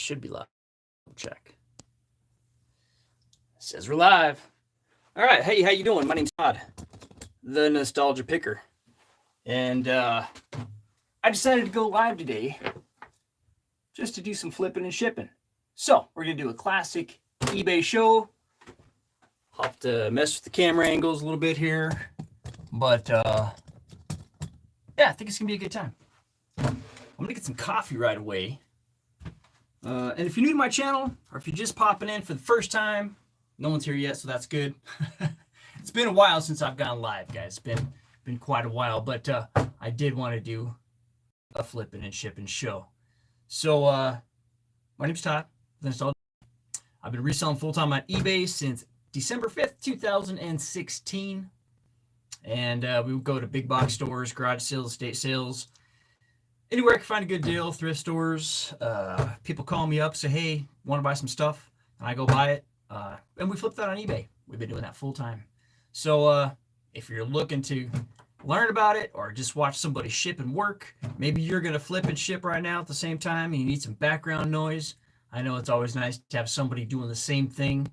Should be live. Check. It says we're live. All right. Hey, how you doing? My name's Todd, the Nostalgia Picker. And I decided to go live today just to do some flipping and shipping. So we're going to do a classic eBay show. I'll have to mess with the camera angles a little bit here. But yeah, I think it's going to be a good time. I'm going to get some coffee right away. And if you're new to my channel, or if you're just popping in for the first time, no one's here yet, so that's good. It's been a while since I've gone live, guys. It's been quite a while, but I did want to do a flipping and shipping show. So my name's Todd. I've been reselling full-time on eBay since December 5th, 2016. And we would go to big box stores, garage sales, estate sales, anywhere I can find a good deal, thrift stores. People call me up, say, hey, want to buy some stuff? And I go buy it. And we flip that on eBay. We've been doing that full time. So if you're looking to learn about it or just watch somebody ship and work, maybe you're going to flip and ship right now at the same time and you need some background noise. I know it's always nice to have somebody doing the same thing.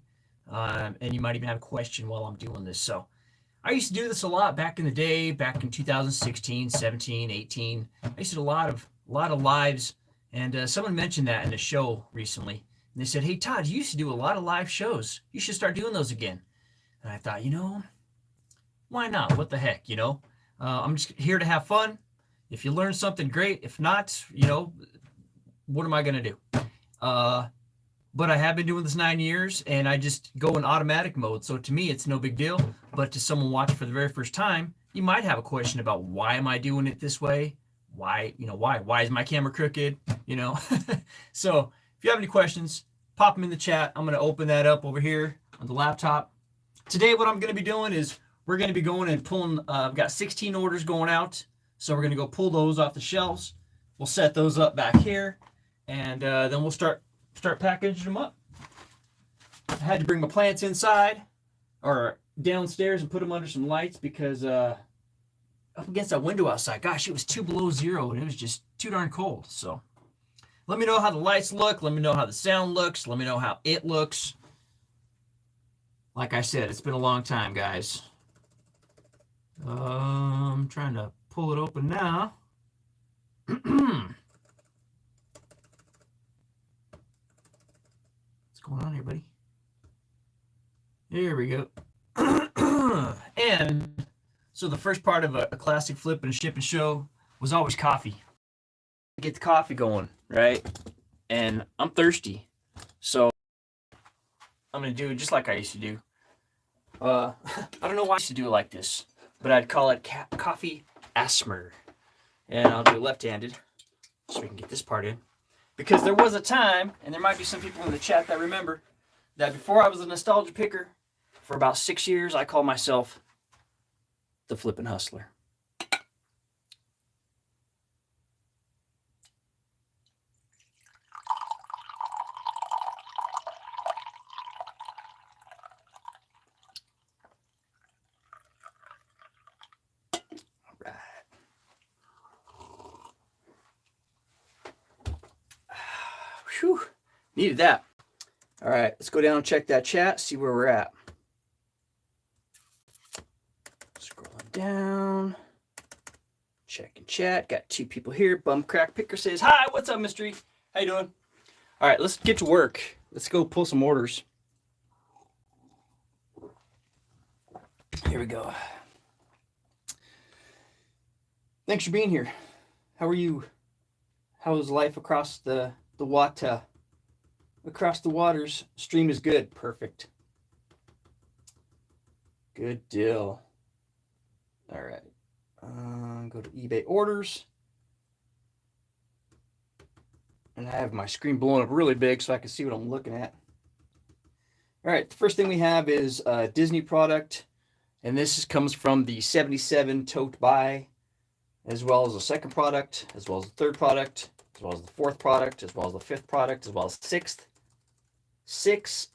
And you might even have a question while I'm doing this. So I used to do this a lot back in the day, back in 2016, 17, 18. I used to do a lot of lives, and someone mentioned that in a show recently. And they said, hey, Todd, you used to do a lot of live shows. You should start doing those again. And I thought, why not? What the heck, I'm just here to have fun. If you learn something, great. If not, what am I going to do? But I have been doing this 9 years, and I just go in automatic mode. So to me, it's no big deal. But to someone watching for the very first time, you might have a question about why am I doing it this way? Why is my camera crooked? So if you have any questions, pop them in the chat. I'm going to open that up over here on the laptop. Today, what I'm going to be doing is we're going to be going and pulling. I've got 16 orders going out. So we're going to go pull those off the shelves. We'll set those up back here, and then we'll start packaging them up. I had to bring my plants inside or downstairs and put them under some lights because up against that window outside, gosh, it was 2 below zero and it was just too darn cold. So let me know how the lights look. Let me know how the sound looks. Let me know how it looks. Like I said, it's been a long time, guys. I'm trying to pull it open now. Going on here, buddy? There we go. And so the first part of a classic flip and ship and show was always coffee. Get the coffee going, right? And I'm thirsty, so I'm gonna do it just like I used to do. I don't know why I used to do it like this, but I'd call it coffee asthma. And I'll do it left-handed so we can get this part in. Because there was a time, and there might be some people in the chat that remember, that before I was a nostalgia picker, for about 6 years, I called myself the Flippin' Hustler. All right. Whew, needed that. All right, let's go down and check that chat, see where we're at. Scrolling down, checking chat. Got 2 people here. Bum Crack Picker says, hi, what's up, Mystery? How you doing? All right, let's get to work. Let's go pull some orders. Here we go. Thanks for being here. How are you? How is life across the water? Across the waters? Stream is good. Perfect. Good deal. All right. Go to eBay orders. And I have my screen blown up really big so I can see what I'm looking at. All right. The first thing we have is a Disney product. And this comes from the 77 tote buy, as well as the second product, as well as the third product, as well as the fourth product, as well as the fifth product, as well as sixth. 6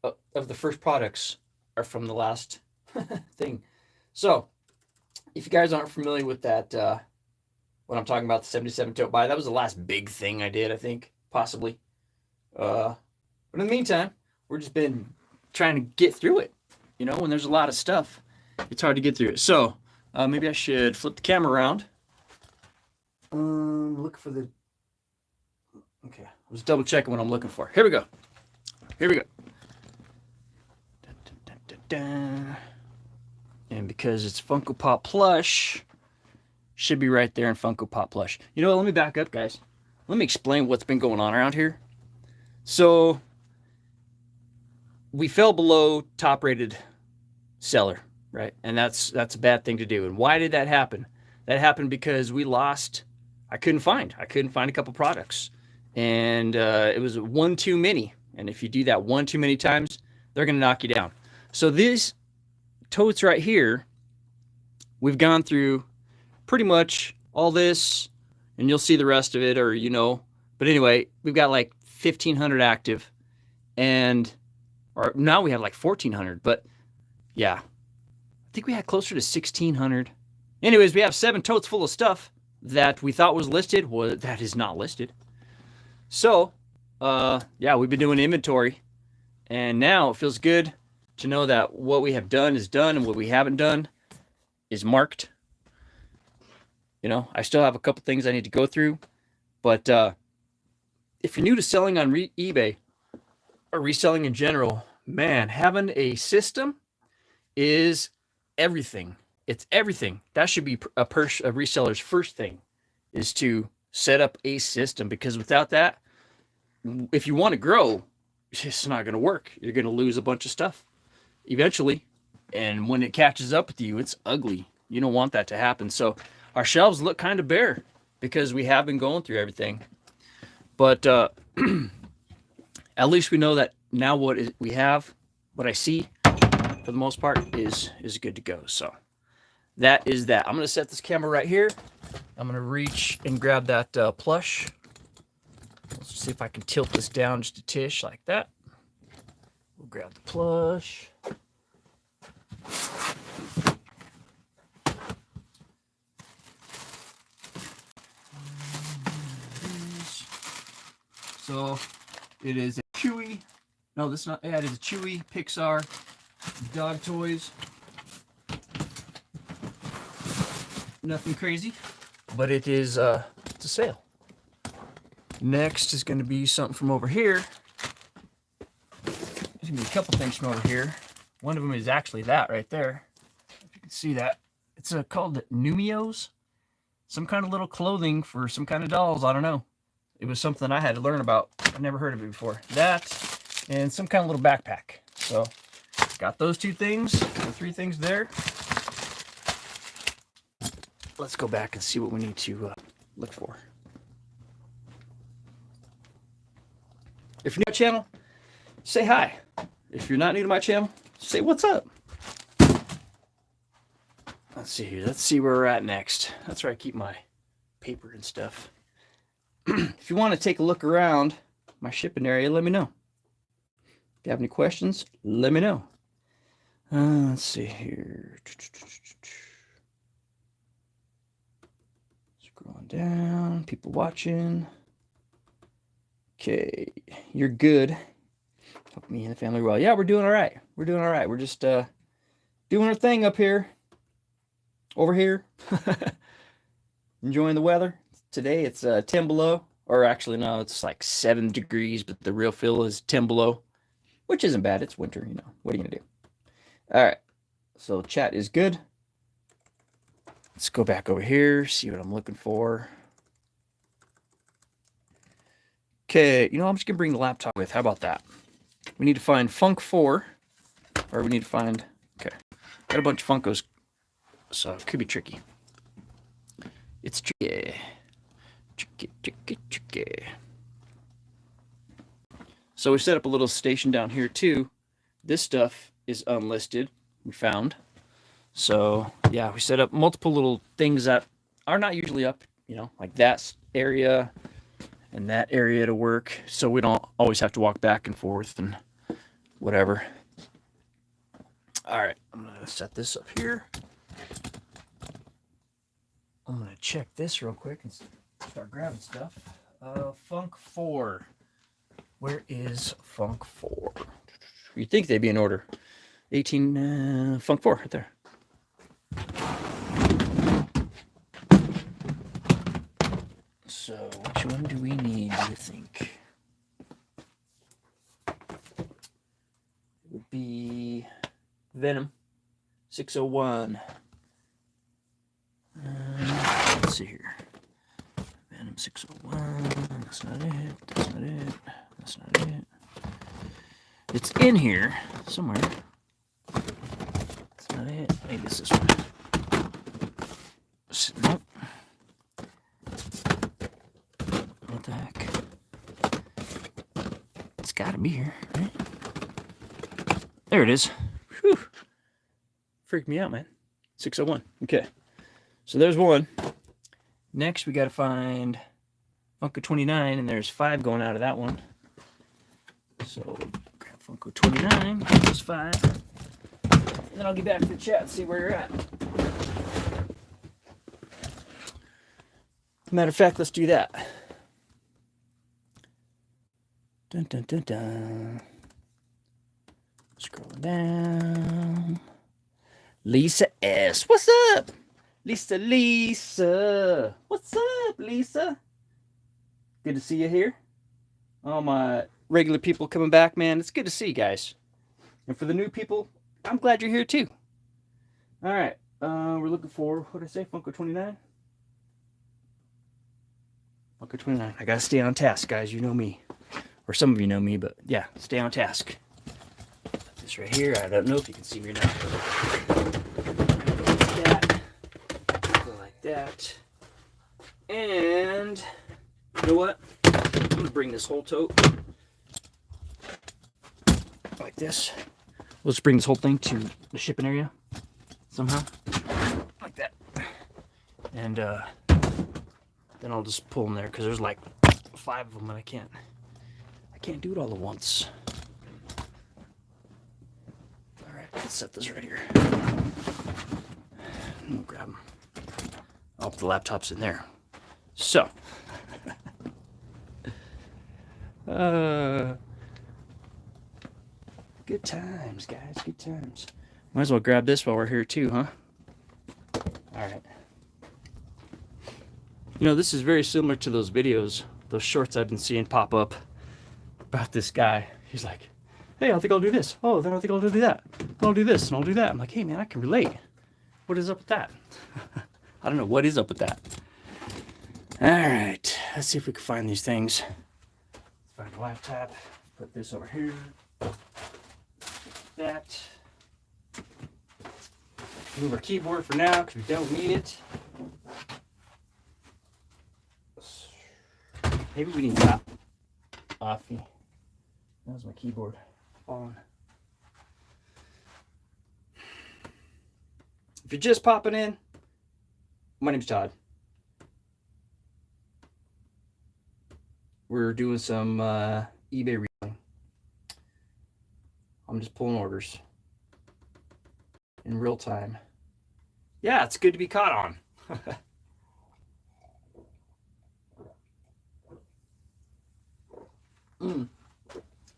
of the first products are from the last thing. So if you guys aren't familiar with that, what I'm talking about, the 77 tote buy, that was the last big thing I did, I think, possibly. But in the meantime, we're just been trying to get through it. You know, when there's a lot of stuff, it's hard to get through it. So maybe I should flip the camera around. Look for the. Okay, I was double checking what I'm looking for. Here we go. Here we go. Dun, dun, dun, dun, dun. And because it's Funko Pop Plush, should be right there in Funko Pop Plush. You know what? Let me back up, guys. Let me explain what's been going on around here. So we fell below top-rated seller, right? And that's a bad thing to do. And why did that happen? That happened because we lost. I couldn't find a couple products, and it was one too many. And if you do that one too many times, they're going to knock you down. So these totes right here, we've gone through pretty much all this, and you'll see the rest of it, or you know. But anyway, we've got like 1,500 active, or now we have like 1,400. But yeah, I think we had closer to 1,600. Anyways, we have 7 totes full of stuff that we thought was listed. Well, that is not listed. So, yeah, we've been doing inventory, and now it feels good to know that what we have done is done, and what we haven't done is marked. You know, I still have a couple things I need to go through, but if you're new to selling on eBay or reselling in general, man, having a system is everything. It's everything. That should be a reseller's first thing, is to set up a system, because without that, if you want to grow, it's not going to work. You're going to lose a bunch of stuff eventually, and when it catches up with you, it's ugly. You don't want that to happen. So our shelves look kind of bare because we have been going through everything, but at least we know that now what we have, what I see for the most part is good to go. So that is that. I'm going to set this camera right here. I'm going to reach and grab that plush. Let's see if I can tilt this down just a tish like that. We'll grab the plush. So it is a Chewy. No, this is not. Yeah, it is a Chewy Pixar dog toys. Nothing crazy, but it is it's a sale. Next is going to be something from over here. There's going to be a couple things from over here. One of them is actually that right there. If you can see that. It's called Numios. Some kind of little clothing for some kind of dolls. I don't know. It was something I had to learn about. I never heard of it before. That and some kind of little backpack. So got those 2 things, the 3 things there. Let's go back and see what we need to look for. If you're new to my channel, say hi. If you're not new to my channel, say what's up. Let's see here. Let's see where we're at next. That's where I keep my paper and stuff. If you want to take a look around my shipping area, let me know. If you have any questions, let me know. Let's see here. Scrolling down. People watching. Okay, you're good. Hope me and the family well. Yeah, we're doing all right. We're doing all right. We're just doing our thing up here. Over here. Enjoying the weather. Today it's 10 below. Or actually, no, it's like 7 degrees, but the real feel is 10 below. Which isn't bad. It's winter, you know. What are you going to do? All right. So chat is good. Let's go back over here, see what I'm looking for. Okay, you know, I'm just going to bring the laptop with. How about that? We need to find Funk 4. Or we need to find... Okay. Got a bunch of Funkos. So it could be tricky. It's tricky. Tricky. So we set up a little station down here too. This stuff is unlisted. We found. So yeah, we set up multiple little things that are not usually up, you know, like that area and that area to work. So we don't always have to walk back and forth and whatever. All right, I'm going to set this up here. I'm going to check this real quick and start grabbing stuff. Funk 4. Where is Funk 4? You'd think they'd be in order. 18, Funk 4, right there. So, which one do we need, do you think? It would be Venom 601. Let's see here. Venom 601. That's not it. That's not it. That's not it. It's in here somewhere. That's not it. Maybe it's this one. Nope. What the heck? It's got to be here, right? There it is. Whew. Freaked me out, man. 601. Okay. So there's one. Next, we got to find Funko 29, and there's 5 going out of that one. So grab Funko 29, there's 5. And then I'll get back to the chat and see where you're at. Matter of fact, let's do that. Dun, dun, dun, dun. Scrolling down. Lisa S. What's up? Lisa. What's up, Lisa? Good to see you here. All my regular people coming back, man. It's good to see you guys. And for the new people, I'm glad you're here too. All right. We're looking for, what did I say? Funko 29? Funko 29. I got to stay on task, guys. You know me. Or some of you know me, but yeah, stay on task. Put this right here. I don't know if you can see me or not. Like that. Go like that. And you know what? I'm going to bring this whole tote like this. Let's bring this whole thing to the shipping area somehow. Like that. And then I'll just pull them there because there's like 5 of them and I can't do it all at once. All right, let's set this right here. We'll grab them. I'll put the laptops in there. So, good times, guys, good times. Might as well grab this while we're here too, huh? All right. You know, this is very similar to those videos, those shorts I've been seeing pop up about this guy. He's like, hey, I think I'll do this. Oh, then I think I'll do that. Then I'll do this and I'll do that. I'm like, hey man, I can relate. What is up with that? I don't know what is up with that. All right, let's see if we can find these things. Let's find a laptop. Put this over here. That. Move our keyboard for now because we don't need it. Maybe we need that offy. That was my keyboard falling. If you're just popping in, my name's Todd. We're doing some eBay reselling. I'm just pulling orders in real time. Yeah, it's good to be caught on.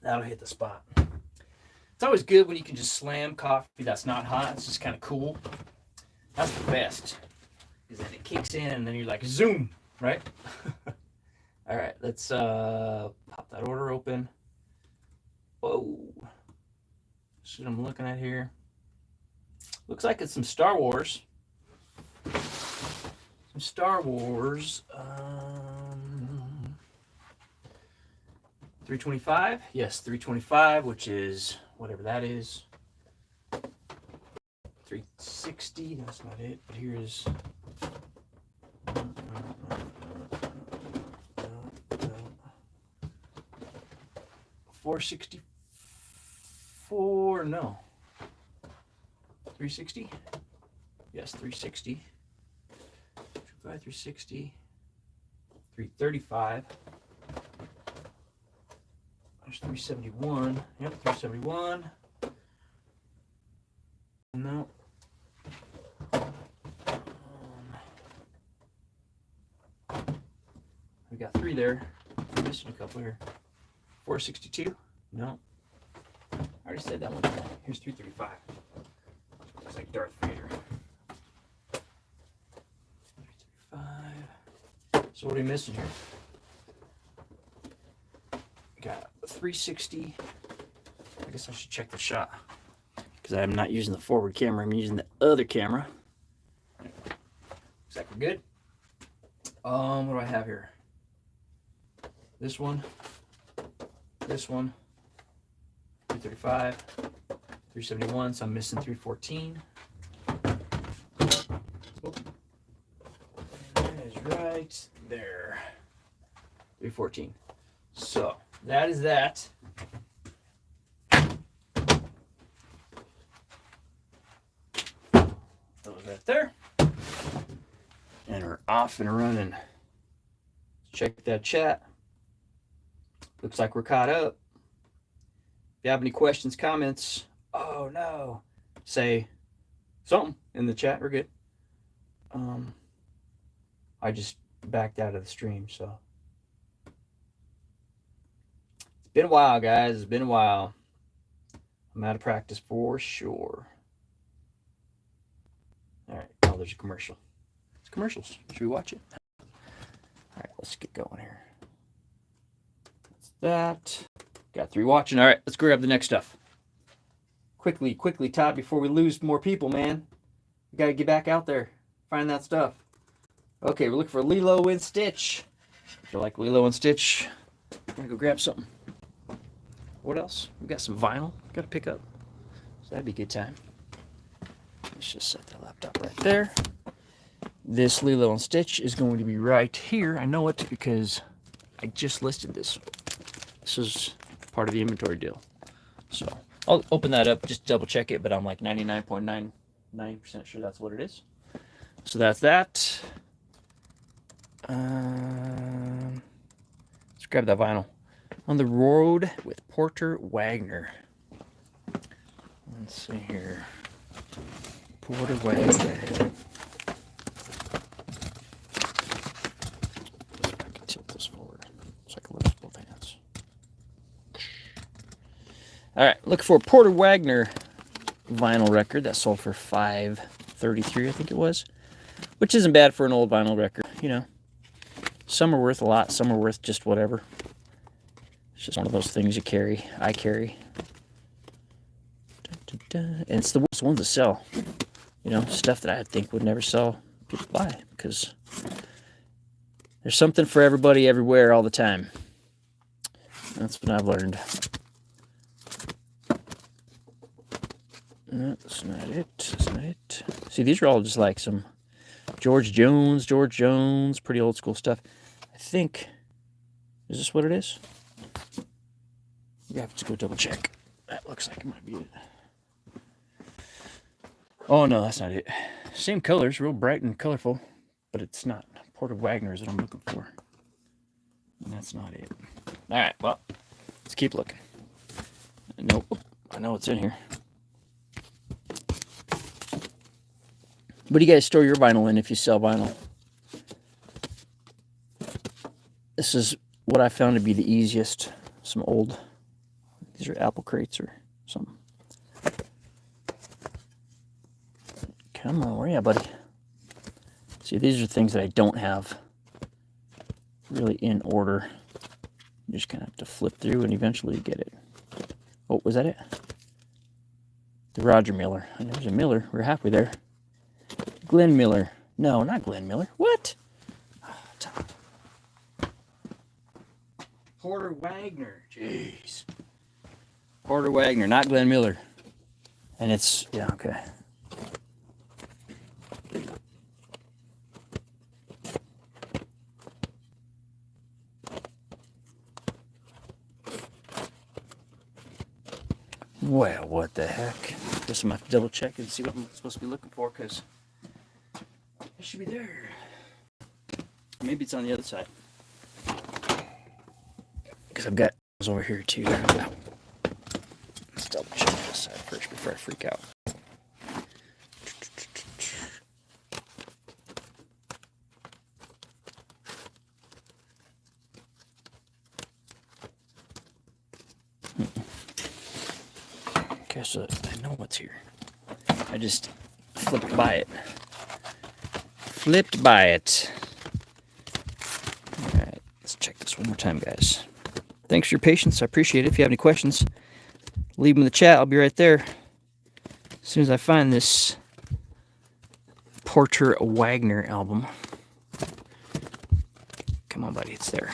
That'll hit the spot. It's always good when you can just slam coffee that's not hot. It's just kind of cool. That's the best. Because then it kicks in and then you're like, zoom, right? All right, let's pop that order open. Whoa. That's what I'm looking at here. Looks like it's some Star Wars. Some Star Wars. 325? Yes, 325, which is whatever that is. 360, that's not it, but here's 464, no. 360? Yes, 360. 360. 335. There's 371. Yep, 371. No. We got 3 there. Missing a couple here. 462? No. I already said that one. Here's 335. Looks like Darth Vader. 335. So what are we missing here? Got a 360. I guess I should check the shot, because I'm not using the forward camera. I'm using the other camera. Looks like we're good. What do I have here? This one. This one. 335. 371. So I'm missing 314. That is right there. 314. So that is that. Those right there. And we're off and running. Check that chat. Looks like we're caught up. If you have any questions, comments, oh no, say something in the chat. We're good. I just backed out of the stream, so. It's been a while, guys. It's been a while. I'm out of practice for sure. All right, now there's a commercial. It's commercials. Should we watch it? All right, let's get going here. That's that. Got 3 watching. All right, let's grab the next stuff. Quickly, Todd, before we lose more people, man. We got to get back out there. Find that stuff. Okay, we're looking for Lilo and Stitch. If you like Lilo and Stitch, I'm going to go grab something. What else? We got some vinyl. Got to pick up. So that'd be a good time. Let's just set the laptop right there. This Lilo and Stitch is going to be right here. I know it because I just listed this. This is part of the inventory deal. So I'll open that up, just double check it, but I'm like 99.99% sure that's what it is. So that's that. Let's grab that vinyl. On the Road with Porter Wagner. Let's see here. Porter Wagner. I can tilt this forward so I can lift both hands. All right, looking for a Porter Wagner vinyl record that sold for $5.33, I think it was, which isn't bad for an old vinyl record. You know, some are worth a lot, some are worth just whatever. It's just one of those things you carry. I carry. And it's the worst one to sell. You know, stuff that I think would never sell, people buy, because there's something for everybody, everywhere, all the time. That's what I've learned. No, that's not it. That's not it. See, these are all just like some George Jones, pretty old school stuff. I think, is this what it is? You have to go double check. That looks like it might be it. Oh no, that's not it. Same colors, real bright and colorful, but it's not. Porter Wagner is what I'm looking for. And that's not it. All right, well, let's keep looking. Nope, I know it's in here. What do you guys store your vinyl in if you sell vinyl? This is what I found to be the easiest. Some old, these are apple crates or something. Come on, where are you, buddy? See, these are things that I don't have really in order. You just kind of have to flip through and eventually get it. Oh, was that it? The Roger Miller. And there's a Miller. We're halfway there. Glenn Miller. No, not Glenn Miller. What? Top. Porter Wagner. Jeez. Porter Wagner, not Glenn Miller. And it's, yeah, okay. Well, what the heck? Guess I'm going to have to double check and see what I'm supposed to be looking for, because it should be there. Maybe it's on the other side. Because I've got those over here too. Let's double check this side first before I freak out. guess I know what's here. I just flipped by it. Flipped by it. All right, let's check this one more time, guys. Thanks for your patience. I appreciate it. If you have any questions, leave them in the chat. I'll be right there as soon as I find this Porter Wagner album. Come on, buddy. It's there.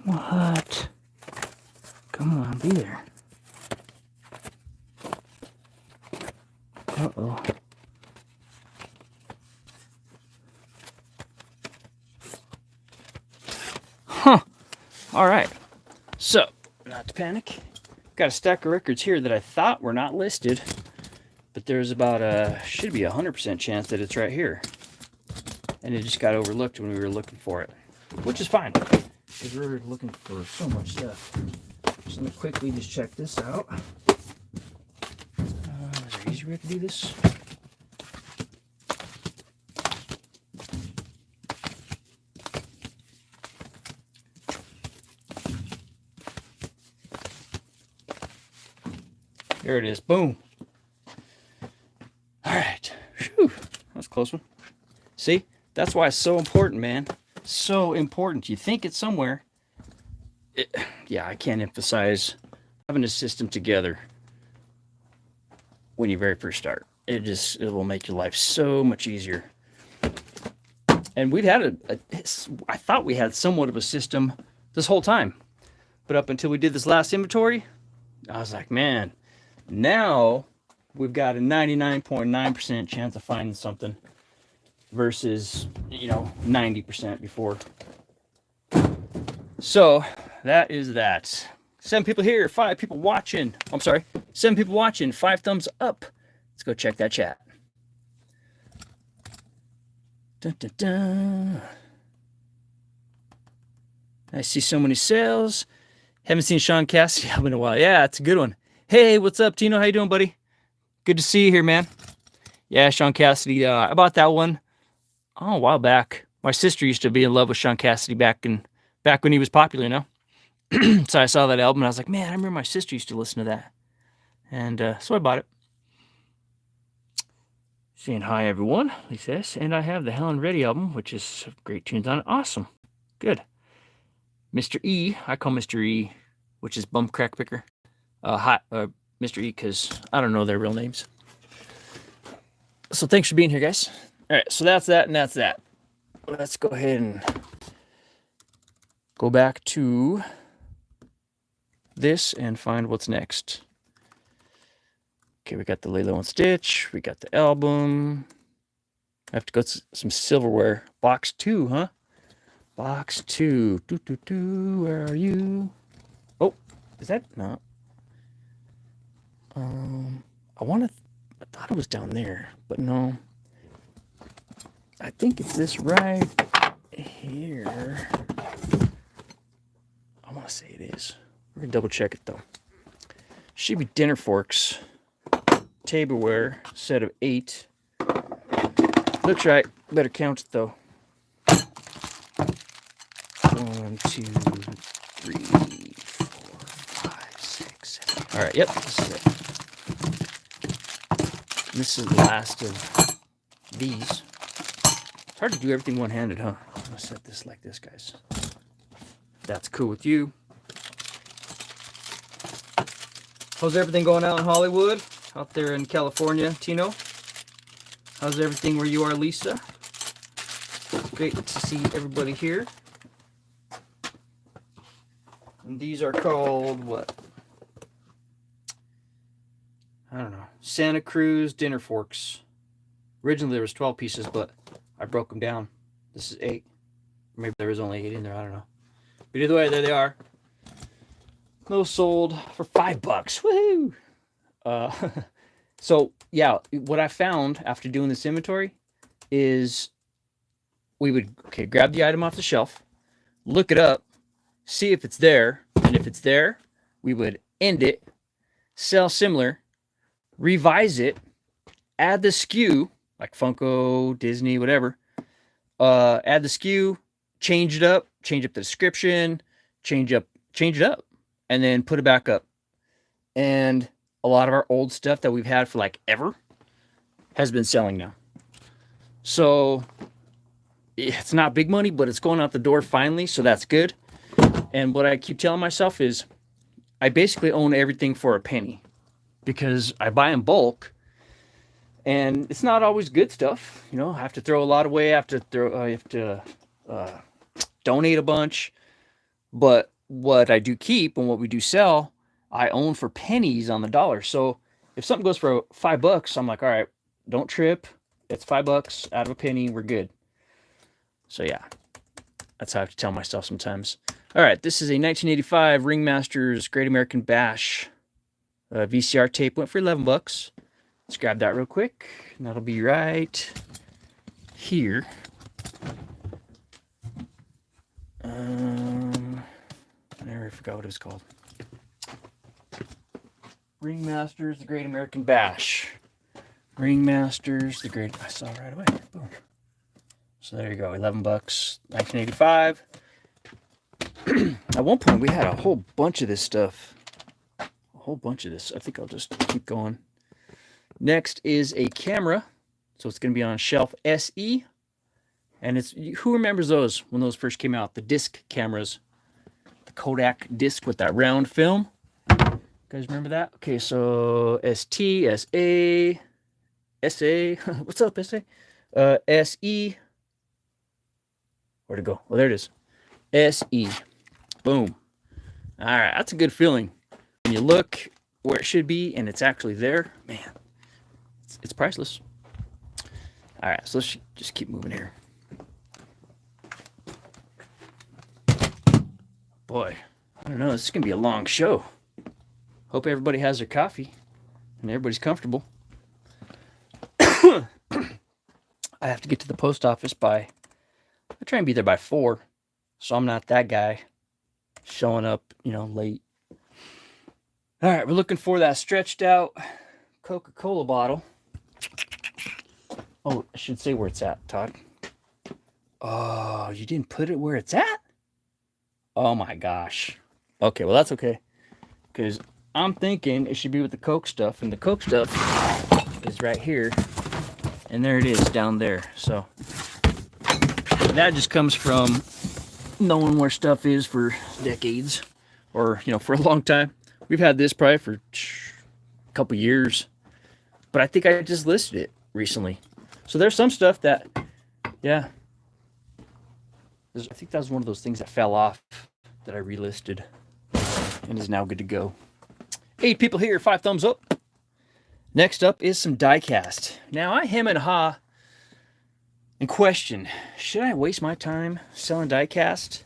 What? Come on, be there. Uh-oh. Huh. All right. So, not to panic. Got a stack of records here that I thought were not listed, but there's about should be 100% chance that it's right here. And it just got overlooked when we were looking for it, which is fine, because we're looking for so much stuff. So let me quickly just check this out. Is there an easier way to do this? There it is. Boom. All right. Whew. That's a close one. See? That's why it's so important, man. So important. You think it's somewhere. Yeah, I can't emphasize having a system together when you very first start. It will make your life so much easier. And we've had I thought we had somewhat of a system this whole time. But up until we did this last inventory, I was like, man, now we've got a 99.9% chance of finding something versus, 90% before. So that is that. 7 people here, 5 people watching. I'm sorry, 7 people watching, 5 thumbs up. Let's go check that chat. Dun, dun, dun. I see so many sales. Haven't seen Sean Cassidy album in a while. Yeah, it's a good one. Hey, what's up, Tino? How you doing, buddy? Good to see you here, man. Yeah, Sean Cassidy. I bought that one a while back. My sister used to be in love with Sean Cassidy back when he was popular, So I saw that album and I was like, man, I remember my sister used to listen to that. And so I bought it. Saying hi, everyone, he says. And I have the Helen Reddy album, which is great tunes on it. Awesome. Good. Mr. E, I call Mr. E, which is Bum Crack Picker. Mr. E, because I don't know their real names. So thanks for being here, guys. All right, so that's that and that's that. Let's go ahead and go back to this and find what's next. Okay, we got the Lilo and Stitch. We got the album. I have to go to some silverware. Box 2, huh? Box 2. Where are you? Oh, is that not? I thought it was down there, but no. I think it's this right here. I want to say it is. We're going to double check it, though. Should be dinner forks. Tableware. Set of 8. Looks right. Better count it, though. 1, 2, 3, 4, 5, 6, 7. All right, yep. This is it. This is the last of these. It's hard to do everything one-handed, huh? I'm going to set this like this, guys. If that's cool with you. How's everything going out in Hollywood? Out there in California, Tino? How's everything where you are, Lisa? Great to see everybody here. And these are called what? I don't know. Santa Cruz dinner forks. Originally there was 12 pieces, but I broke them down. This is 8. Maybe there was only 8 in there. I don't know. But either way, there they are. Those sold for $5. Woohoo! So yeah, what I found after doing this inventory is we would, okay, grab the item off the shelf, look it up, see if it's there, and if it's there, we would end it, sell similar, revise it, add the SKU, like Funko, Disney, whatever, add the SKU, change up the description, change it up, and then put it back up. And a lot of our old stuff that we've had for like ever has been selling now. So it's not big money, but it's going out the door finally, so that's good. And what I keep telling myself is I basically own everything for a penny because I buy in bulk, and it's not always good stuff. You know, I have to throw a lot away. I have to donate a bunch. But what I do keep and what we do sell, I own for pennies on the dollar. So if something goes for $5, I'm like, all right, don't trip. It's $5 out of a penny. We're good. So yeah, that's how I have to tell myself sometimes. All right, this is a 1985 Ringmaster's Great American Bash VCR tape. Went for $11. Let's grab that real quick. And that'll be right here. I never forgot what it was called. Ringmaster's The Great American Bash. Ringmaster's The Great... I saw it right away. Boom. So there you go, $11, 1985. At one point, we had a whole bunch of this stuff. A whole bunch of this. I think I'll just keep going. Next is a camera. So it's going to be on shelf SE. And it's, who remembers those when those first came out? The disc cameras. The Kodak disc with that round film. You guys remember that? Okay, so ST, SA, SA. What's up, SA? SE. Where'd it go? Well, there it is. SE. Boom. All right, that's a good feeling. When you look where it should be and it's actually there, man, it's priceless. All right, so let's just keep moving here. Boy, I don't know. This is going to be a long show. Hope everybody has their coffee and everybody's comfortable. I have to get to the post office I try and be there by 4, so I'm not that guy showing up, late. All right, we're looking for that stretched out Coca-Cola bottle. Oh, I should say where it's at, Todd. Oh, you didn't put it where it's at? Oh my gosh. Okay, well that's okay. Because I'm thinking it should be with the Coke stuff, and the Coke stuff is right here. And there it is down there. So that just comes from knowing where stuff is for decades, or for a long time. We've had this probably for a couple years, but I think I just listed it recently. So there's some stuff that, yeah, I think that was one of those things that fell off that I relisted and is now good to go. 8 people here, 5 thumbs up. Next up is some die cast. Now I hem and haw and question, should I waste my time selling die cast?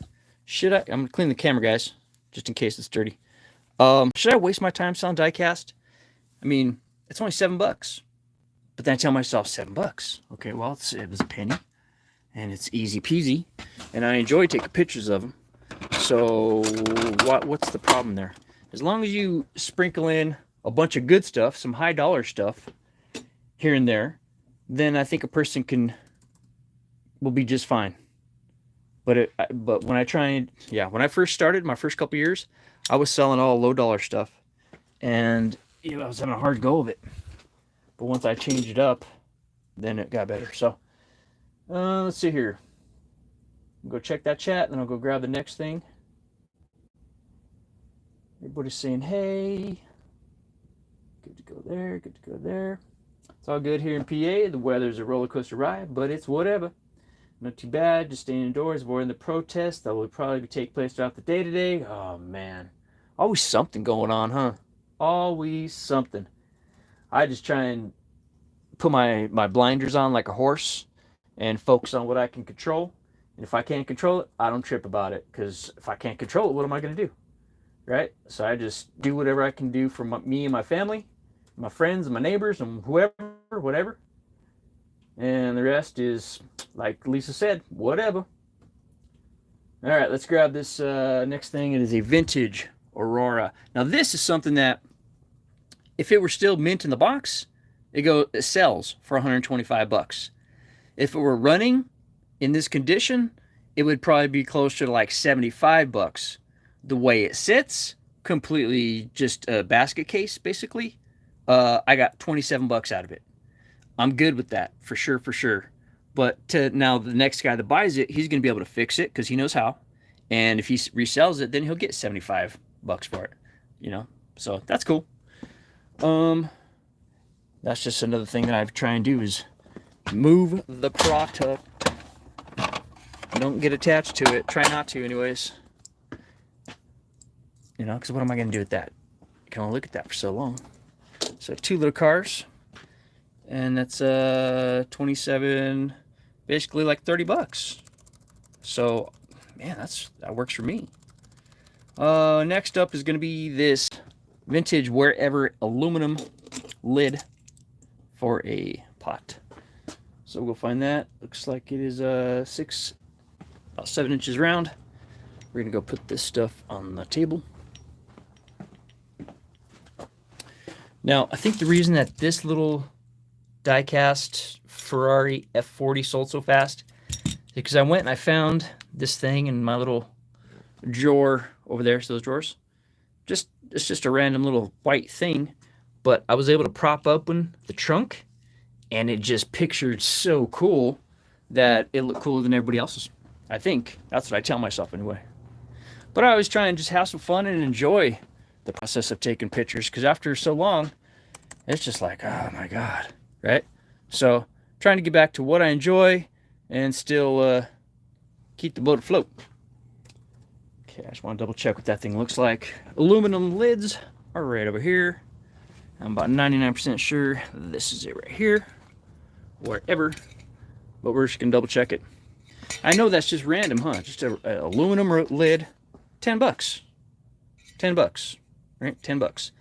I'm gonna clean the camera, guys, just in case it's dirty. Should I waste my time selling die cast? I mean, it's only $7. But then I tell myself, $7. Okay, well, it was a penny, and it's easy peasy, and I enjoy taking pictures of them. So what's the problem there? As long as you sprinkle in a bunch of good stuff, some high dollar stuff here and there, then I think a person will be just fine. But when when I first started, my first couple years, I was selling all low dollar stuff, and I was having a hard go of it. But once I changed it up, then it got better. So let's see here. I'll go check that chat, then I'll go grab the next thing. Everybody's saying, hey. Good to go there, good to go there. It's all good here in PA. The weather's a roller coaster ride, but it's whatever. Not too bad, just staying indoors, avoiding the protests that will probably take place throughout the day today. Oh, man. Always something going on, huh? Always something. I just try and put my blinders on like a horse and focus on what I can control. And if I can't control it, I don't trip about it. Because if I can't control it, what am I going to do? Right? So I just do whatever I can do for me and my family, my friends and my neighbors and whoever, whatever. And the rest is, like Lisa said, whatever. All right, let's grab this next thing. It is a vintage Aurora. Now this is something that, if it were still mint in the box, it sells for 125 bucks. If it were running in this condition, it would probably be closer to like 75 bucks. The way it sits, completely just a basket case, basically. I got 27 bucks out of it. I'm good with that, for sure, for sure. But now the next guy that buys it, he's going to be able to fix it because he knows how. And if he resells it, then he'll get 75 bucks for it, you know? So that's cool. That's just another thing that I try and do is move the product. Don't get attached to it. Try not to anyways. You know, because what am I going to do with that? You can only look at that for so long. So 2 little cars. And that's 27, basically like 30 bucks. So, man, that works for me. Next up is going to be this vintage wherever aluminum lid for a pot. So we'll find that. Looks like it is about 7 inches round. We're going to go put this stuff on the table. Now, I think the reason that this little die-cast Ferrari F40 sold so fast is because I went and I found this thing in my little drawer over there. So those drawers, it's just a random little white thing, but I was able to prop open the trunk, and it just pictured so cool that it looked cooler than everybody else's. I think that's what I tell myself anyway. But I always try and just have some fun and enjoy the process of taking pictures, because after so long, it's just like, oh my god, right? So trying to get back to what I enjoy and still keep the boat afloat. Okay, I just want to double check what that thing looks like. Aluminum lids are right over here. I'm about 99% sure this is it right here, wherever, but we're just gonna double check it. I know that's just random, huh? Just an aluminum lid, 10 bucks. 10 bucks, right? 10 bucks.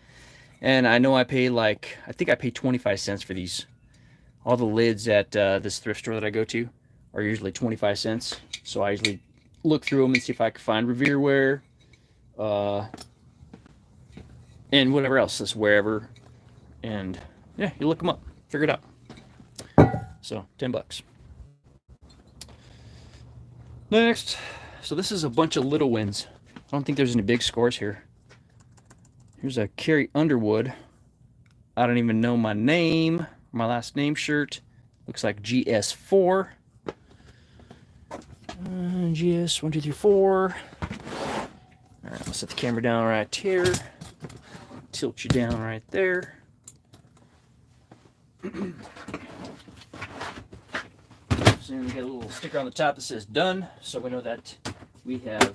And I know I paid I think I paid 25 cents for these. All the lids at this thrift store that I go to are usually 25 cents. So I usually look through them and see if I can find Revere ware, and whatever else is wherever. And yeah, you look them up, figure it out. So 10 bucks. Next, so this is a bunch of little wins. I don't think there's any big scores here. Here's a Carrie Underwood. I don't even know my name, my last name shirt. Looks like GS4. GS 1, 2, 3, 4. All right, I'll set the camera down right here. Tilt you down right there. So we get a little sticker on the top that says done, so we know that we have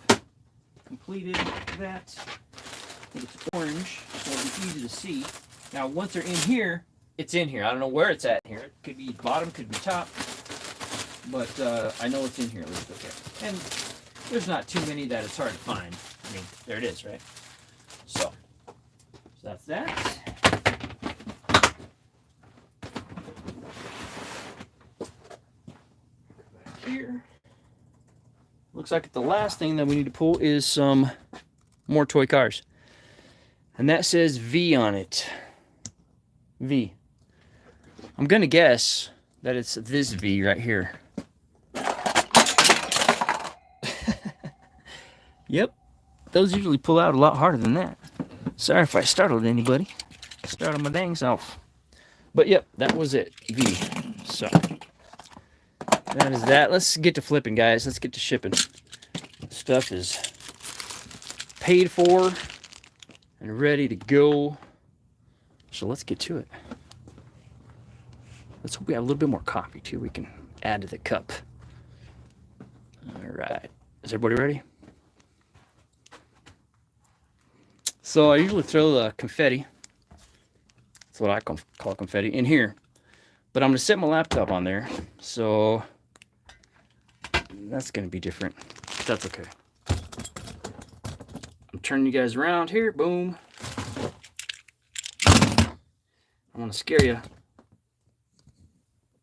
completed that. I think it's orange, so it'll be easy to see. Now, once they're in here, it's in here. I don't know where it's at here. It could be bottom, could be top, but I know it's in here at least. Okay. And there's not too many that it's hard to find. I mean, there it is, right? So that's that. Here. Looks like the last thing that we need to pull is some more toy cars. And that says V on it. V. I'm gonna guess that it's this V right here. Yep. Those usually pull out a lot harder than that. Sorry if I startled anybody. Startled my dang self. But yep, that was it. V. So that is that. Let's get to flipping, guys. Let's get to shipping. Stuff is paid for and ready to go. So let's get to it. Let's hope we have a little bit more coffee too. We can add to the cup. All right. Is everybody ready? So I usually throw the confetti. That's what I call confetti in here. But I'm going to set my laptop on there. So that's going to be different. That's okay. I'm turning you guys around here. Boom. I want to scare you.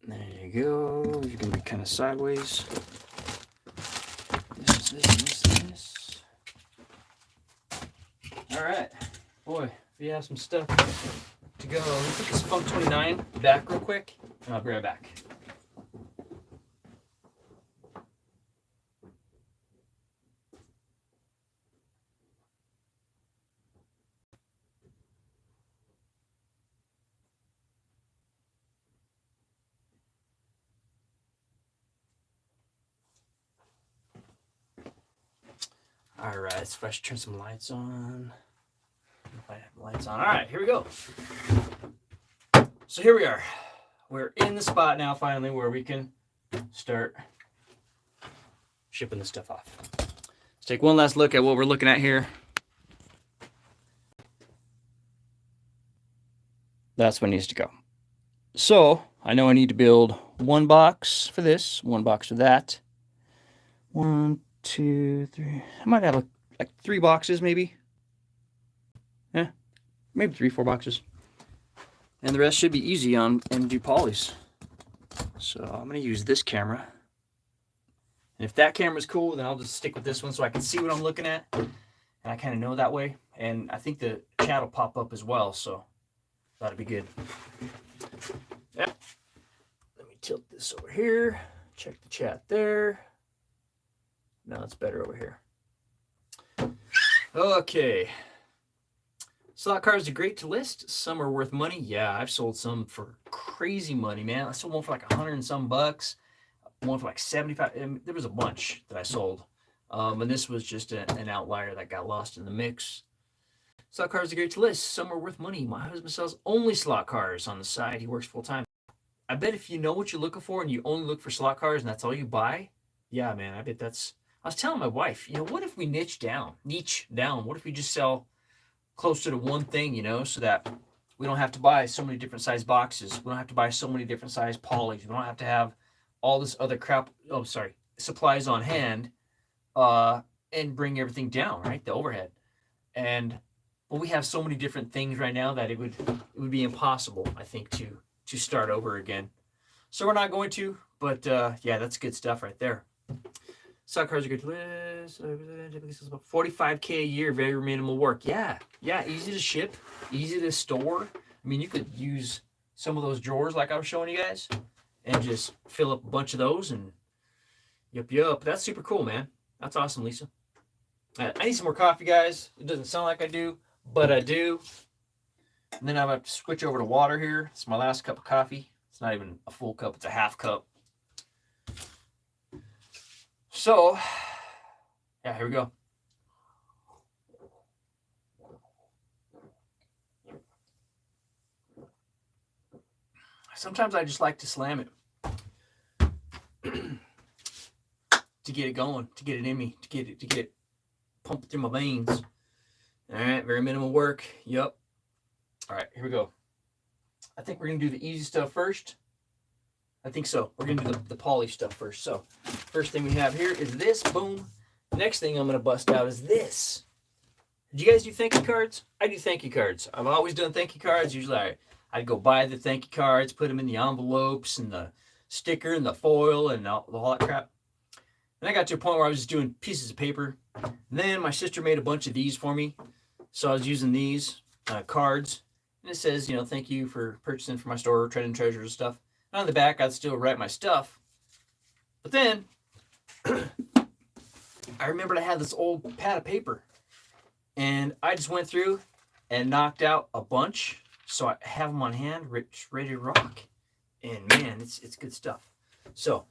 There you go. You're going to be kind of sideways. This. All right. Boy, we have some stuff to go. Let me put this Funk 29 back real quick, and I'll be right back. All right, let's first turn some lights on. If I have lights on. All right, here we go. So here we are. We're in the spot now, finally, where we can start shipping this stuff off. Let's take one last look at what we're looking at here. That's what needs to go. So I know I need to build one box for this, one box for that. 1, 2, 3. I might have like 3 boxes, maybe. Yeah, maybe 3, 4 boxes. And the rest should be easy on and do polys. So I'm going to use this camera. And if that camera's cool, then I'll just stick with this one so I can see what I'm looking at. And I kind of know that way. And I think the chat will pop up as well, so that'll be good. Yeah. Let me tilt this over here. Check the chat there. No, it's better over here. Okay. Slot cars are great to list. Some are worth money. Yeah, I've sold some for crazy money, man. I sold one for like 100 and some bucks. One for like 75. And there was a bunch that I sold. And this was just an outlier that got lost in the mix. Slot cars are great to list. Some are worth money. My husband sells only slot cars on the side. He works full time. I bet if you know what you're looking for and you only look for slot cars and that's all you buy, yeah, man, I bet that's... I was telling my wife, what if we niche down? What if we just sell closer to one thing, so that we don't have to buy so many different size boxes. We don't have to buy so many different size polys. We don't have to have all this other crap, supplies on hand, and bring everything down, right? The overhead. But we have so many different things right now that it would be impossible, I think, to start over again. So we're not going to, but yeah, that's good stuff right there. Stock cars are good to list. About 45K a year, very minimal work. Yeah, easy to ship, easy to store. I mean, you could use some of those drawers like I was showing you guys and just fill up a bunch of those and yup. That's super cool, man. That's awesome, Lisa. I need some more coffee, guys. It doesn't sound like I do, but I do. And then I have to switch over to water here. It's my last cup of coffee. It's not even a full cup. It's a half cup. So, yeah, here we go. Sometimes I just like to slam it to get it going, to get it in me, to get it pumped through my veins. All right, very minimal work. Yep. All right, here we go. I think we're going to do the easy stuff first. I think so. We're going to do the poly stuff first. So, first thing we have here is this. Boom. Next thing I'm going to bust out is this. Do you guys do thank you cards? I do thank you cards. I've always done thank you cards. Usually I'd go buy the thank you cards, put them in the envelopes and the sticker and the foil and all that crap. And I got to a point where I was just doing pieces of paper. And then my sister made a bunch of these for me. So I was using these cards. And it says, thank you for purchasing from my store, Tread and Treasures and stuff. And on the back, I'd still write my stuff. But then, I remembered I had this old pad of paper. And I just went through and knocked out a bunch. So I have them on hand, ready to rock. And man, it's good stuff. So,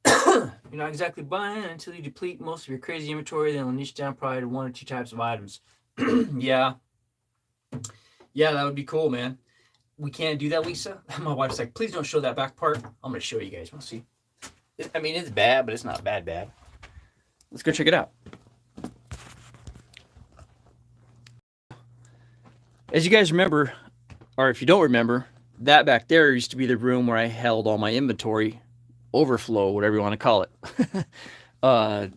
you're not exactly buying until you deplete most of your crazy inventory. Then you'll niche down probably to 1 or 2 types of items. Yeah, that would be cool, man. We can't do that, Lisa. My wife's like, please don't show that back part. I'm going to show you guys. We'll see. I mean, it's bad, but it's not bad. Let's go check it out. As you guys remember, or if you don't remember, that back there used to be the room where I held all my inventory, overflow, whatever you want to call it.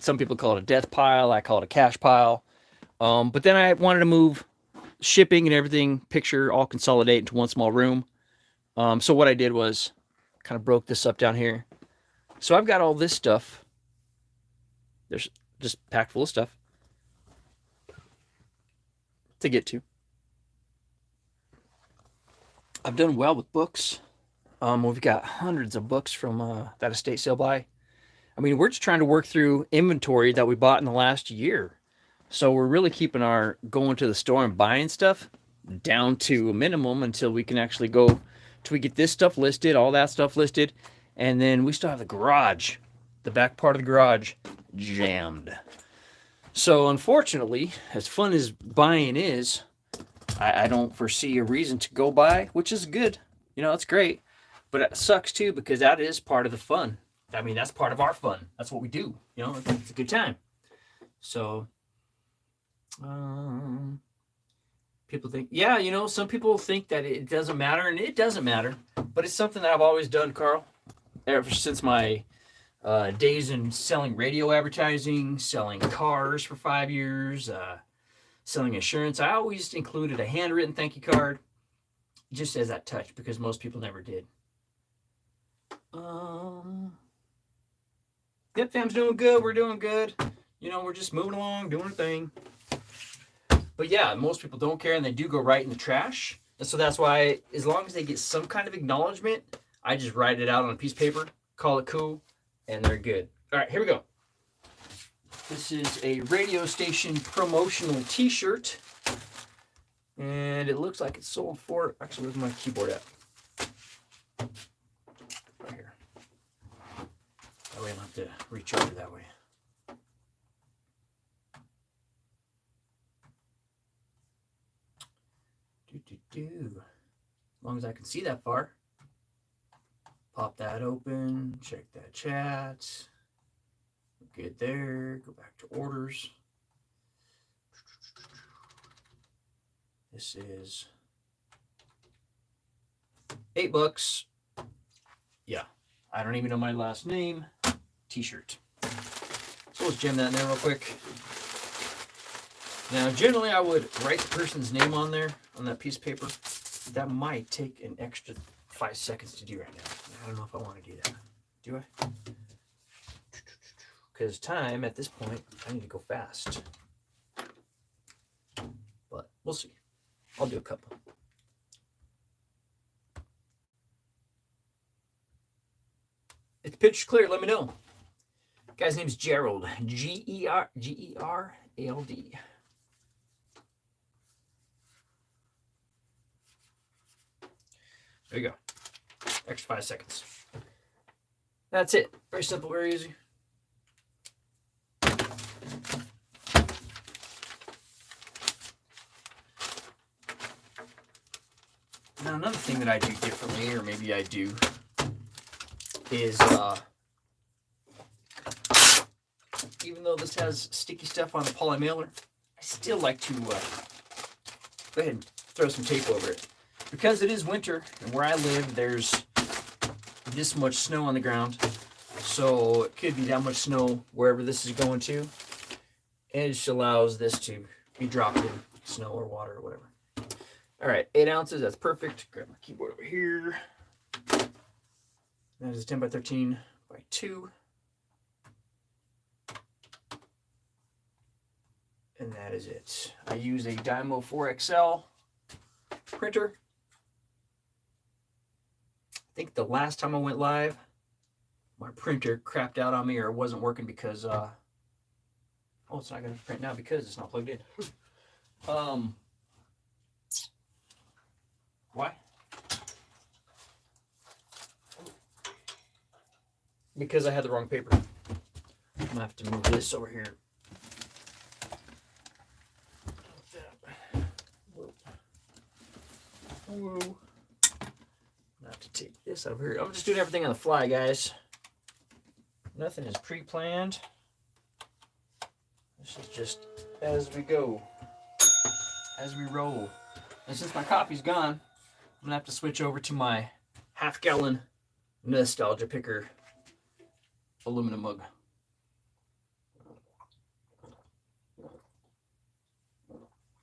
Some people call it a death pile. I call it a cash pile. But then I wanted to move shipping and everything, picture, all consolidate into one small room. So what I did was kind of broke this up down here. So I've got all this stuff. There's just packed full of stuff to get to. I've done well with books. We've got hundreds of books from that estate sale buy. I mean, we're just trying to work through inventory that we bought in the last year. So we're really keeping our going to the store and buying stuff down to a minimum until we can actually go, till we get this stuff listed, all that stuff listed. And then we still have the garage, the back part of the garage, jammed. So unfortunately, as fun as buying is, I don't foresee a reason to go buy, which is good. You know, it's great. But it sucks too, because that is part of the fun. I mean, that's part of our fun. That's what we do. You know, it's a good time. So, people think, yeah, you know, some people think that it doesn't matter, and it doesn't matter. But it's something that I've always done, Carl. Ever since my days in selling radio advertising, selling cars for 5 years, selling insurance, I always included a handwritten thank you card, just as that touch, because most people never did. Yep, fam's doing good. We're doing good. You know, we're just moving along, doing our thing. But yeah, most people don't care, and they do go right in the trash. And so that's why, as long as they get some kind of acknowledgement, I just write it out on a piece of paper, call it cool, and they're good. All right, here we go. This is a radio station promotional t-shirt. And it looks like it's sold for, actually, where's my keyboard at? Right here. That way I don't have to reach over that way. As long as I can see that far. Pop that open, check that chat. Good there, go back to orders. This is $8. Yeah, I don't even know my last name. T-shirt. So let's jam that in there real quick. Now, generally I would write the person's name on there, on that piece of paper. That might take an extra 5 seconds to do right now. I don't know if I want to do that. Do I? Because time, at this point, I need to go fast. But we'll see. I'll do a couple. If the picture's clear, let me know. Guy's name's Gerald. Gerald. There you go. Extra 5 seconds. That's it. Very simple, very easy. Now, another thing that I do differently, or maybe I do, is even though this has sticky stuff on the poly mailer, I still like to go ahead and throw some tape over it. Because it is winter, and where I live, there's this much snow on the ground. So it could be that much snow wherever this is going to. And it just allows this to be dropped in snow or water or whatever. All right, 8 ounces, that's perfect. Grab my keyboard over here. That is 10 by 13 by 2. And that is it. I use a Dymo 4XL printer. I think the last time I went live, my printer crapped out on me, or it wasn't working because, oh, it's not going to print now because it's not plugged in. Why? Because I had the wrong paper. I'm going to have to move this over here. Whoa. I have to take this over here. I'm just doing everything on the fly, guys. Nothing is pre-planned. This is just as we go, as we roll. And since my coffee's gone, I'm gonna have to switch over to my half-gallon Nostalgia Picker aluminum mug.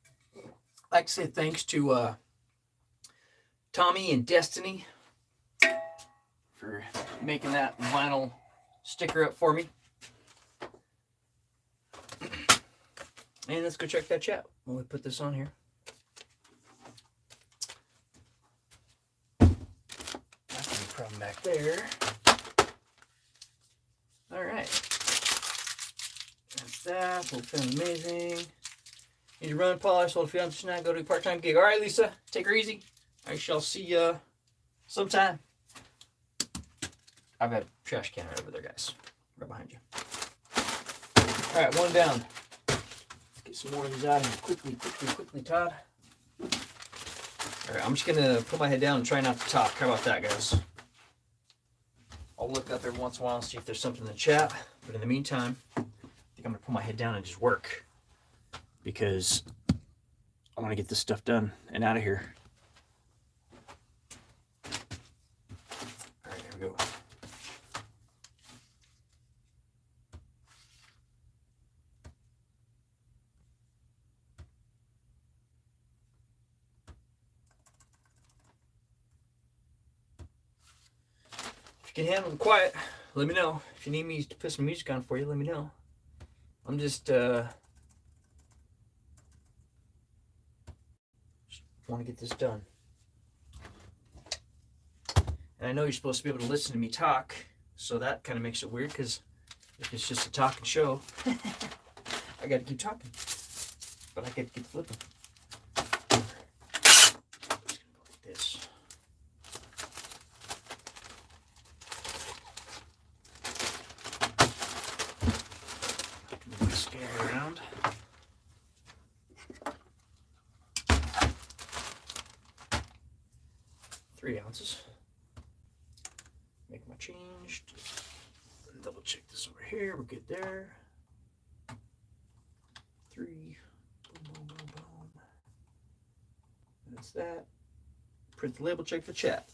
I'd like to say thanks to Tommy and Destiny for making that vinyl sticker up for me. And let's go check that chat while we put this on here. That's no problem back there. All right. That's that. Will feel amazing. Need to run, polish, hold a few ounces now, go to a part-time gig. All right, Lisa, take her easy. I shall see you sometime. I've got a trash can right over there, guys. Right behind you. All right, one down. Let's get some more of these out of here quickly, Todd. All right, I'm just going to put my head down and try not to talk. How about that, guys? I'll look up every once in a while and see if there's something in the chat. But in the meantime, I think I'm going to put my head down and just work, because I want to get this stuff done and out of here. All right, here we go. If you can handle the quiet, let me know. If you need me to put some music on for you, let me know. I'm just want to get this done. And I know you're supposed to be able to listen to me talk, so that kind of makes it weird, because if it's just a talking show, I got to keep talking, but I get to keep flipping. Just gonna go like this. Move my scale around. Three ounces. Make my change. Double check this over here. We're good there. 3. Boom, boom, boom, boom. That's that. Print the label. Check the chat.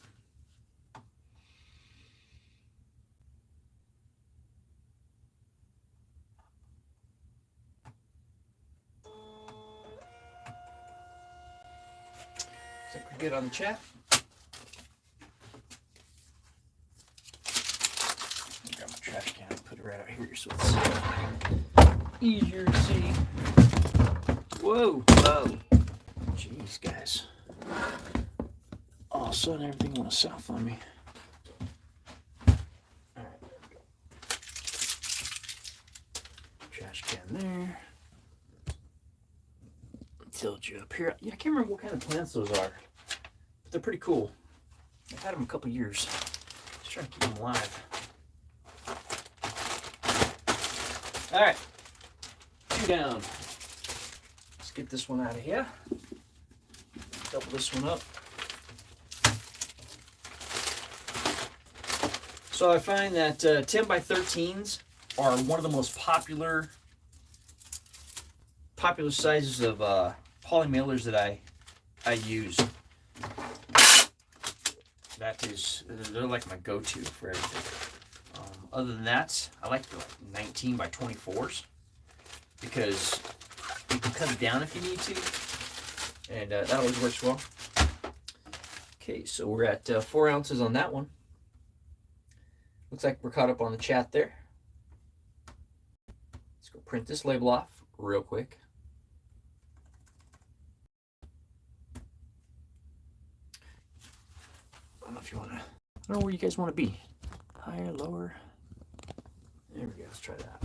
Looks like we're good on the chat. Grab my trash can and put it right out here so it's easier to see. Whoa, whoa. Jeez, guys. All of a sudden, everything went south on me. All right, there we go. Trash can there. Tilt you up here. Yeah, I can't remember what kind of plants those are, but they're pretty cool. I've had them a couple years. Just trying to keep them alive. All right, 2 down. Let's get this one out of here. Double this one up. So I find that 10 by 13s are one of the most popular sizes of poly mailers that I use. They're like my go-to for everything. Other than that, I like the 19 by 24s because you can cut it down if you need to, and that always works well. Okay, so we're at 4 ounces on that one. Looks like we're caught up on the chat there. Let's go print this label off real quick. I don't know if you want to, I don't know where you guys want to be. Higher, lower. There we go, let's try that.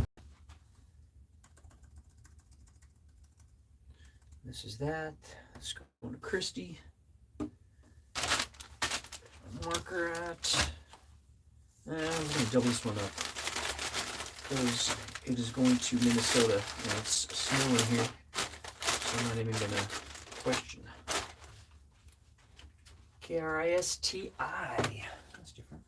This is that. Let's go to Christy. Marker at. I'm going to double this one up because it is going to Minnesota. And it's snowing here, so I'm not even going to question. Kristi. That's different.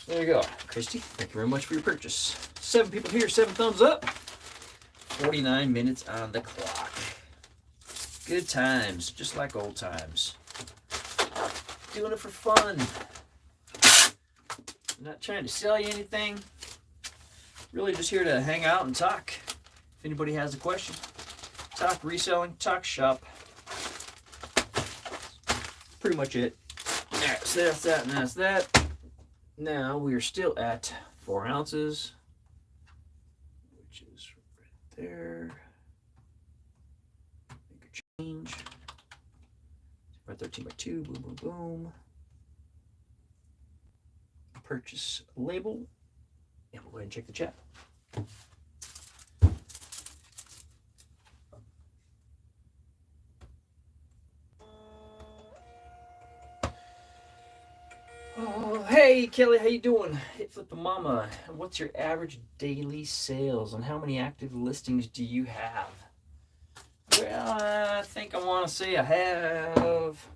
There you go, Christy. Thank you very much for your purchase. 7 people here, 7 thumbs up. 49 minutes on the clock. Good times, just like old times. Doing it for fun. I'm not trying to sell you anything. Really just here to hang out and talk if anybody has a question. Talk reselling, talk shop. Pretty much it. Alright, so that's that and that's that. Now we are still at 4 ounces, which is right there. Make a change. 13 by 2, boom, boom, boom. Purchase label, and we'll go ahead and check the chat. Oh, hey Kelly, how you doing? Hit Flippin' Mama. What's your average daily sales, and how many active listings do you have? Well, I think I want to say I have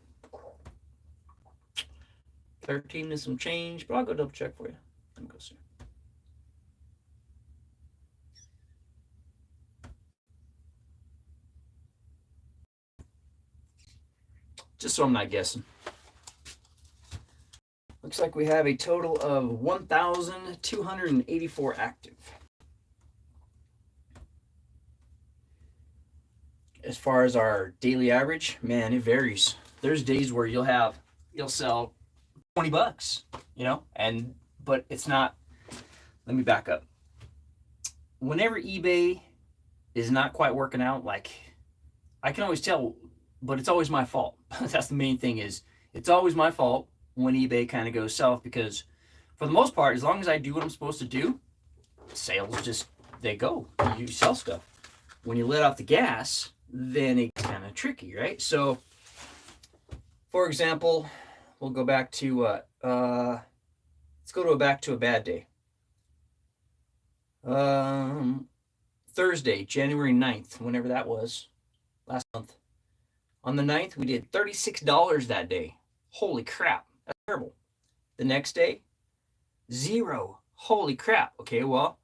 13 and some change, but I'll go double check for you. Let me go see. Just so I'm not guessing. Looks like we have a total of 1,284 active. As far as our daily average, man, it varies. There's days where you'll sell $20, you know, but it's not. Let me back up. Whenever eBay is not quite working out, like, I can always tell, but it's always my fault. That's the main thing, is it's always my fault when eBay kind of goes south, because for the most part, as long as I do what I'm supposed to do, sales just, they go. You sell stuff. When you let off the gas, then it's kind of tricky, right? So, for example, we'll go back to, let's go back to a bad day. Thursday, January 9th, whenever that was, last month. On the 9th, we did $36 that day. Holy crap, that's terrible. The next day, 0. Holy crap. Okay, well,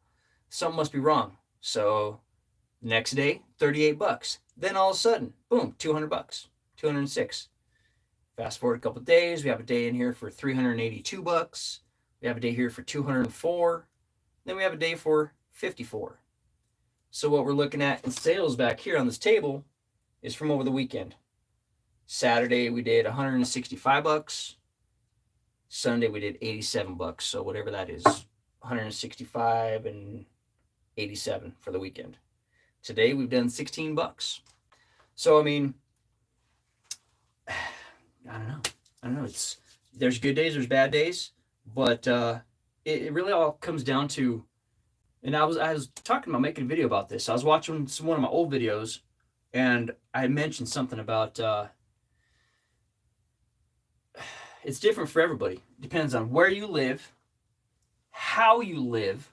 something must be wrong. So, next day, $38. Then all of a sudden, boom, $200, $206. Fast forward a couple of days, we have a day in here for $382. We have a day here for $204. Then we have a day for $54. So what we're looking at in sales back here on this table is from over the weekend. Saturday we did $165. Sunday we did $87. So whatever that is, 165 and 87 for the weekend. Today we've done $16. So I mean, I don't know. There's good days, there's bad days, but it really all comes down to. And I was talking about making a video about this. I was watching one of my old videos, and I mentioned something about it's different for everybody. Depends on where you live, how you live,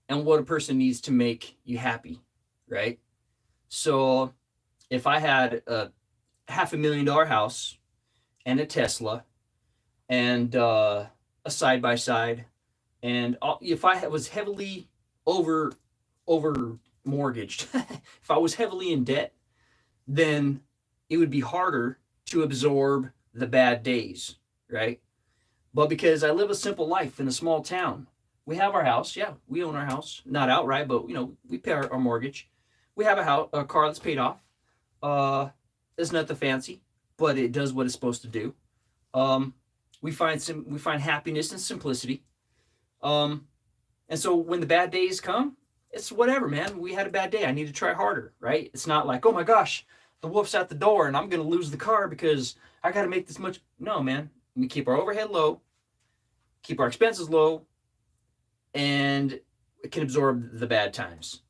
and what a person needs to make you happy, right? So if I had a $500,000 house and a Tesla and a side-by-side, and if I was heavily over mortgaged, if I was heavily in debt, then it would be harder to absorb the bad days, right? But because I live a simple life in a small town, we have our house. Yeah, we own our house, not outright, but we pay our mortgage. We have a car that's paid off. It's nothing fancy, but it does what it's supposed to do. We find happiness in simplicity. And so when the bad days come, it's whatever, man. We had a bad day. I need to try harder, right? It's not like, oh my gosh, the wolf's at the door and I'm going to lose the car because I got to make this much. No, man. We keep our overhead low, keep our expenses low, and it can absorb the bad times.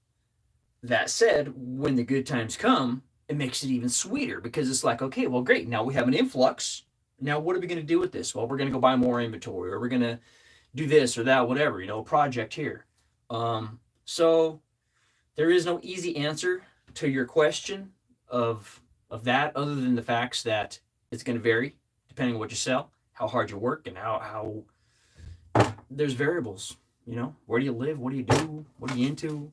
That said, when the good times come, it makes it even sweeter, because it's like, okay, well, great. Now we have an influx. Now what are we going to do with this? Well, we're going to go buy more inventory, or we're going to do this or that, whatever, a project here. So there is no easy answer to your question of that, other than the facts that it's going to vary depending on what you sell, how hard you work, and how there's variables. Where do you live? What do you do? What are you into?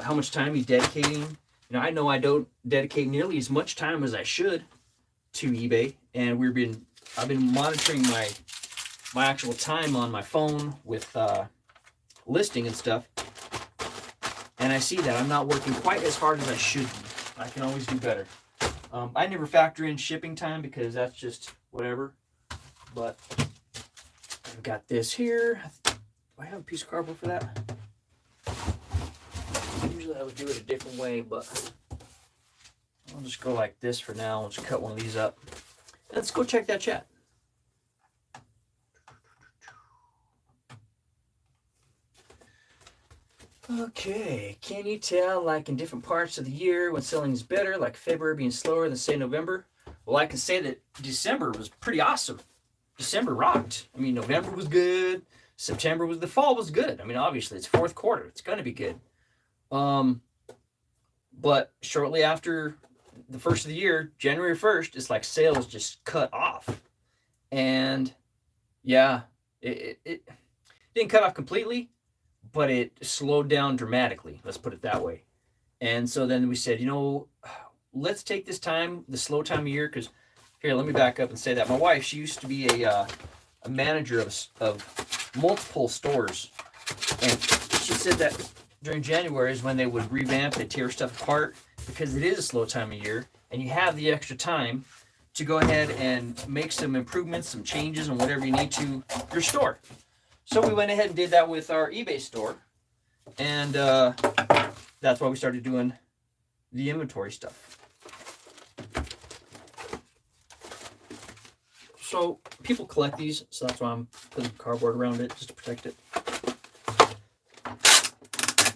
How much time are you dedicating? I know I don't dedicate nearly as much time as I should to eBay, and I've been monitoring my actual time on my phone with listing and stuff, and And I see that I'm not working quite as hard as I should be. I can always do better. I never factor in shipping time because that's just whatever. But I've got this here. Do I have a piece of cardboard for that? Usually I would do it a different way, but I'll just go like this for now. Let's cut one of these up. Let's go check that chat. Okay, can you tell, like in different parts of the year, when selling is better, like February being slower than, say, November? Well, I can say that December was pretty awesome. December rocked. I mean, November was good. September was, the fall was good. I mean, obviously, it's fourth quarter. It's going to be good. But shortly after the first of the year, January 1st, it's like sales just cut off. And yeah, it didn't cut off completely, but it slowed down dramatically. Let's put it that way. And so then we said, you know, let's take this time, the slow time of year, because here, let me back up and say that. My wife, she used to be a manager of multiple stores. And she said that during January is when they would revamp and tear stuff apart because it is a slow time of year and you have the extra time to go ahead and make some improvements, some changes, and whatever you need to your store. So we went ahead and did that with our eBay store. And that's why we started doing the inventory stuff. So people collect these, so that's why I'm putting cardboard around it just to protect it.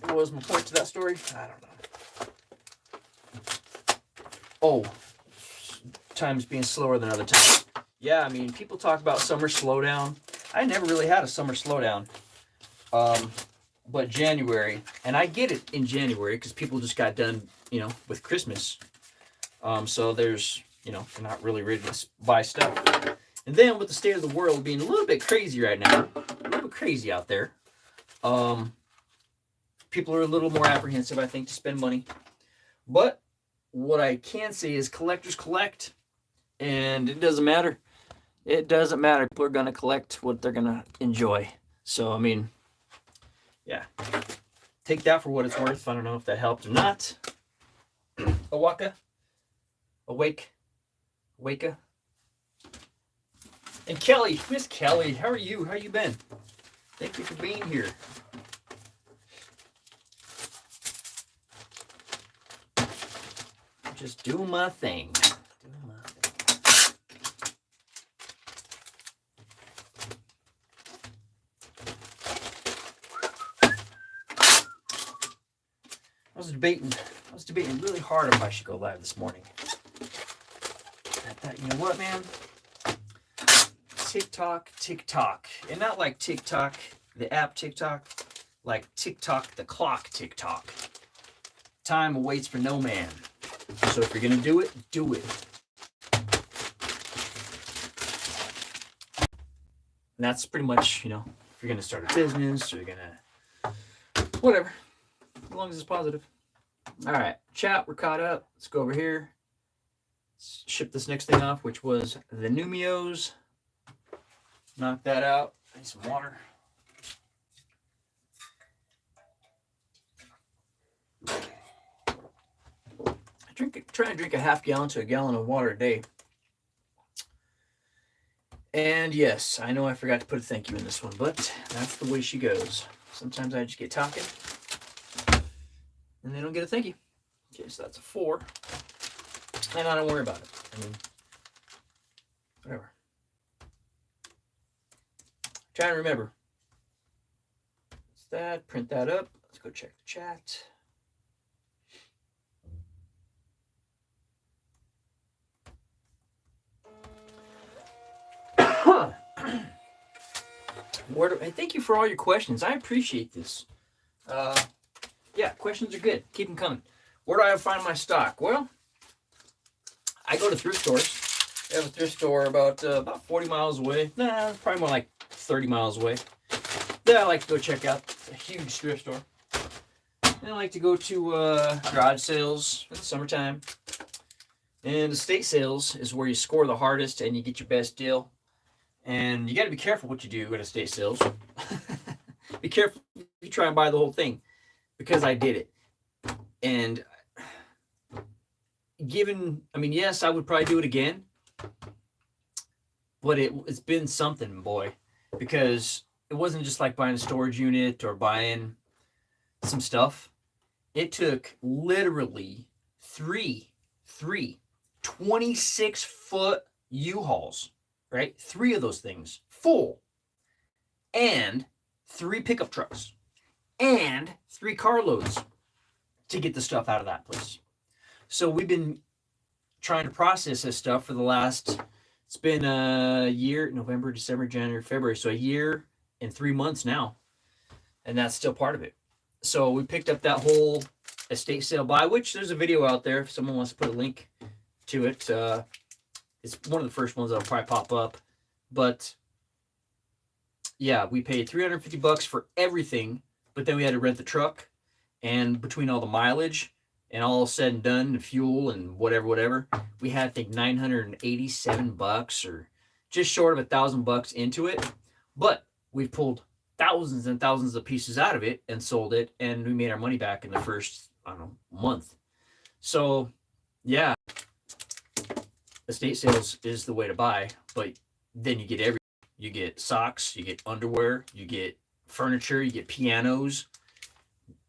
What was my point to that story? I don't know. Oh, times being slower than other times. Yeah, I mean, people talk about summer slowdown. I never really had a summer slowdown. But January, and I get it in January because people just got done, you know, with Christmas. So there's, you know, they're not really ready to buy stuff. And then with the state of the world being a little bit crazy right now, a little bit crazy out there, people are a little more apprehensive, I think, to spend money. But what I can say is collectors collect, and it doesn't matter. It doesn't matter. People are going to collect what they're going to enjoy. So, I mean, yeah. Take that for what it's worth. I don't know if that helped or not. Awaka. Awake. Waka. And Kelly. Miss Kelly, how are you? How you been? Thank you for being here. Just doing my thing. I was debating really hard if I should go live this morning. I thought, you know what, man? TikTok. And not like TikTok, the app TikTok, like TikTok, the clock TikTok. Time waits for no man. So if you're going to do it, do it. And that's pretty much, you know, if you're going to start a business or you're going to, whatever, as long as it's positive. All right, chat, we're caught up. Let's go over here. Let's ship this next thing off, which was the Numios. Knock that out. I need some water. Try and drink a half gallon to a gallon of water a day. And yes, I know I forgot to put a thank you in this one, but that's the way she goes. Sometimes I just get talking and they don't get a thank you. Okay, so that's a 4. And I don't worry about it. I mean, whatever. Try and remember. That's that. Print that up. Let's go check the chat. Thank you for all your questions. I appreciate this. Yeah, questions are good. Keep them coming. Where do I find my stock? Well, I go to thrift stores. I have a thrift store about 40 miles away. Nah, probably more like 30 miles away. Then I like to go check out a huge thrift store. And I like to go to garage sales in the summertime. And estate sales is where you score the hardest and you get your best deal. And you got to be careful what you do at estate sales. Be careful if you try and buy the whole thing, because I did it. And I mean, yes, I would probably do it again, but it's been something, boy, because it wasn't just like buying a storage unit or buying some stuff. It took literally three 26-foot U-Hauls, right? 3 of those things full, and 3 pickup trucks and 3 carloads to get the stuff out of that place. So we've been trying to process this stuff for the last, it's been a year, November, December, January, February. So a year and 3 months now. And that's still part of it. So we picked up that whole estate sale buy, which there's a video out there if someone wants to put a link to it. It's one of the first ones that'll probably pop up. But yeah, we paid $350 for everything, but then we had to rent the truck, and between all the mileage and all said and done, and fuel and whatever, we had, I think, $987 or just short of $1,000 into it. But we pulled thousands and thousands of pieces out of it and sold it, and we made our money back in the first, I don't know, month. So yeah, estate sales is the way to buy, but then you get everything. You get socks, you get underwear, you get furniture, you get pianos.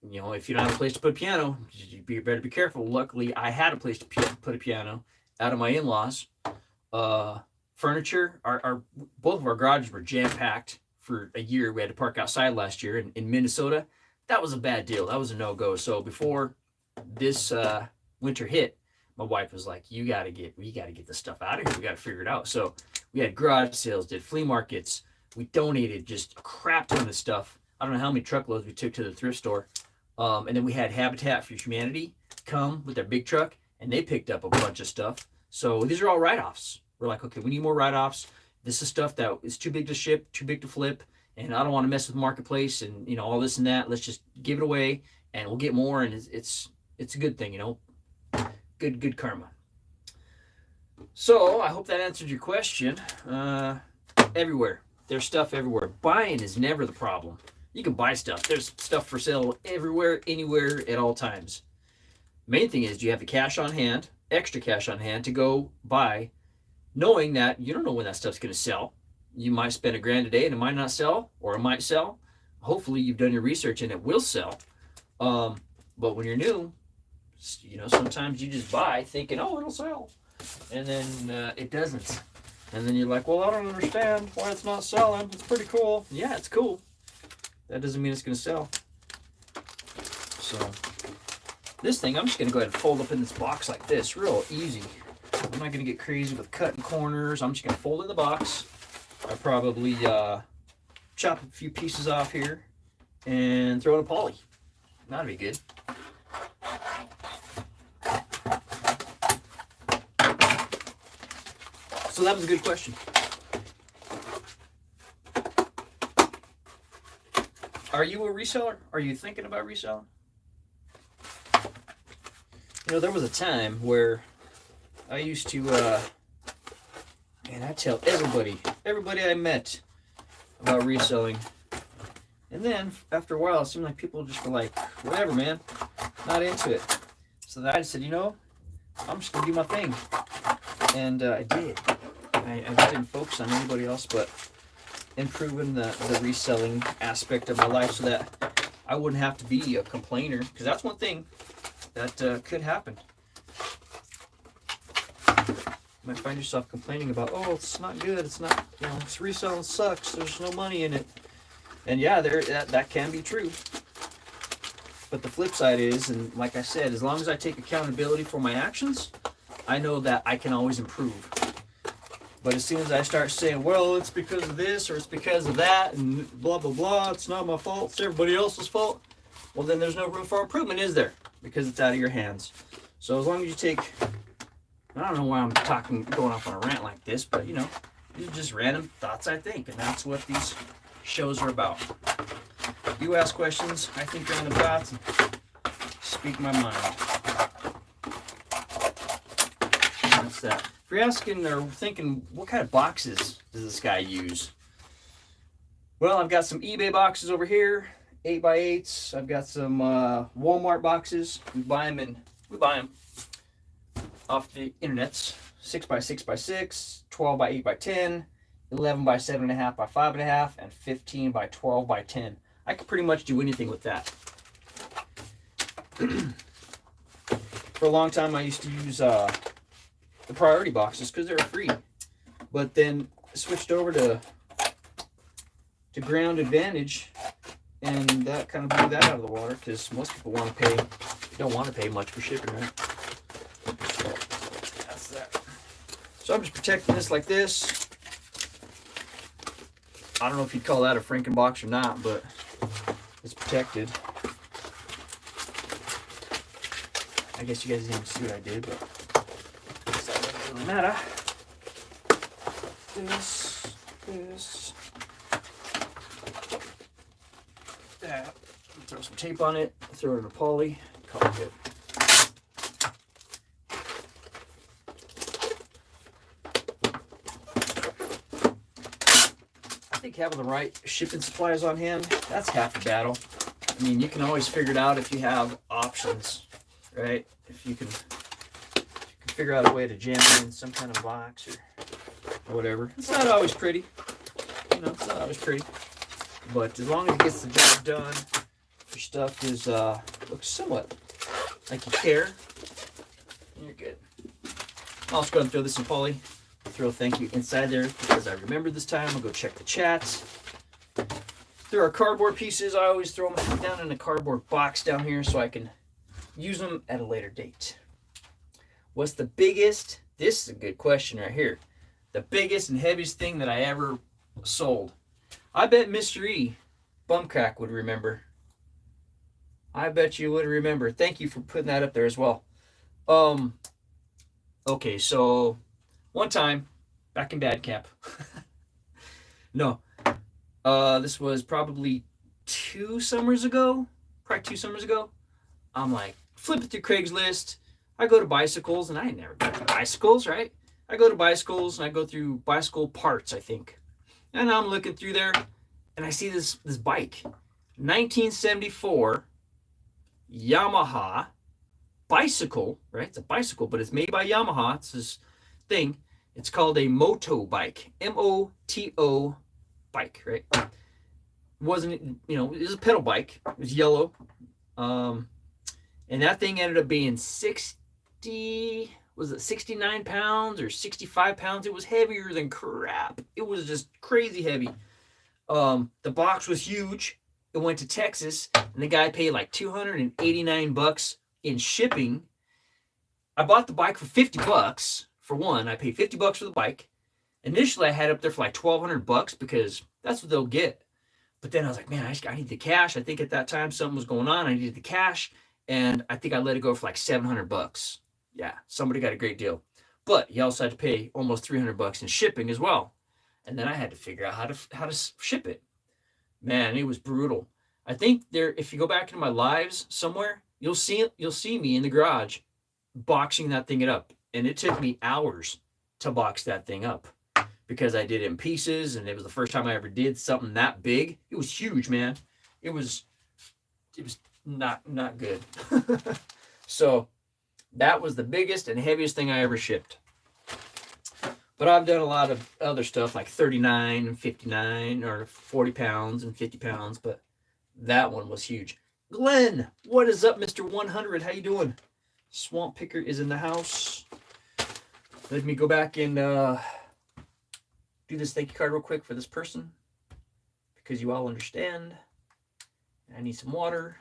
You know, if you don't have a place to put a piano, you better be careful. Luckily, I had a place to put a piano out of my in-laws. Furniture, both of our garages were jam-packed for a year. We had to park outside last year in Minnesota. That was a bad deal. That was a no-go. So before this winter hit, my wife was like, we gotta get this stuff out of here. We gotta figure it out. So we had garage sales, did flea markets. We donated just a crap ton of stuff. I don't know how many truckloads we took to the thrift store. And then we had Habitat for Humanity come with their big truck, and they picked up a bunch of stuff. So these are all write-offs. We're like, okay, we need more write-offs. This is stuff that is too big to ship, too big to flip, and I don't want to mess with marketplace and, you know, all this and that. Let's just give it away, and we'll get more, and it's a good thing, you know. Good karma. So I hope that answered your question. Everywhere. There's stuff everywhere. Buying is never the problem. You can buy stuff. There's stuff for sale everywhere, anywhere, at all times. Main thing is, do you have the cash on hand, extra cash on hand to go buy, knowing that you don't know when that stuff's going to sell. You might spend $1,000 a day and it might not sell, or it might sell. Hopefully you've done your research and it will sell. But when you're new, you know, sometimes you just buy thinking, oh, it'll sell. And then it doesn't. And then you're like, well, I don't understand why it's not selling. It's pretty cool. Yeah, it's cool. That doesn't mean it's going to sell. So this thing, I'm just going to go ahead and fold up in this box like this. Real easy. I'm not going to get crazy with cutting corners. I'm just going to fold in the box. I probably chop a few pieces off here and throw in a poly. That'd be good. So that was a good question. Are you a reseller? Are you thinking about reselling? You know, there was a time where I used to, man, I tell everybody I met about reselling. And then after a while, it seemed like people just were like, whatever, man, not into it. So I said, you know, I'm just going to do my thing. And I did. I didn't focus on anybody else but improving the reselling aspect of my life so that I wouldn't have to be a complainer, because that's one thing that could happen. You might find yourself complaining about, oh, it's not good, it's not, you know, this reselling sucks, there's no money in it. And yeah, that can be true. But the flip side is, and like I said, as long as I take accountability for my actions, I know that I can always improve. But as soon as I start saying, well, it's because of this or it's because of that and blah, blah, blah, it's not my fault, it's everybody else's fault, well, then there's no room for improvement, is there? Because it's out of your hands. So as long as you take, I don't know why I'm going off on a rant like this, but, you know, these are just random thoughts I think, and that's what these shows are about. You ask questions, I think random thoughts, and speak my mind. That's that. If you're asking or thinking, what kind of boxes does this guy use? Well, I've got some eBay boxes over here, 8x8s. I've got some Walmart boxes. We buy them off the internets. 6x6x6, 12x8x10, 11x7.5 by 5.5, and 15x12x10. I could pretty much do anything with that. For a long time, I used to use the priority boxes because they were free. But then I switched over to Ground Advantage, and that kind of blew that out of the water because most people don't want to pay much for shipping, right? So that's that. So I'm just protecting this like this. I don't know if you'd call that a Frankenbox or not, but it's protected. I guess you guys didn't see what I did, but that doesn't really matter. This, that. Throw some tape on it, throw it in a poly, call it good. I think having the right shipping supplies on hand, that's half the battle. I mean, you can always figure it out if you have options, right? If you can figure out a way to jam it in some kind of box or whatever. It's not always pretty. You know, it's not always pretty. But as long as it gets the job done, your stuff is looks somewhat like you care, you're good. I'll just go ahead and throw this in poly. Throw a thank you inside there because I remember this time. I'll go check the chats. There are cardboard pieces. I always throw them down in a cardboard box down here so I can use them at a later date. What's the biggest? This is a good question right here. The biggest and heaviest thing that I ever sold. I bet Mr. E, Bumcrack, would remember. I bet you would remember. Thank you for putting that up there as well. Okay, so one time back in dad camp. No. This was probably 2 summers ago. Probably 2 summers ago. I'm like flipping through Craigslist. I go to bicycles, and I had never been to bicycles, right? I go to bicycles, and I go through bicycle parts, I think. And I'm looking through there, and I see this bike. 1974 Yamaha bicycle, right? It's a bicycle, but it's made by Yamaha. It's this thing. It's called a moto bike. M-O-T-O bike, right? It wasn't, you know, it was a pedal bike. It was yellow. And that thing ended up being 69 pounds or 65 pounds? It was heavier than crap. It was just crazy heavy. The box was huge. It went to Texas, and the guy paid like $289 in shipping. I bought the bike for $50 for one. I paid $50 for the bike. Initially, I had it up there for like $1,200 because that's what they'll get. But then I was like, man, I need the cash. I think at that time something was going on. I needed the cash, and I think I let it go for like $700. Yeah, somebody got a great deal. But you also had to pay almost $300 in shipping as well. And then I had to figure out how to ship it. Man, it was brutal. I think if you go back into my lives somewhere, you'll see me in the garage boxing that thing up. And it took me hours to box that thing up because I did it in pieces, and it was the first time I ever did something that big. It was huge, man. It was not good. So that was the biggest and heaviest thing I ever shipped. But I've done a lot of other stuff like 39 and 59 or 40 pounds and 50 pounds, but that one was huge. Glenn, what is up, Mr. 100? How you doing? Swamp Picker is in the house. Let me go back and do this thank you card real quick for this person because you all understand. I need some water.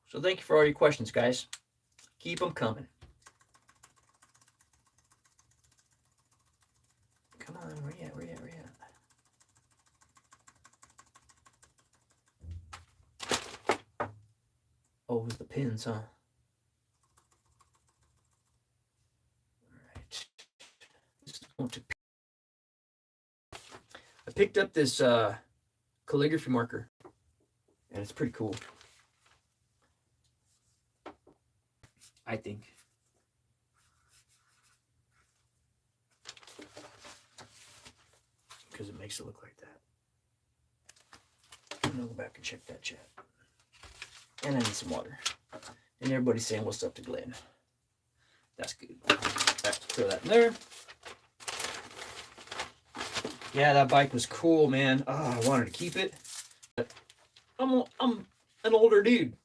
So thank you for all your questions, guys. Keep them coming. Come on, where you at? Oh, it was the pins, huh? All right. This is going to... I picked up this calligraphy marker, and it's pretty cool. I think. Because it makes it look like that. gonna go back and check that chat. And I need some water. And everybody's saying what's up to Glenn. That's good. Right, throw that in there. Yeah, that bike was cool, man. Oh, I wanted to keep it. But I'm an older dude.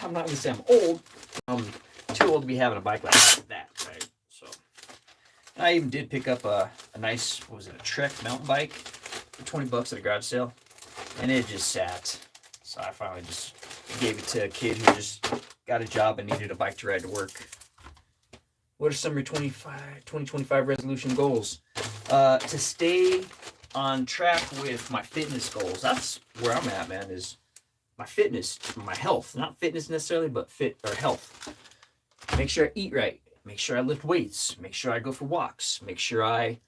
I'm not gonna say I'm old. I'm too old to be having a bike like that, right? So I even did pick up a nice, what was it, a Trek mountain bike for 20 bucks at a garage sale. And it just sat. So I finally just gave it to a kid who just got a job and needed a bike to ride to work. What are some of your 2025 resolution goals? To stay on track with my fitness goals. That's where I'm at, man, is my fitness, my health. Not fitness necessarily, but fit or health. Make sure I eat right. Make sure I lift weights. Make sure I go for walks. Make sure I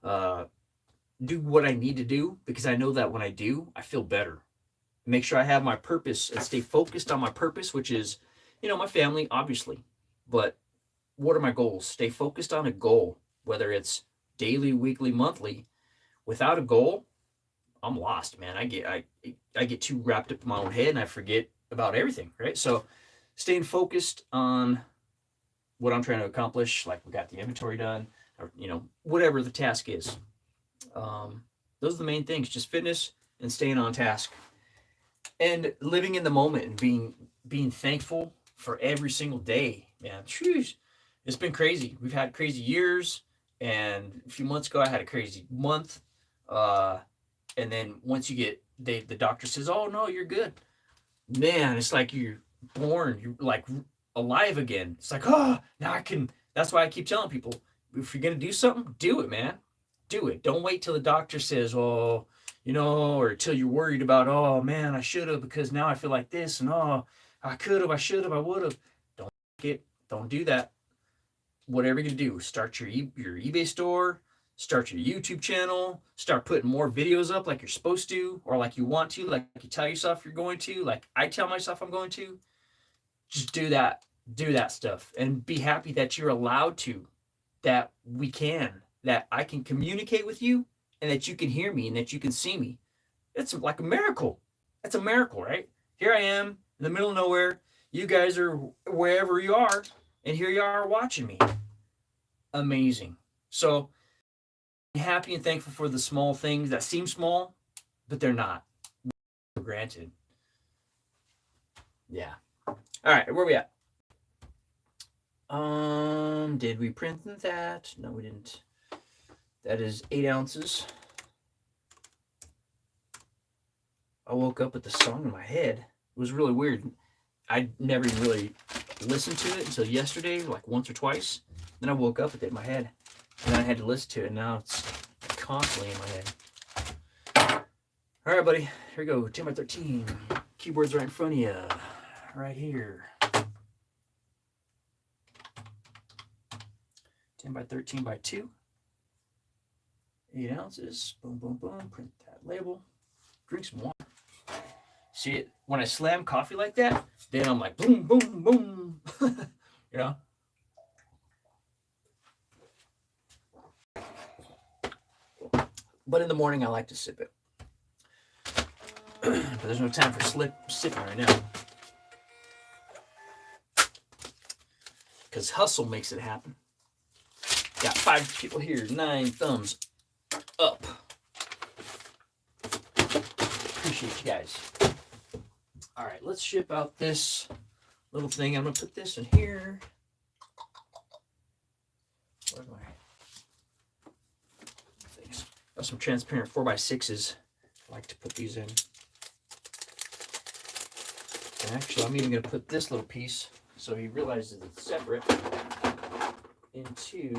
do what I need to do, because I know that when I do, I feel better. Make sure I have my purpose and stay focused on my purpose, which is, my family, obviously. But what are my goals? Stay focused on a goal, whether it's daily, weekly, monthly. Without a goal, I'm lost, man. I get too wrapped up in my own head and I forget about everything, right? So staying focused on what I'm trying to accomplish, like we got the inventory done, or whatever the task is. Those are the main things, just fitness and staying on task. And living in the moment and being thankful for every single day, man. It's been crazy. We've had crazy years, and a few months ago I had a crazy month. And then once you get, the doctor says, "Oh no, you're good." Man, it's like you're born, you're like alive again. It's like, oh, now I can. That's why I keep telling people, if you're gonna do something, do it, man. Do it. Don't wait till the doctor says, "Oh, or till you're worried about, oh man, I should have, because now I feel like this, and oh, I could have, I should have, I would have." Don't do that. Whatever you're gonna do, start your eBay store, start your YouTube channel, start putting more videos up like you're supposed to, or like you want to, like you tell yourself you're going to, like I tell myself I'm going to. Just do that stuff, and be happy that you're allowed to, that I can communicate with you, and that you can hear me, and that you can see me. It's like a miracle. It's a miracle, right? Here I am in the middle of nowhere. You guys are wherever you are, and here you are watching me. Amazing. So I'm happy and thankful for the small things that seem small, but they're not. Granted. Yeah. All right, where are we at? Did we print that? No, we didn't. That is 8 ounces. I woke up with the song in my head. It was really weird. I never even really listened to it until yesterday, like once or twice. Then I woke up with it in my head, and then I had to listen to it, and now it's constantly in my head. All right, buddy. Here we go. 10 by 13. Keyboard's right in front of you. Right here. 10 by 13 by 2. 8 ounces. Boom, boom, boom. Print that label. Drink some water. See it? When I slam coffee like that, then I'm like, boom, boom, boom. But in the morning, I like to sip it. But there's no time for sipping right now. Because hustle makes it happen. Got 5 people here. 9 thumbs up. Appreciate you guys. All right, let's ship out this little thing. I'm going to put this in here. Where's my things? Got some transparent 4x6s. I like to put these in. And actually, I'm even going to put this little piece, so he realizes it's separate, into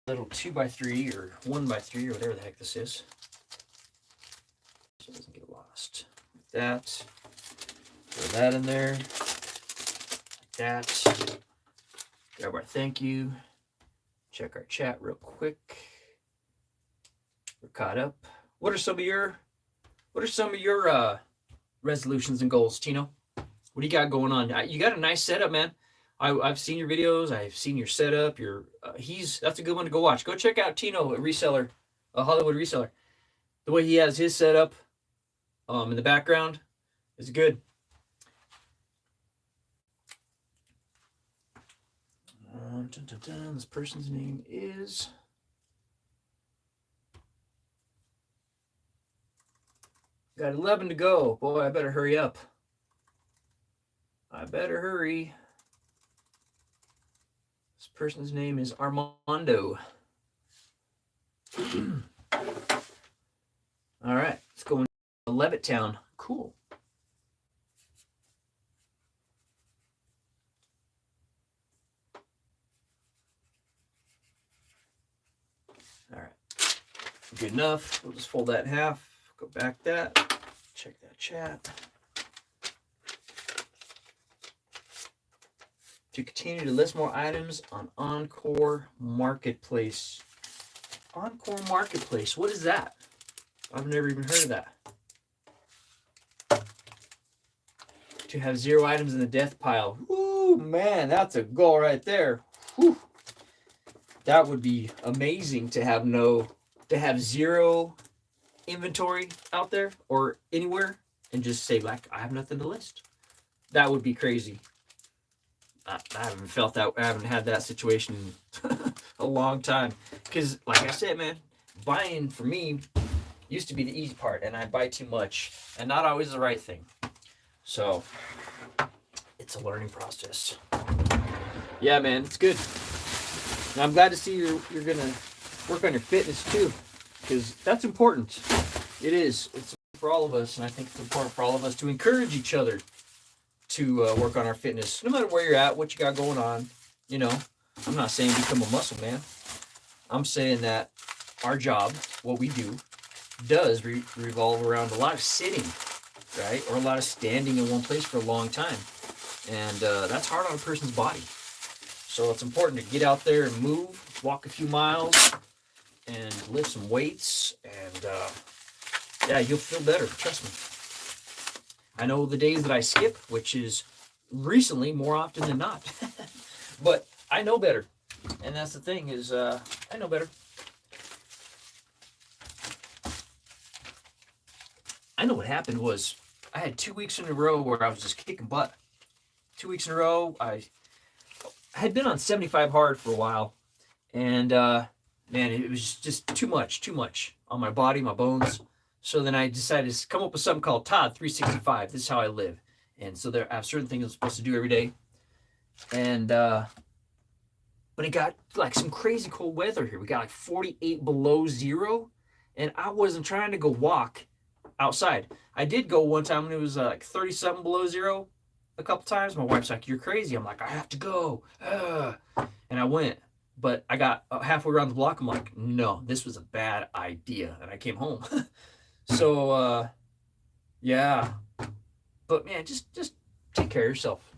little 2x3 or 1x3 or whatever the heck this is, so it doesn't get lost. Like that. Throw that in there. Like that. Grab our thank you. Check our chat real quick. We're caught up. What are some of your resolutions and goals, Tino? What do you got going on? You got a nice setup, man. I've seen your videos. I've seen your setup. That's a good one to go watch. Go check out Tino, a reseller, a Hollywood reseller. The way he has his setup, in the background is good. This person's name is... Got 11 to go. Boy, I better hurry up. I better hurry. This person's name is Armando. All right, let's go into Levittown. Cool. All right, good enough. We'll just fold that in half. Go back that. Check that chat. To continue to list more items on Encore Marketplace. Encore Marketplace, what is that? I've never even heard of that. To have 0 items in the death pile. Woo, man, that's a goal right there. Whew. That would be amazing to have 0 inventory out there or anywhere and just say, like, I have nothing to list. That would be crazy. I haven't felt that. I haven't had that situation in a long time. Because, like I said, man, buying for me used to be the easy part, and I buy too much, and not always the right thing. So, it's a learning process. Yeah, man, it's good. And I'm glad to see you're gonna work on your fitness too, because that's important. It is. It's for all of us, and I think it's important for all of us to encourage each other to work on our fitness, no matter where you're at, what you got going on. You know, I'm not saying become a muscle man. I'm saying that our job, what we do, does revolve around a lot of sitting, right? Or a lot of standing in one place for a long time. And that's hard on a person's body. So it's important to get out there and move, walk a few miles, and lift some weights. And yeah, you'll feel better, trust me. I know the days that I skip, which is recently more often than not. But I know better. And that's the thing is, I know better. I know what happened was I had 2 weeks in a row where I was just kicking butt. 2 weeks in a row, I had been on 75 hard for a while. And, man, it was just too much on my body, my bones. So then I decided to come up with something called Todd 365. This is how I live. And so I have certain things I'm supposed to do every day. And, but it got like some crazy cold weather here. We got like 48 below zero. And I wasn't trying to go walk outside. I did go one time when it was like 30 something below zero a couple times. My wife's like, you're crazy. I'm like, I have to go. And I went. But I got halfway around the block. I'm like, no, this was a bad idea. And I came home. So, yeah. But, man, just take care of yourself.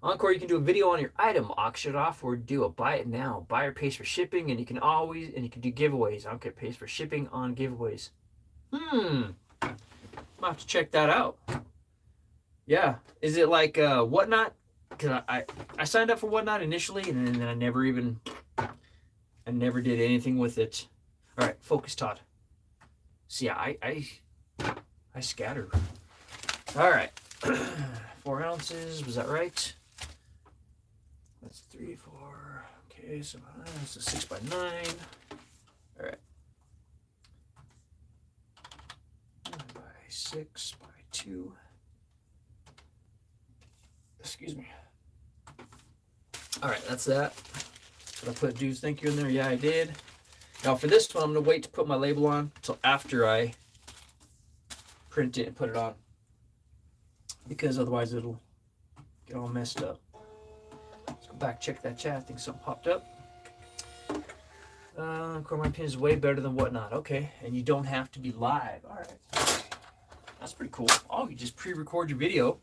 Encore, you can do a video on your item, auction it off, or do a buy it now. Buyer pays for shipping, and you can do giveaways. Encore pays for shipping on giveaways. I'll have to check that out. Yeah. Is it like Whatnot? Because I signed up for Whatnot initially, and then I never did anything with it. All right, focus, Todd. See, I scatter. All right. 4 ounces. Was that right? That's 3, 4. Okay, so that's a 6 by 9. All right. 9 by 6 by 2. Excuse me. All right, that's that. Did I put dudes thank you in there? Yeah, I did. Now for this one, I'm going to wait to put my label on until after I print it and put it on, because otherwise it'll get all messed up. Let's go back, check that chat. I think something popped up. My pin is way better than Whatnot. Okay, and you don't have to be live. All right, that's pretty cool. Oh, you just pre-record your video,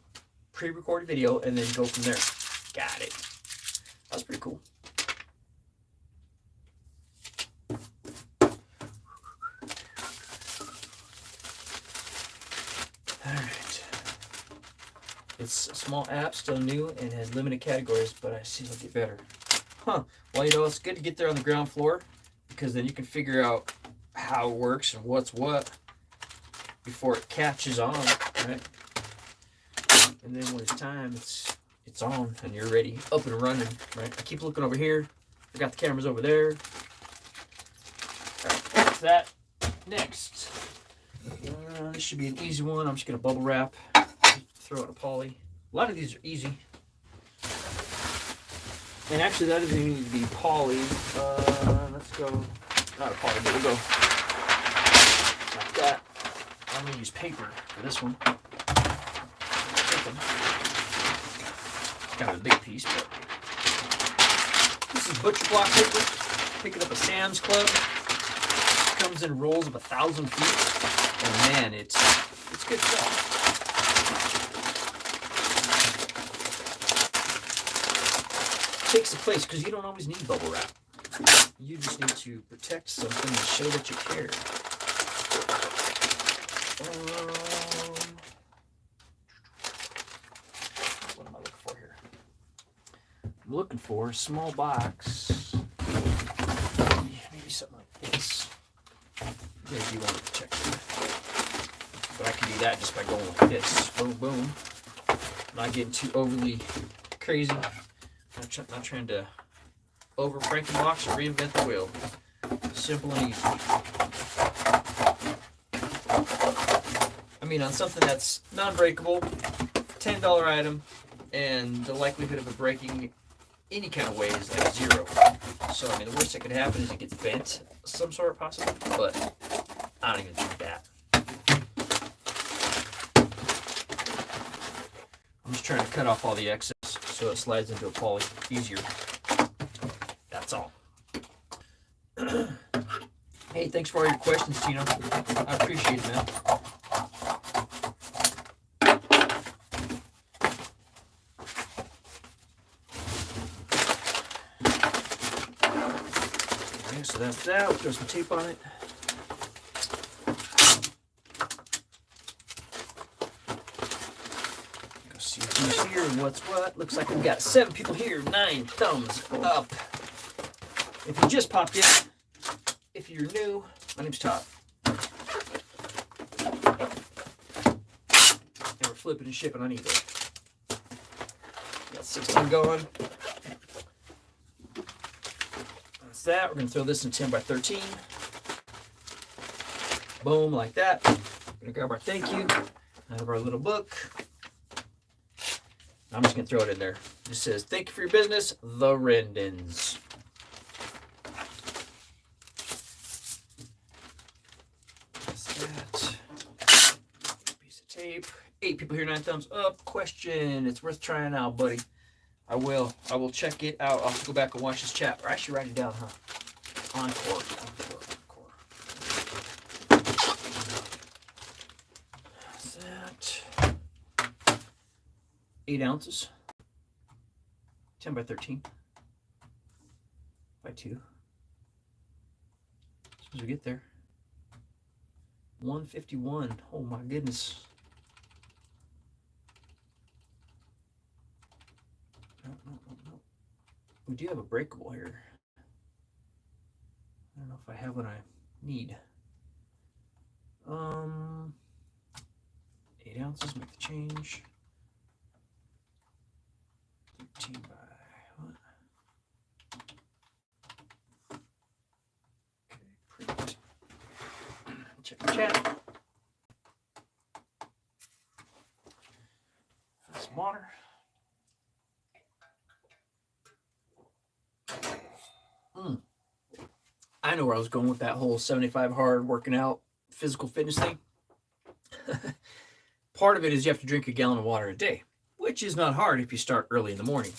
and then go from there. Got it. That's pretty cool. All right. It's a small app, still new, and has limited categories, but I see it'll get better. Huh. Well, you know, it's good to get there on the ground floor, because then you can figure out how it works and what's what. before it catches on, right? And then when it's time, it's on and you're ready, up and running, right? I keep looking over here. I got the cameras over there. All right, that's that. Next, this should be an easy one. I'm just gonna bubble wrap, throw it a poly. A lot of these are easy. And actually, that doesn't even need to be poly. Let's go, not a poly, but we'll go like that. I'm gonna use paper for this one. It's kind of a big piece, but this is butcher block paper. Pick it up at Sam's Club. Comes in rolls of 1,000 feet, and man, it's good stuff. Takes the place because you don't always need bubble wrap. You just need to protect something and show that you care. What am I looking for here? I'm looking for a small box. Maybe something like this. Maybe you want to protect it. But I can do that just by going like this. Boom, boom. Not getting too overly crazy. Not trying to over Frankenbox or reinvent the wheel. Simple and easy. I mean, on something that's non-breakable, $10 item, and the likelihood of it breaking any kind of way is like 0. So, I mean, the worst that could happen is it gets bent of some sort, possibly, but I don't even think that. I'm just trying to cut off all the excess so it slides into a poly easier. That's all. Hey, thanks for all your questions, Tino. I appreciate it, man. Okay, so that's that. We'll throw some tape on it. See who's here and what's what. Looks like we've got 7 people here. 9 thumbs up. If you just popped in, if you're new, my name's Todd. And we're flipping and shipping on eBay. Got 16 going. That's that. We're going to throw this in 10 by 13. Boom, like that. We're going to grab our thank you out of our little book. I'm just going to throw it in there. It just says, thank you for your business, the Rendons. That's that. Piece of tape. 8 people here, 9 thumbs up. Question. It's worth trying out, buddy. I will check it out. I'll have to go back and watch this chat. Or actually write it down, huh? Encore. That's that. 8 ounces, 10 by 13 by 2. As soon as we get there, 151. Oh my goodness. No. We do have a breakable here. I don't know if I have what I need. 8 ounces, make the change. 13 by what? Okay, print. Check the chat. Some water. I know where I was going with that whole 75 hard working out physical fitness thing. Part of it is you have to drink a gallon of water a day, which is not hard if you start early in the morning.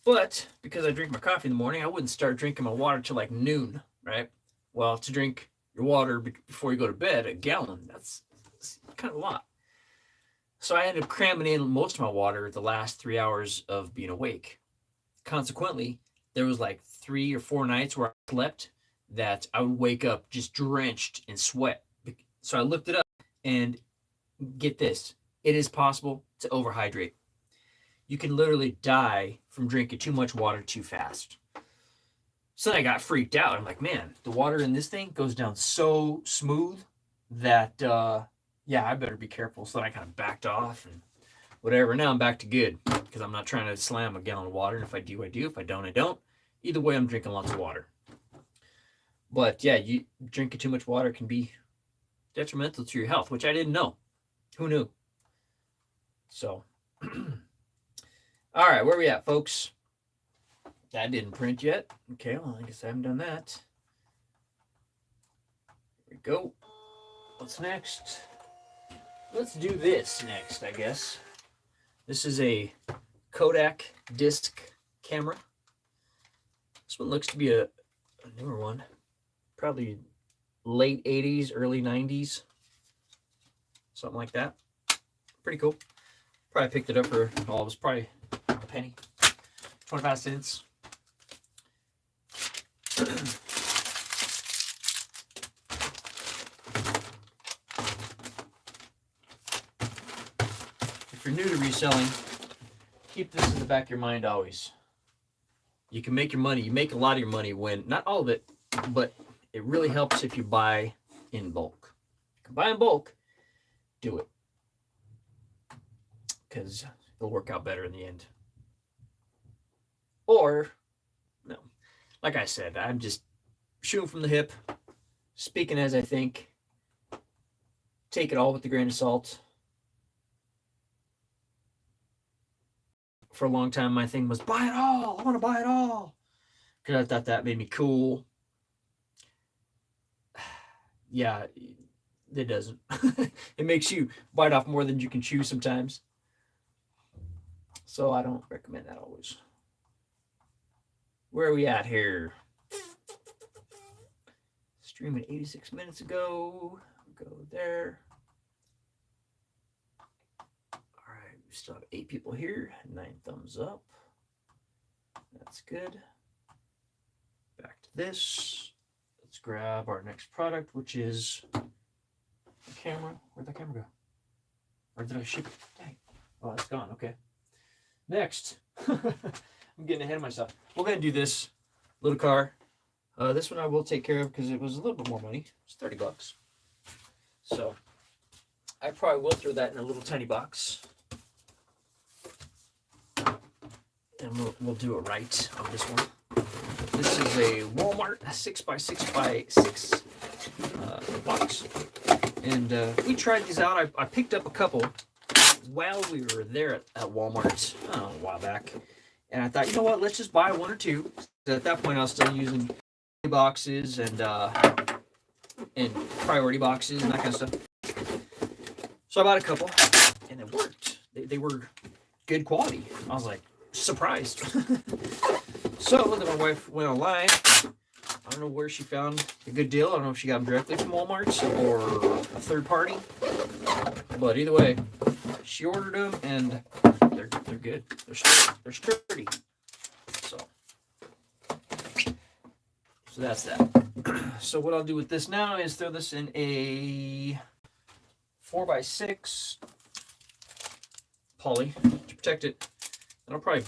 But because I drink my coffee in the morning, I wouldn't start drinking my water till like noon, right? Well, to drink your water before you go to bed, a gallon, that's kind of a lot. So I ended up cramming in most of my water the last 3 hours of being awake. Consequently, there was like 3 or 4 nights where I slept that I would wake up just drenched in sweat. So I looked it up, and get this, it is possible to overhydrate. You can literally die from drinking too much water too fast. So then I got freaked out. I'm like, man, the water in this thing goes down so smooth that yeah, I better be careful. So then I kind of backed off and whatever. Now I'm back to good because I'm not trying to slam a gallon of water. And if I do, I do. If I don't, I don't. Either way, I'm drinking lots of water. But yeah, you drinking too much water can be detrimental to your health, which I didn't know. Who knew? So, all right, where we at, folks? That didn't print yet. Okay, well, I guess I haven't done that. Here we go. What's next? Let's do this next, I guess. This is a Kodak disc camera. This one looks to be a newer one. Probably late 80s, early 90s. Something like that. Pretty cool. Probably picked it up for, it was probably a penny. 25 cents. If you're new to reselling, keep this in the back of your mind always. You can make your money. You make a lot of your money when, not all of it, but it really helps if you buy in bulk. If you can buy in bulk, do it. Because it'll work out better in the end. Or, no. Like I said, I'm just shooting from the hip, speaking as I think. Take it all with a grain of salt. For a long time, my thing was buy it all. I want to buy it all. Because I thought that made me cool. Yeah, it doesn't. It makes you bite off more than you can chew sometimes. So I don't recommend that always. Where are we at here? Streaming 86 minutes ago. Go there. All right, we still have 8 people here. 9 thumbs up. That's good. Back to this. Let's grab our next product, which is the camera. Where'd the camera go? Or did I ship it? Dang. Oh, it's gone. Okay. Next. I'm getting ahead of myself. We're going to do this little car. This one I will take care of because it was a little bit more money. It's $30. So I probably will throw that in a little tiny box. And we'll do it right on this one. This is a Walmart 6x6x6 box. And we tried these out. I picked up a couple while we were there at Walmart a while back. And I thought, you know what, let's just buy 1 or 2. So at that point, I was still using boxes and priority boxes and that kind of stuff. So I bought a couple, and it worked. They were good quality. I was like, surprised. So then my wife went online. I don't know where she found a good deal. I don't know if she got them directly from Walmart or a third party. But either way, she ordered them, and they're good. They're sturdy. So that's that. So what I'll do with this now is throw this in a 4x6 poly to protect it. And I'll probably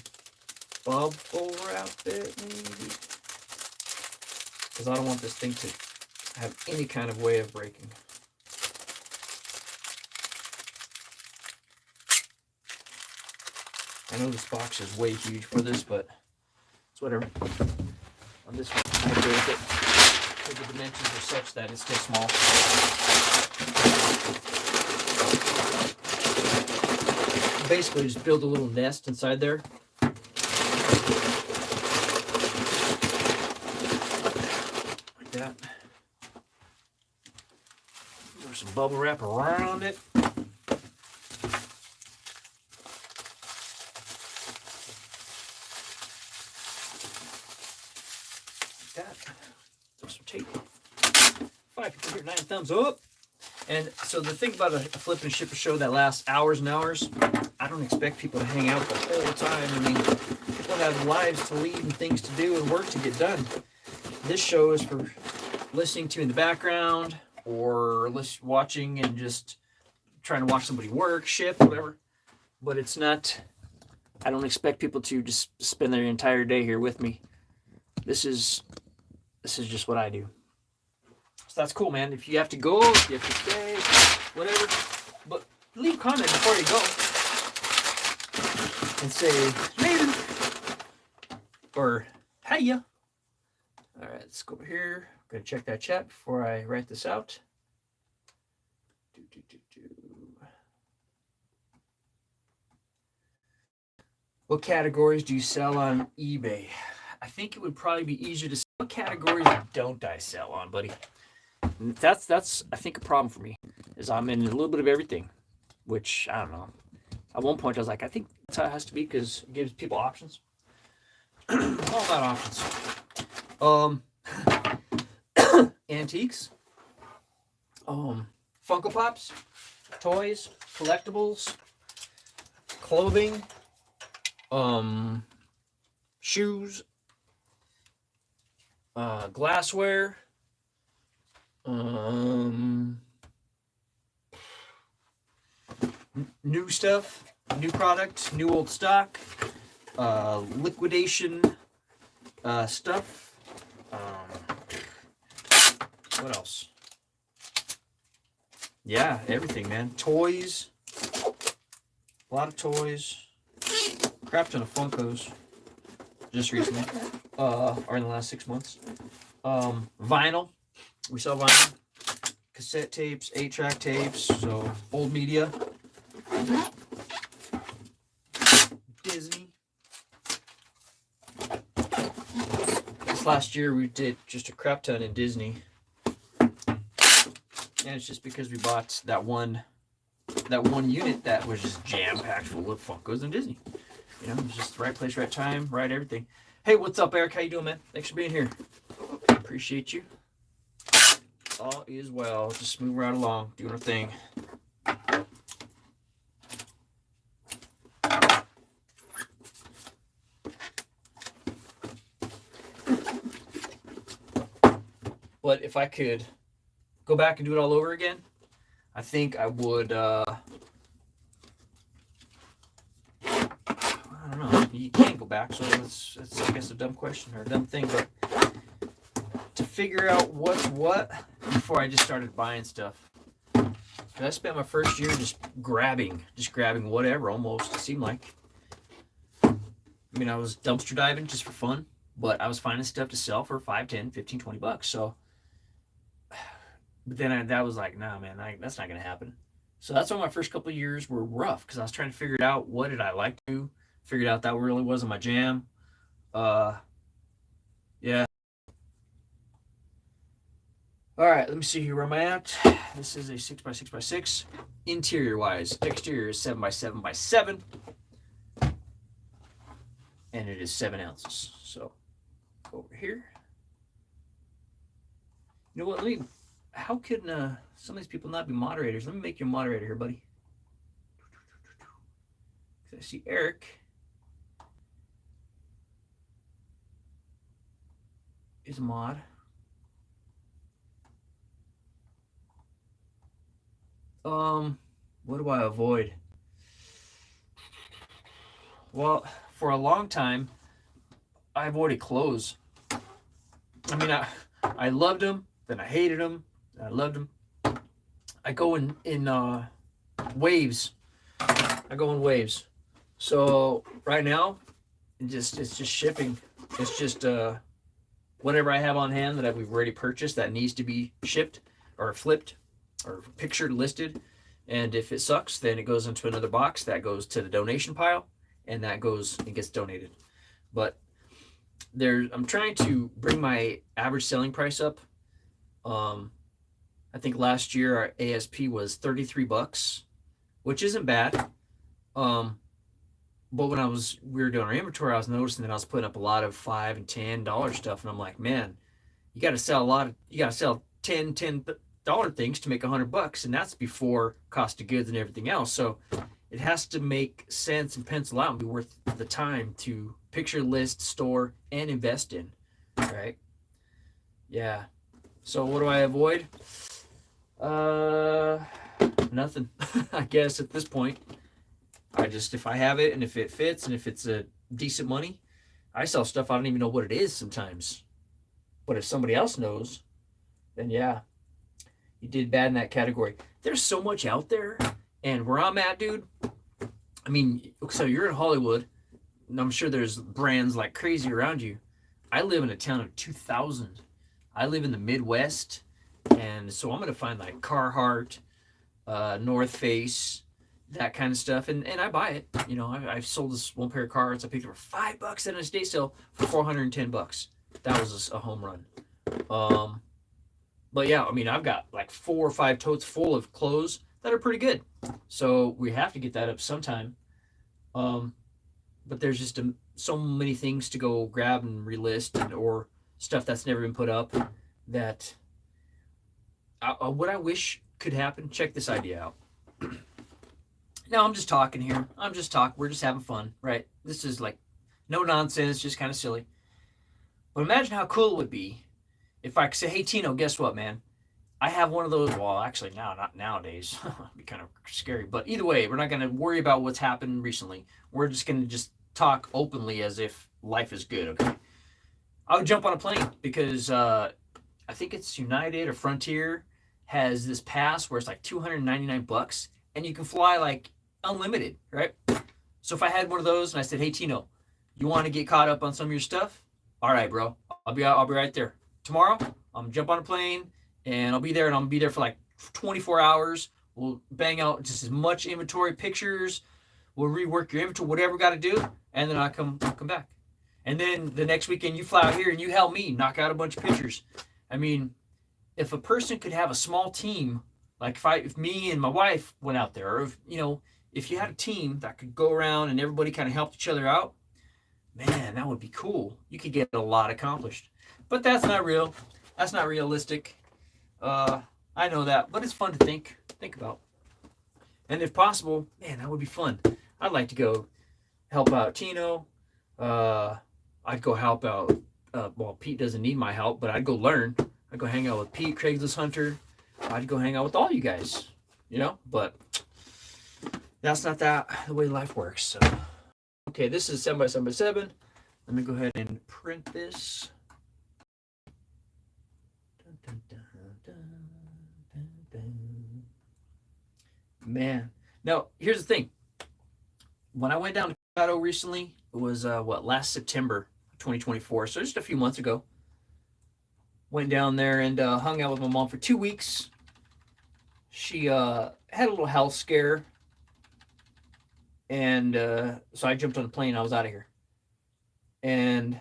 bubble wrap it maybe, because I don't want this thing to have any kind of way of breaking. I know this box is way huge for this, but it's whatever. On this one, I agree with it. Because the dimensions are such that it's too small. Basically, just build a little nest inside there. Like that. There's some bubble wrap around it. That. Throw some tape. 5 people here, 9 thumbs up. And so the thing about a flip and ship show that lasts hours and hours, I don't expect people to hang out the whole time. I mean, people have lives to lead and things to do and work to get done. This show is for listening to in the background or watching and just trying to watch somebody work, ship, whatever. But it's not, I don't expect people to just spend their entire day here with me. This is just what I do. So that's cool, man. If you have to go, if you have to stay, whatever. But leave a comment before you go and say later or hiya. All right, let's go over here. I'm gonna check that chat before I write this out. What categories do you sell on eBay? I think it would probably be easier to sell. What categories don't I sell on, buddy? That's I think a problem for me, is I'm in a little bit of everything, which I don't know. At one point I was like, I think that's how it has to be because it gives people options. All about options. Antiques, Funko Pops, toys, collectibles, clothing, shoes, glassware, new stuff, new product, new old stock, liquidation stuff. What else? Yeah, everything, man. Toys. A lot of toys. Crap ton of Funkos. Just recently. Or in the last 6 months. Vinyl. We sell vinyl. Cassette tapes, 8-track tapes, so old media. Disney. This last year we did just a crap ton in Disney. And it's just because we bought that one unit that was just jam-packed full of Funkos and Disney. You know, it was just the right place, right time, right everything. Hey, what's up, Eric? How you doing, man? Thanks for being here. Appreciate you. All is well. Just moving right along, doing our thing. But if I could go back and do it all over again, I think I would, I don't know, you can't go back, so it's I guess a dumb question or a dumb thing, but to figure out what's what before I just started buying stuff. I spent my first year just grabbing whatever, almost, it seemed like. I mean, I was dumpster diving just for fun, but I was finding stuff to sell for 5, 10, 15, 20 bucks, so. But then that was like, nah, man, that's not going to happen. So that's why my first couple of years were rough, because I was trying to figure it out. What did I like to do? Figured out that really wasn't my jam. Yeah. All right, let me see here. Where am I at? This is a 6x6x6. Interior-wise, exterior is 7x7x7. And it is 7 ounces. So, over here. You know what? How can some of these people not be moderators? Let me make you a moderator here, buddy. I see Eric is a mod. What do I avoid? Well, for a long time, I avoided clothes. I mean, I loved them, then I hated them. I loved them. I go in waves. I go in waves. So right now, it's just shipping. It's just whatever I have on hand that we've already purchased that needs to be shipped or flipped or pictured, listed. And if it sucks, then it goes into another box that goes to the donation pile, and that goes and gets donated. But I'm trying to bring my average selling price up. I think last year our ASP was $33, which isn't bad. But when we were doing our inventory, I was noticing that I was putting up a lot of $5 and $10 stuff, and I'm like, man, you got to sell $10 things to make $100, and that's before cost of goods and everything else. So it has to make sense and pencil out and be worth the time to picture, list, store, and invest in, right? Yeah. So what do I avoid? Nothing. I guess at this point, if I have it and if it fits and if it's a decent money, I sell stuff I don't even know what it is sometimes. But if somebody else knows, then yeah, you did bad in that category. there's so much out there. And where I'm at, dude, I mean, so you're in Hollywood, and I'm sure there's brands like crazy around you. I live in a town of 2,000. I live in the Midwest, and so I'm going to find like Carhartt, North Face, that kind of stuff, and I buy it. You know, I've sold this one pair of cards. I picked it for $5 at an estate sale for $410. That was a home run. But yeah, I mean, I've got like 4 or 5 totes full of clothes that are pretty good. So we have to get that up sometime. But there's just so many things to go grab and relist, or stuff that's never been put up that what I wish could happen. Check this idea out. Now I'm just talking here. We're just having fun, right? This is like no nonsense, just kind of silly. But imagine how cool it would be if I could say, hey, Tino, guess what, man? I have one of those. Well, actually, not nowadays. It'd be kind of scary. But either way, we're not going to worry about what's happened recently. We're just going to just talk openly as if life is good, okay? I would jump on a plane because I think it's United or Frontier has this pass where it's like $299 and you can fly like unlimited, right? So if I had one of those and I said, hey, Tino, you want to get caught up on some of your stuff? All right, bro. I'll be right there. Tomorrow, I'm gonna jump on a plane and I'll be there, and I'm gonna be there for like 24 hours. We'll bang out just as much inventory, pictures. We'll rework your inventory, whatever we got to do, and then I'll come back. And then the next weekend you fly out here and you help me knock out a bunch of pictures. I mean, if a person could have a small team, like if me and my wife went out there, or if you had a team that could go around and everybody kind of helped each other out, man, that would be cool. You could get a lot accomplished. But that's not real. That's not realistic. I know that, but it's fun to think about. And if possible, man, that would be fun. I'd like to go help out Tino. I'd go help out. Well, Pete doesn't need my help, but I'd go learn. I'd go hang out with Pete, Craigslist Hunter. I'd go hang out with all you guys, But that's not the way life works. So, okay, this is 7x7x7. Let me go ahead and print this. Man, now here's the thing. When I went down to Colorado recently, it was last September 2024, so just a few months ago. Went down there and hung out with my mom for 2 weeks. She had a little health scare, and so I jumped on the plane and I was out of here. And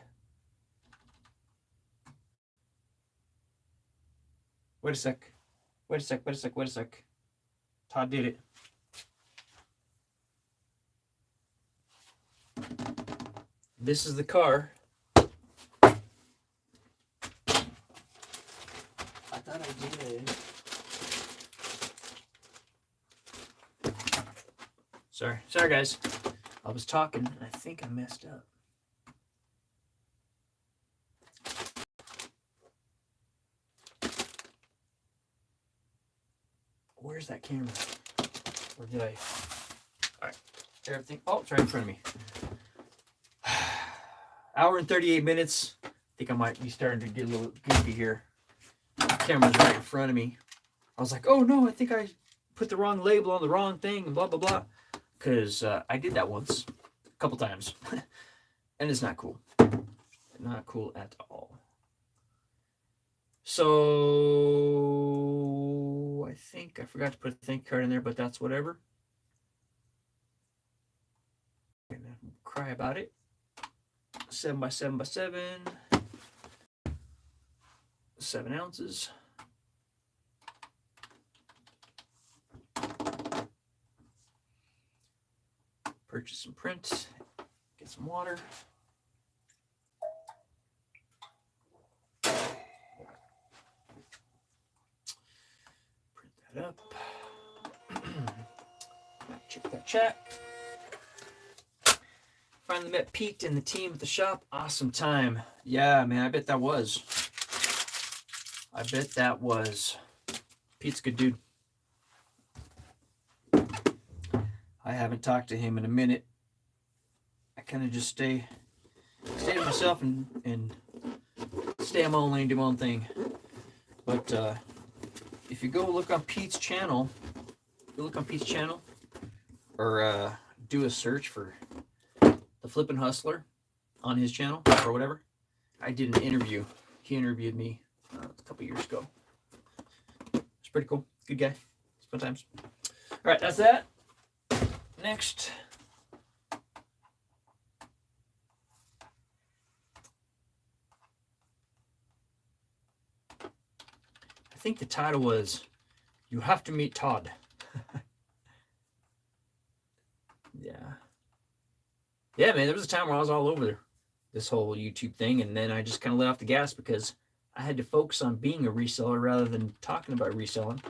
wait a sec. Todd did it. This is the car. I thought I did. Sorry guys. I was talking and I think I messed up. Where's that camera? Or did I? All right. Everything. Oh, it's right in front of me. Hour and 38 minutes. I think I might be starting to get a little goofy here. The camera's right in front of me. I was like, oh no, I think I put the wrong label on the wrong thing and blah, blah, blah. Because I did that once. A couple times. And it's not cool. Not cool at all. So I think I forgot to put a thank card in there, but that's whatever. I'm gonna cry about it. 7x7x7. 7 ounces. Purchase some print. Get some water. Up. Check that chat. Finally met Pete and the team at the shop. Awesome time. Yeah, man, I bet that was. Pete's a good dude. I haven't talked to him in a minute. I kind of just stay to myself and stay on my own lane, do my own thing. But if you go look on Pete's channel, Go look on Pete's channel, or do a search for the Flippin' Hustler on his channel or whatever. I did an interview. He interviewed me a couple years ago. It's pretty cool. Good guy. Fun times. All right, that's that. Next. I think the title was, "You Have to Meet Todd." Yeah. Yeah, man, there was a time where I was all over this whole YouTube thing, and then I just kind of let off the gas because I had to focus on being a reseller rather than talking about reselling.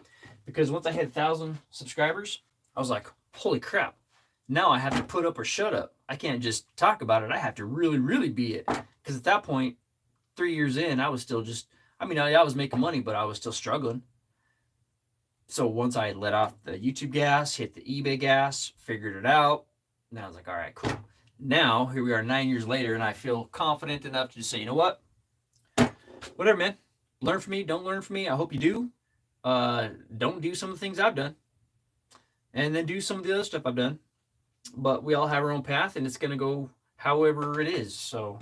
Because once I had 1,000 subscribers, I was like, holy crap, now I have to put up or shut up. I can't just talk about it. I have to really, really be it. Because at that point, 3 years in, I was still just, I was making money, but I was still struggling. So once I let off the YouTube gas, hit the eBay gas, figured it out, now I was like, all right, cool. Now, here we are 9 years later, and I feel confident enough to just say, you know what? Whatever, man. Learn from me, don't learn from me. I hope you do. Don't do some of the things I've done. And then do some of the other stuff I've done. But we all have our own path, and it's going to go however it is. So,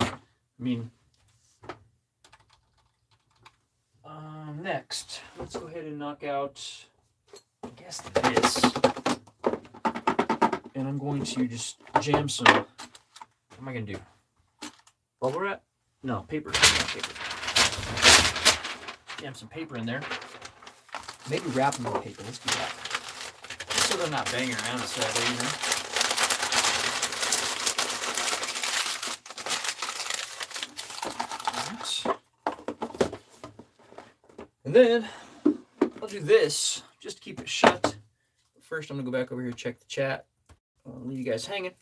next, let's go ahead and knock out, I guess, this. And I'm going to just jam some, what am I going to do? Bubble wrap? No, paper. Paper. Jam some paper in there. Maybe wrap them with paper. Let's do that. So they're not banging around inside there, you know? And then I'll do this just to keep it shut. First, I'm going to go back over here and check the chat. I'll leave you guys hanging.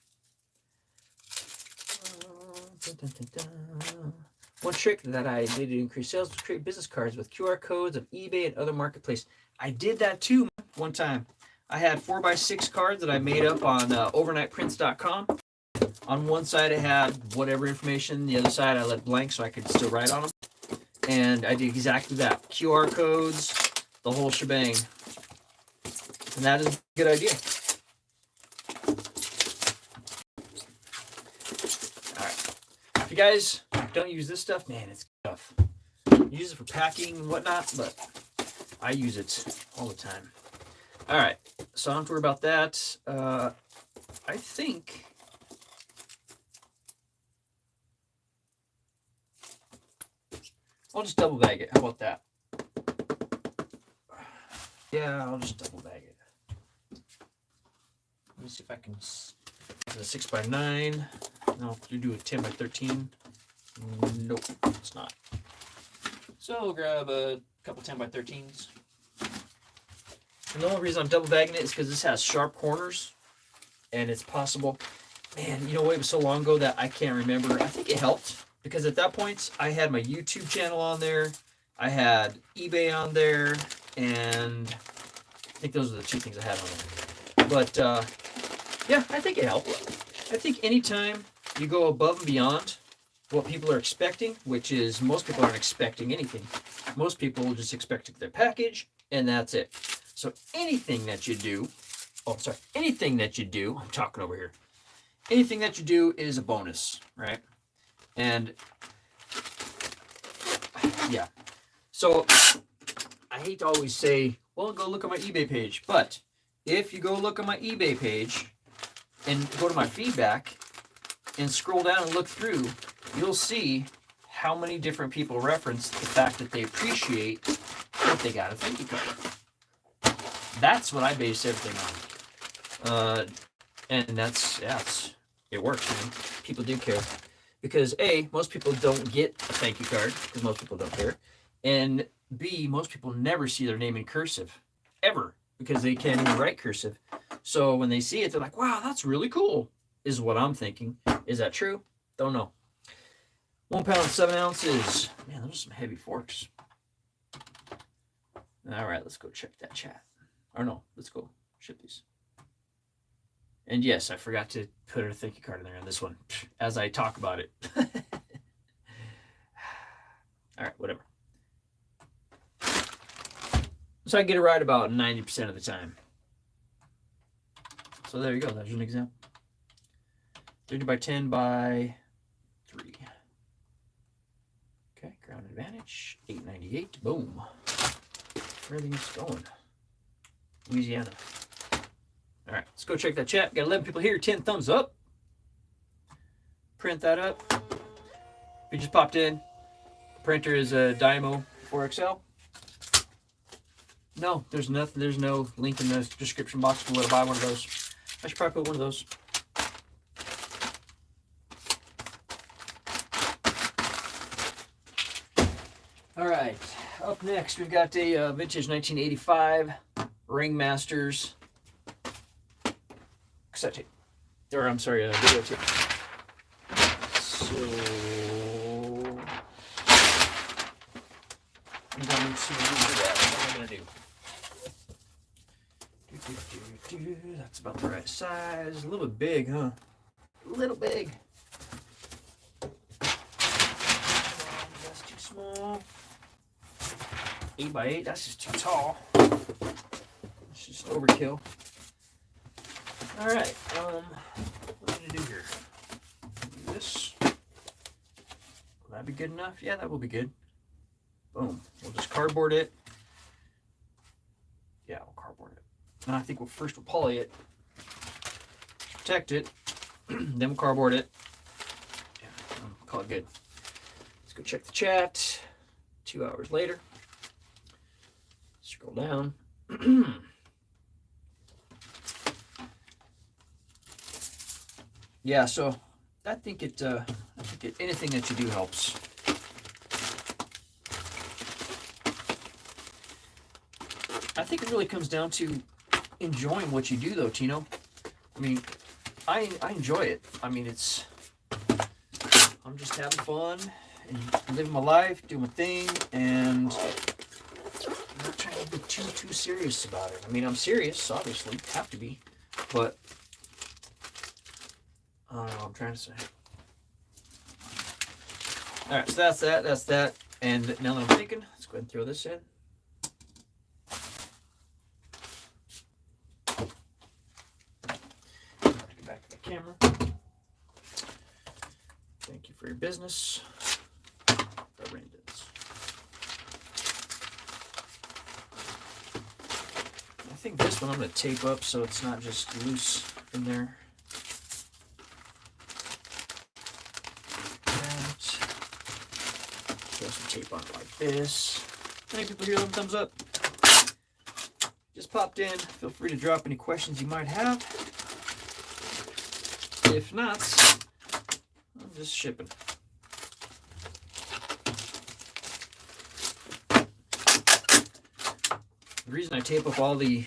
One trick that I did to increase sales was create business cards with QR codes of eBay and other marketplaces. I did that too one time. I had 4x6 cards that I made up on overnightprints.com. On one side, I had whatever information. The other side, I left blank so I could still write on them. And I did exactly that. QR codes, the whole shebang. And that is a good idea. All right. If you guys don't use this stuff, man, it's tough. Use it for packing and whatnot, but I use it all the time. All right. So I don't have to worry about that. I think... I'll just double bag it. How about that? Yeah, I'll just double bag it. Let me see if I can. It's a 6x9. No, you do a 10x13. Nope, it's not. So I'll grab a couple 10x13s. And the only reason I'm double bagging it is because this has sharp corners, and it's possible. Man, you know what? It was so long ago that I can't remember. I think it helped. Because at that point, I had my YouTube channel on there, I had eBay on there, and I think those are the two things I had on there. But, yeah, I think it helped. I think anytime you go above and beyond what people are expecting, which is most people aren't expecting anything. Most people will just expect their package, and that's it. So anything that you do, anything that you do, I'm talking over here, anything that you do is a bonus, right? And yeah, so I hate to always say, well, go look at my eBay page. But if you go look at my eBay page and go to my feedback and scroll down and look through, you'll see how many different people reference the fact that they appreciate that they got a thank you card. That's what I base everything on. And that's, it works, man. People do care. Because A, most people don't get a thank you card because most people don't care. And B, most people never see their name in cursive, ever, because they can't even write cursive. So when they see it, they're like, wow, that's really cool, is what I'm thinking. Is that true? Don't know. 1 pound, 7 ounces. Man, those are some heavy forks. All right, let's go check that chat. Or no, let's go ship these. And yes, I forgot to put a thank you card in there on this one as I talk about it. All right, whatever. So I get it right about 90% of the time. So there you go. There's an example. 30 by 10 by 3. Okay, ground advantage. 898. Boom. Everything's going. Louisiana. All right, let's go check that chat. Got 11 people here. 10 thumbs up. Print that up. If you just popped in, printer is a Dymo 4XL. No, there's nothing. There's no link in the description box for where to buy one of those. I should probably put one of those. All right, up next we've got a vintage 1985 Ringmasters cassette tape, or I'm sorry, video tape. So I'm going to do that. What am I going to do? That's about the right size. A little bit big, huh? A little big. That's too small. 8 by 8, that's just too tall. It's just overkill. All right, what am I gonna do here? Do this. Will that be good enough? Yeah, that will be good. Boom. We'll just cardboard it. Yeah, we'll cardboard it. And I think we'll poly it, protect it, then we'll cardboard it. Yeah, call it good. Let's go check the chat. 2 hours later. Scroll down. Yeah, so I think anything that you do helps. I think it really comes down to enjoying what you do, though, Tino. I mean, I enjoy it. I mean, I'm just having fun and living my life, doing my thing, and I'm not trying to be too serious about it. I mean, I'm serious, obviously, have to be, but I don't know what I'm trying to say. All right, so that's that. And now that I'm thinking, let's go ahead and throw this in. Get back to the camera. Thank you for your business. I think this one I'm going to tape up so it's not just loose in there. Throw some tape on it like this. Any people here, leave a thumbs up. Just popped in. Feel free to drop any questions you might have. If not, I'm just shipping. The reason I tape up all the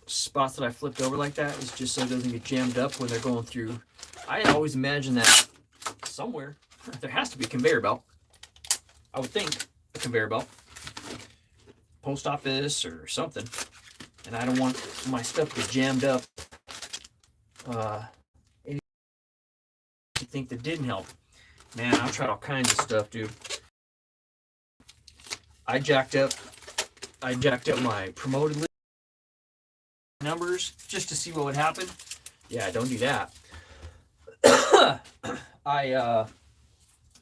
spots that I flipped over like that is just so it doesn't get jammed up when they're going through. I always imagine that somewhere there has to be a conveyor belt. I would think a conveyor belt, post office or something, and I don't want my stuff to get jammed up. Anything you think that didn't help? Man, I've tried all kinds of stuff, dude. I jacked up my promoted list numbers just to see what would happen. Yeah, don't do that.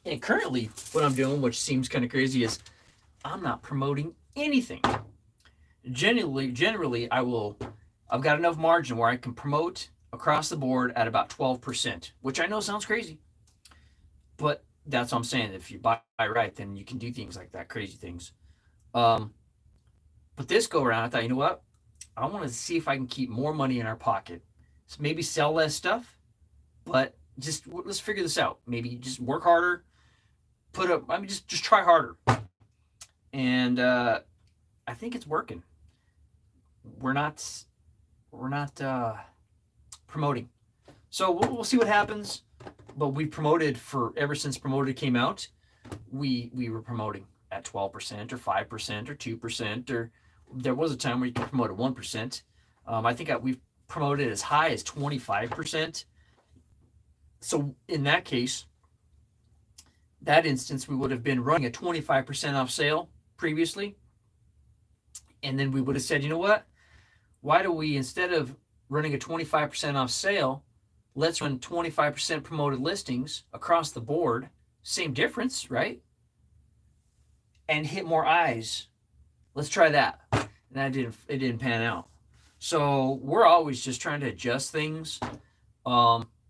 And currently what I'm doing, which seems kind of crazy, is I'm not promoting anything. Generally I've got enough margin where I can promote across the board at about 12%, which I know sounds crazy, but that's what I'm saying. If you buy right, then you can do things like that, crazy things. But this go around, I thought, you know what? I want to see if I can keep more money in our pocket. So maybe sell less stuff, but let's figure this out. Maybe just work harder, just try harder. And I think it's working. We're not promoting. So we'll see what happens. But we promoted ever since Promoted came out, we were promoting at 12% or 5% or 2%, or there was a time where you could promote at 1%. I think we've promoted as high as 25%. So in that case, that instance, we would have been running a 25% off sale previously. And then we would have said, you know what? Why do we, instead of running a 25% off sale. Let's run 25% promoted listings across the board. Same difference, right? And hit more eyes. Let's try that. And it didn't pan out. So we're always just trying to adjust things. Always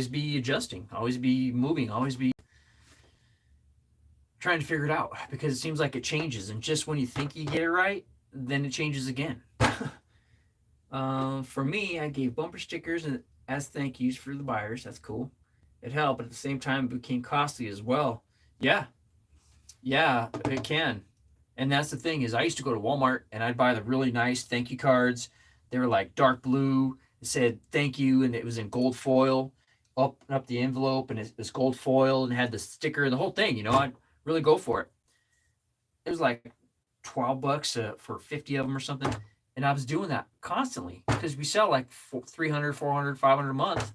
be adjusting, always be moving, always be trying to figure it out, because it seems like it changes. And just when you think you get it right, then it changes again. For me, I gave bumper stickers as thank yous for the buyers. That's cool. It helped, but at the same time, it became costly as well. Yeah, it can. And that's the thing is, I used to go to Walmart and I'd buy the really nice thank you cards. They were like dark blue. It said thank you, and it was in gold foil. Open up the envelope, and it was gold foil and had the sticker and the whole thing. You know, I'd really go for it. It was like $12 for 50 of them or something. And I was doing that constantly because we sell like 300, 400, 500 a month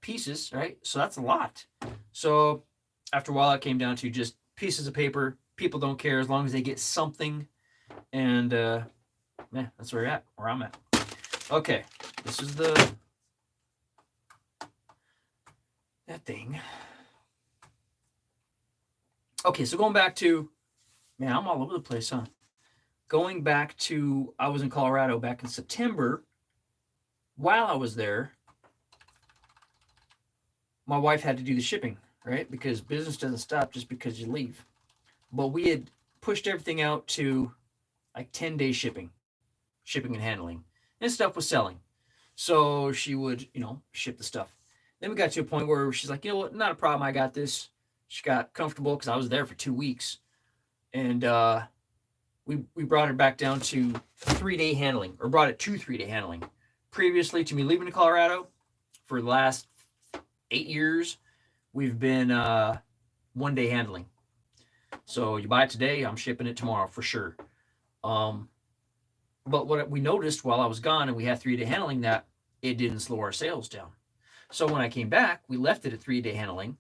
pieces, right? So that's a lot. So after a while, it came down to just pieces of paper. People don't care as long as they get something. And that's where I'm at. Okay, this is that thing. Okay, so going back to, man, I'm all over the place, huh? Going back to, I was in Colorado back in September. While I was there, my wife had to do the shipping, right? Because business doesn't stop just because you leave. But we had pushed everything out to like 10-day shipping and handling, and stuff was selling. So she would, ship the stuff. Then we got to a point where she's like, you know what, not a problem, I got this. She got comfortable because I was there for 2 weeks. And we brought her back down to 3-day handling, or brought it to 3-day handling. Previously to me leaving to Colorado, for the last 8 years, we've been 1-day handling. So you buy it today, I'm shipping it tomorrow for sure. But what we noticed while I was gone and we had 3-day handling, that it didn't slow our sales down. So when I came back, we left it at 3-day handling.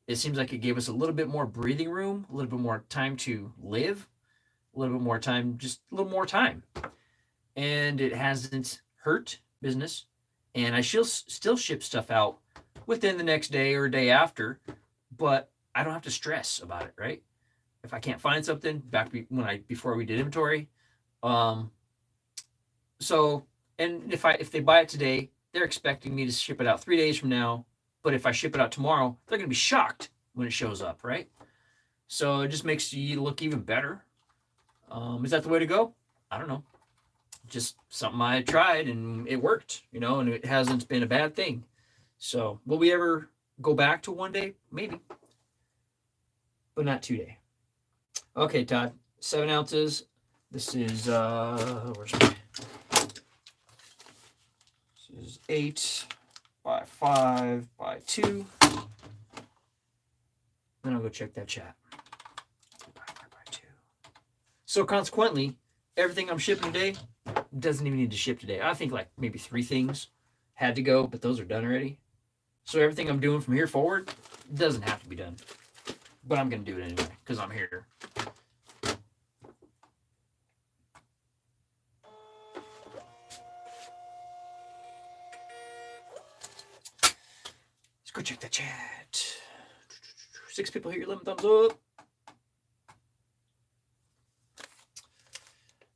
It seems like it gave us a little bit more breathing room, a little bit more time to live, a little bit more time, just a little more time. And it hasn't hurt business. And I still ship stuff out within the next day or day after, but I don't have to stress about it, right? If I can't find something before we did inventory. So, and if they buy it today, they're expecting me to ship it out 3 days from now. But if I ship it out tomorrow, they're going to be shocked when it shows up, right? So it just makes you look even better. Is that the way to go? I don't know. Just something I tried and it worked, and it hasn't been a bad thing. So will we ever go back to 1 day? Maybe, but not 2-day. Okay, Todd, 7 ounces. This is, where's my, this is 8 by 5 by 2. Then I'll go check that chat. 2 by 5 by 2. So consequently, everything I'm shipping today doesn't even need to ship today. I think like maybe 3 things had to go, but those are done already. So everything I'm doing from here forward doesn't have to be done. But I'm going to do it anyway because I'm here. Let's go check the chat. 6 people here, 11 thumbs up.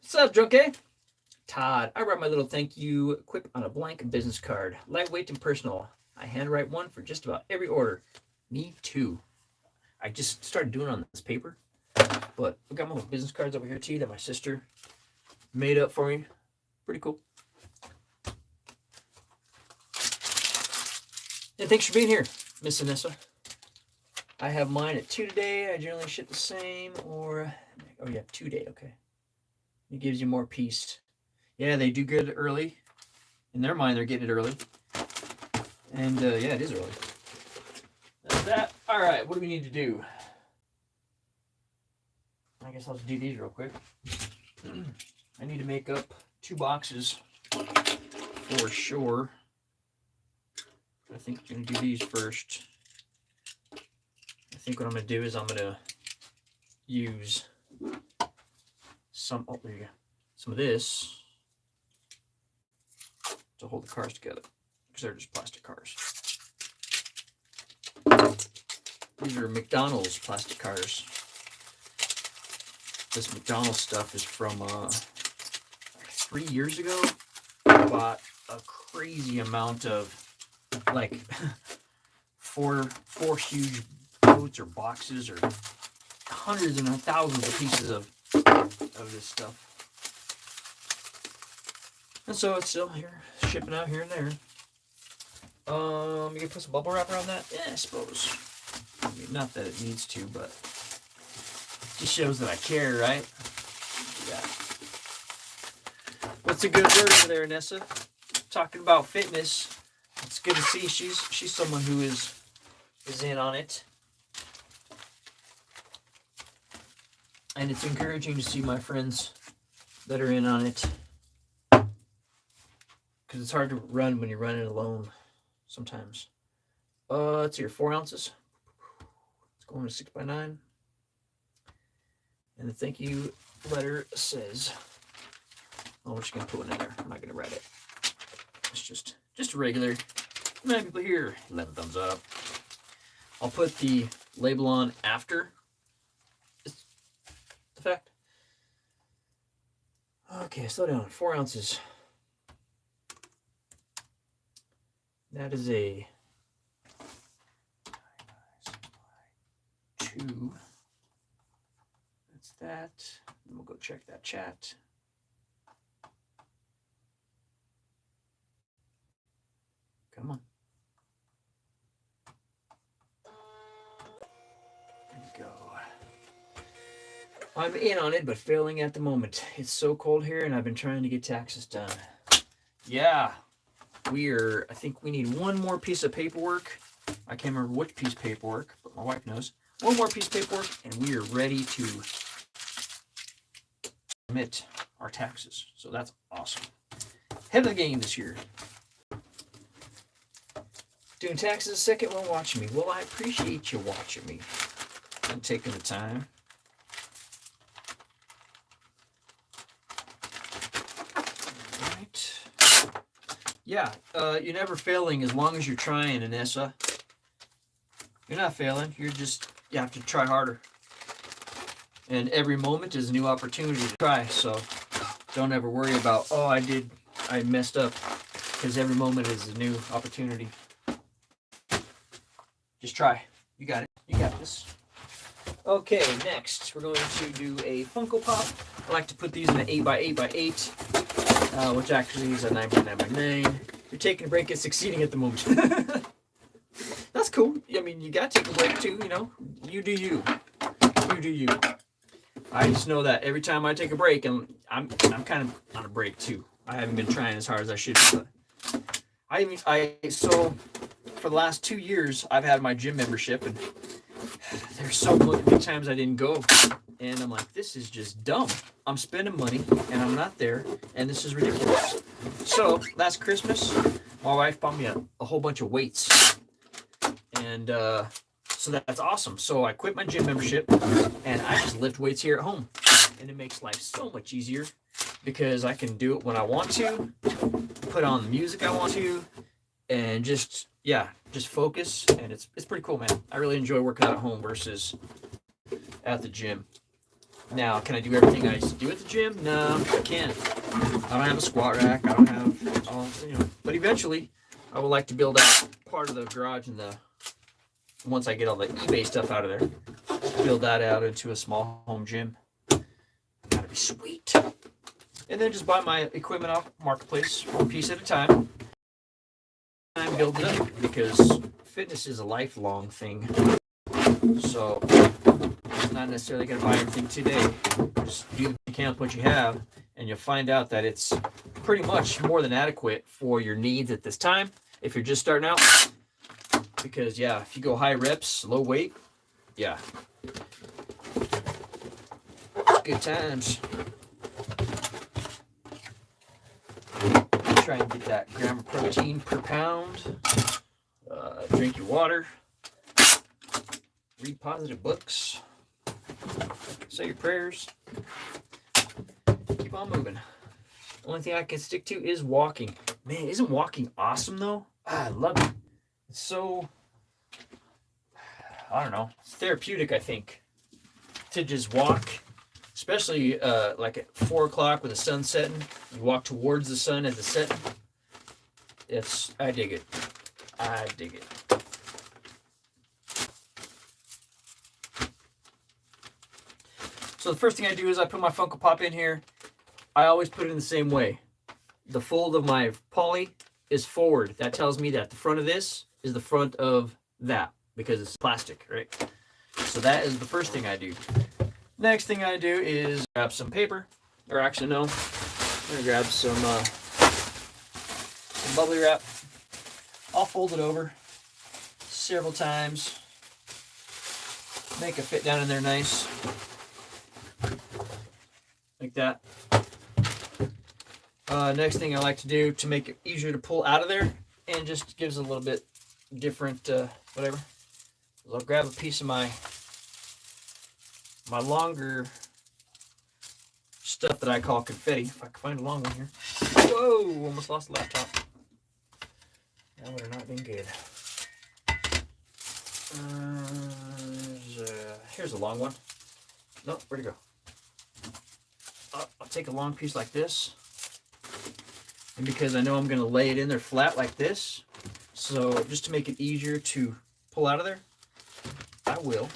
What's up, Drunky? Todd, I write my little thank you quip on a blank business card. Lightweight and personal. I handwrite one for just about every order. Me too. I just started doing it on this paper. But I got my little business cards over here too that my sister made up for me. Pretty cool. And thanks for being here, Miss Anissa. I have mine at 2 today. I generally ship the same, or, oh yeah, 2-day, okay. It gives you more peace. Yeah, they do good early. In their mind, they're getting it early. And yeah, it is early. That's that. All right, what do we need to do? I guess I'll just do these real quick. I need to make up 2 boxes for sure. I think I'm going to do these first. I think what I'm going to do is I'm going to use some, oh, there you go, some of this. to hold the cars together because they're just plastic cars. These are McDonald's plastic cars. This McDonald's stuff is from 3 years ago. I bought a crazy amount of like four huge boats or boxes or hundreds and thousands of pieces of this stuff. And so it's still here, shipping out here and there. You can put some bubble wrap around that? Yeah, I suppose. I mean, not that it needs to, but it just shows that I care, right? Yeah. What's a good word over there, Nessa? Talking about fitness. It's good to see she's someone who is in on it. And it's encouraging to see my friends that are in on it. Because it's hard to run when you're running alone sometimes. Let's see, 4 ounces. It's going to 6x9. And the thank you letter says, oh, we're just going to put one in there. I'm not going to write it. It's just a regular. Many people here, 11 thumbs up. I'll put the label on after the fact. Okay, slow down. 4 ounces. That is a 2. That's that. And we'll go check that chat. Come on. There we go. I'm in on it, but failing at the moment. It's so cold here, and I've been trying to get taxes done. Yeah. I think we need one more piece of paperwork. I can't remember which piece of paperwork, but my wife knows. One more piece of paperwork, and we are ready to submit our taxes. So that's awesome. Head of the game this year. Doing taxes a second while watching me. Well, I appreciate you watching me and taking the time. Yeah, you're never failing as long as you're trying, Anessa. You're not failing. You have to try harder. And every moment is a new opportunity to try. So don't ever worry about, oh, I messed up. Because every moment is a new opportunity. Just try. You got it. You got this. Okay, next we're going to do a Funko Pop. I like to put these in an 8x8x8, which actually is a 9x9x9. You're taking a break and succeeding at the moment. That's cool. I mean, you got to take a break too, you know. You do you. You do you. I just know that every time I take a break, and I'm kind of on a break too. I haven't been trying as hard as I should. But so for the last 2 years, I've had my gym membership, and there's so many times I didn't go, and I'm like, this is just dumb. I'm spending money, and I'm not there, and this is ridiculous. So last Christmas, my wife bought me a whole bunch of weights, and so that's awesome. So I quit my gym membership, and I just lift weights here at home, and it makes life so much easier because I can do it when I want to, put on the music I want to, and just focus, and it's pretty cool, man. I really enjoy working out at home versus at the gym. Now, can I do everything I used to do at the gym? No, I can't. I don't have a squat rack. I don't have all, but eventually I would like to build out part of the garage and once I get all the eBay stuff out of there, build that out into a small home gym. That'd be sweet. And then just buy my equipment off Marketplace, one piece at a time. And build it up, because fitness is a lifelong thing. So not necessarily going to buy everything today. Just do what you can with what you have, and you'll find out that it's pretty much more than adequate for your needs at this time if you're just starting out. Because, yeah, if you go high reps, low weight, yeah, it's good times. Try and get that gram of protein per pound. Drink your water. Read positive books. Say your prayers. Keep on moving. Only thing I can stick to is walking. Man, isn't walking awesome though? I love it. It's so, I don't know, it's therapeutic, I think, to just walk, especially like at 4 o'clock with the sun setting. You walk towards the sun as it's setting. I dig it. I dig it. So the first thing I do is I put my Funko Pop in here. I always put it in the same way. The fold of my poly is forward. That tells me that the front of this is the front of that because it's plastic, right? So that is the first thing I do. Next thing I do is grab some paper, or actually no, I'm gonna grab some bubbly wrap. I'll fold it over several times, make it fit down in there nice, like that. Next thing I like to do to make it easier to pull out of there and just gives a little bit different whatever, I'll grab a piece of my longer stuff that I call confetti. If I can find a long one here. Whoa, almost lost the laptop. That would have not been good. Here's a long one. Nope, where'd it go? I'll take a long piece like this. And because I know I'm going to lay it in there flat like this, so just to make it easier to pull out of there, I will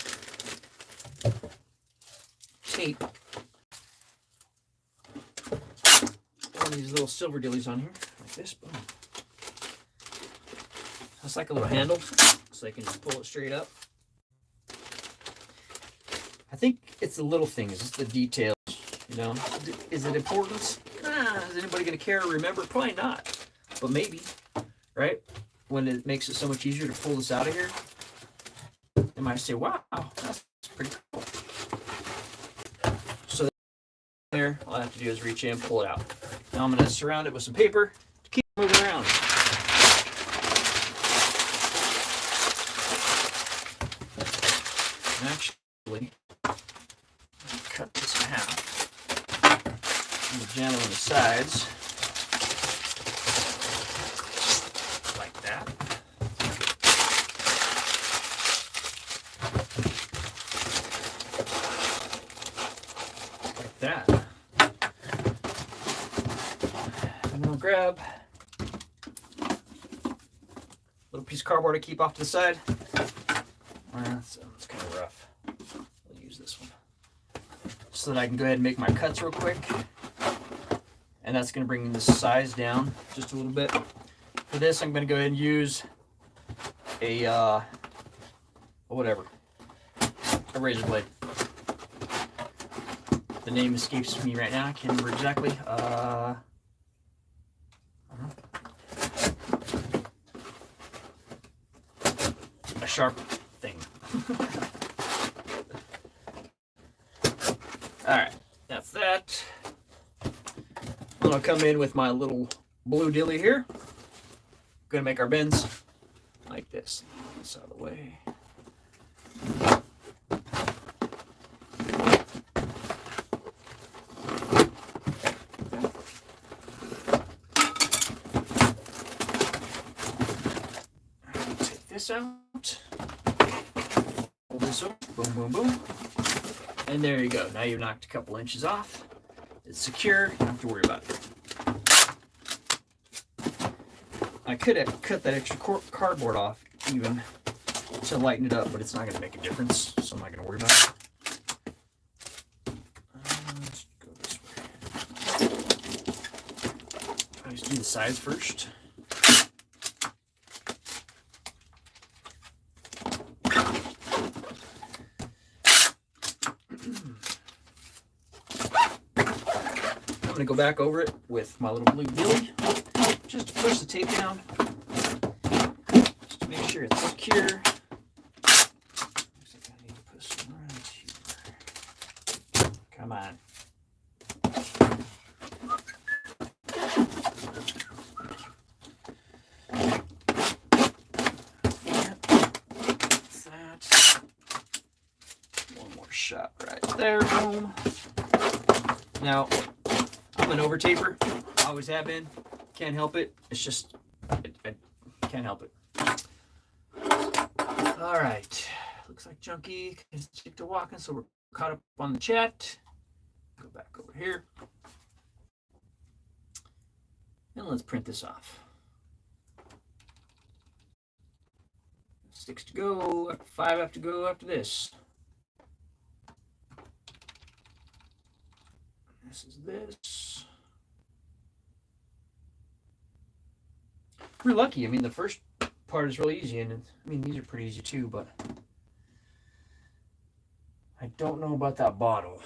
tape one of these little silver dillies on here, like this. Boom. That's like a little handle, so I can just pull it straight up. I think it's the little things, it's the details, you know. Is it important? Is anybody going to care or remember? Probably not, but maybe, right? When it makes it so much easier to pull this out of here, they might say, wow, that's pretty cool. So there, all I have to do is reach in, pull it out. Now I'm going to surround it with some paper to keep it moving around. And actually, cut this in half. And jam it on the sides. Like that. Like that. And we'll grab a little piece of cardboard to keep off to the side. That's kind of rough. I'll use this one. So that I can go ahead and make my cuts real quick. And that's going to bring the size down just a little bit. For this, I'm going to go ahead and use a whatever, a razor blade. The name escapes me right now. I can't remember exactly. I don't know. A sharp thing. All right, that's that. I'll come in with my little blue dilly here. Gonna make our bends like this. Get this out of the way. Take this out. Hold this up. Boom, boom, boom. And there you go. Now you've knocked a couple inches off. It's secure. You don't have to worry about it. I could have cut that extra cardboard off even to lighten it up, but it's not going to make a difference, so I'm not going to worry about it. Let's go this way. I just do the sides first. I'm going to go back over it with my little blue dilly, just to push the tape down, just to make sure it's secure. Looks like I need to put some right here. Come on. That's that. One more shot right there. Boom. Now, I'm an over taper. Always have been. Can't help it. It's just, I can't help it. All right. Looks like Junkie can stick to walking, so we're caught up on the chat. Go back over here. And let's print this off. 6 to go, 5 have to go after this. This is this. We're lucky. I mean, the first part is really easy, and I mean, these are pretty easy too, but I don't know about that bottle.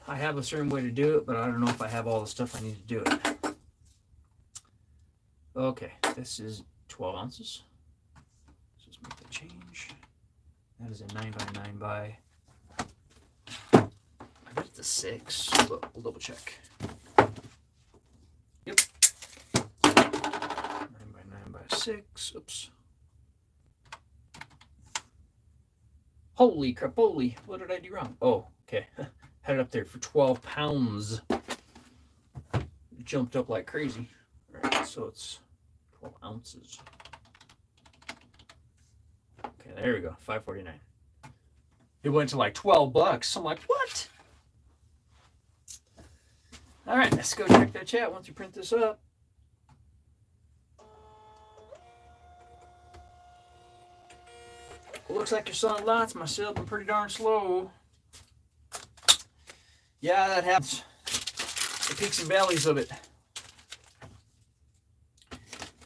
I have a certain way to do it, but I don't know if I have all the stuff I need to do it. Okay, this is 12 ounces. Let's just make the change. That is a 9 by 9 by. I bet it's a 6, but we'll double check. Yep. 9 by 9 by 6. Oops. Holy crapoli. What did I do wrong? Oh, okay. Had it up there for 12 pounds. It jumped up like crazy. All right, so it's 12 ounces. Okay, there we go. $5.49. It went to like $12. I'm like, what? All right, let's go check that chat once we print this up. Looks like you're selling lots. Myself, I'm pretty darn slow. Yeah, that happens. The peaks and valleys of it.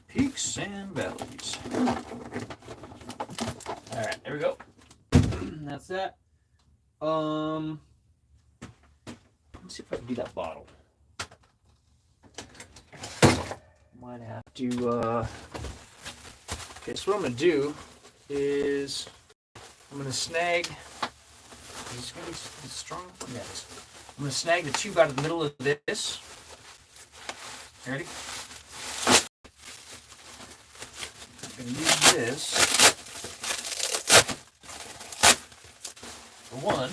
Peaks and valleys. All right, there we go. That's that. Let's see if I can do that bottle. Might have to. Okay, so what I'm gonna do is I'm gonna snag. Is this gonna be strong? Yes. I'm gonna snag the tube out of the middle of this. Ready? I'm gonna use this for one.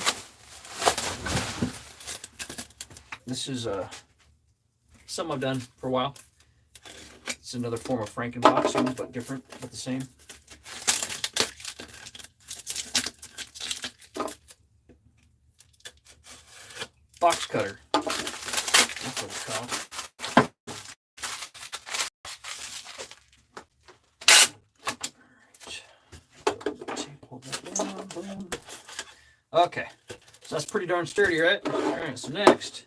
This is something I've done for a while. It's another form of Frankenboxing, but different, but the same. Box cutter. That's what it's called. Okay, so that's pretty darn sturdy, right? All right, so next,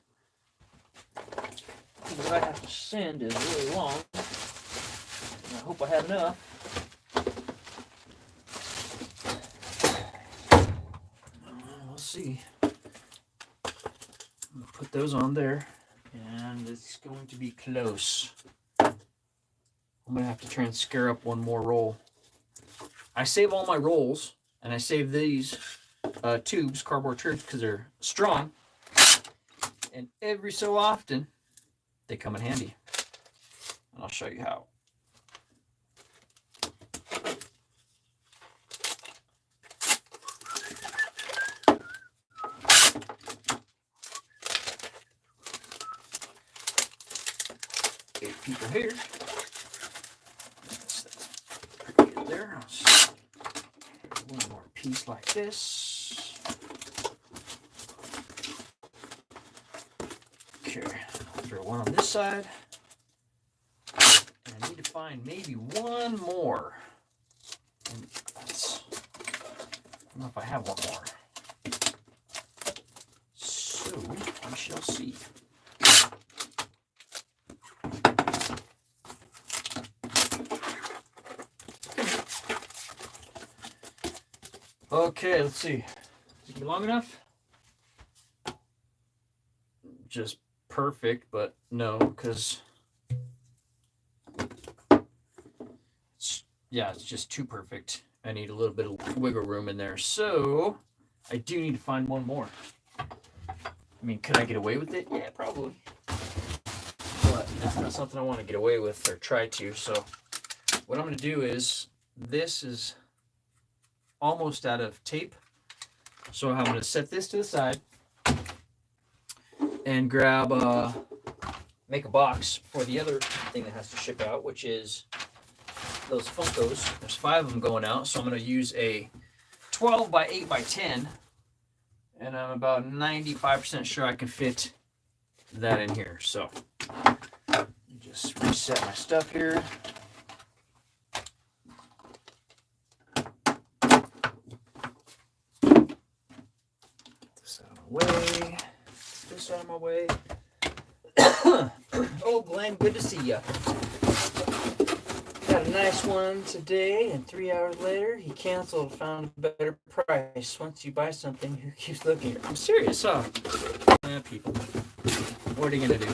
what I have to send is really long. And I hope I have enough. We'll see. I'm gonna put those on there, and it's going to be close. I'm gonna have to try and scare up one more roll. I save all my rolls, and I save these tubes, cardboard tubes, because they're strong, and every so often they come in handy, and I'll show you how. Eight people here. That's pretty good there. One more piece like this. Okay, I'll throw one on this side. And I need to find maybe one more. And that's, I don't know if I have one more. So, we shall see. Okay, let's see. Is it long enough? Just perfect, but no, because it's just too perfect. I need a little bit of wiggle room in there. So I do need to find one more. I mean, could I get away with it? Yeah, probably. But that's not something I want to get away with or try to. So what I'm going to do is, this is almost out of tape. So I'm going to set this to the side and grab make a box for the other thing that has to ship out, which is those Funkos. There's 5 of them going out, so I'm going to use a 12 by 8 by 10, and I'm about 95% sure I can fit that in here. So just reset my stuff here. This out of my way. This out of my way. Oh, Glenn, good to see ya. Got a nice one today, and 3 hours later, he canceled, found a better price. Once you buy something, who keeps looking? I'm serious, huh? Yeah, people. What are you gonna do?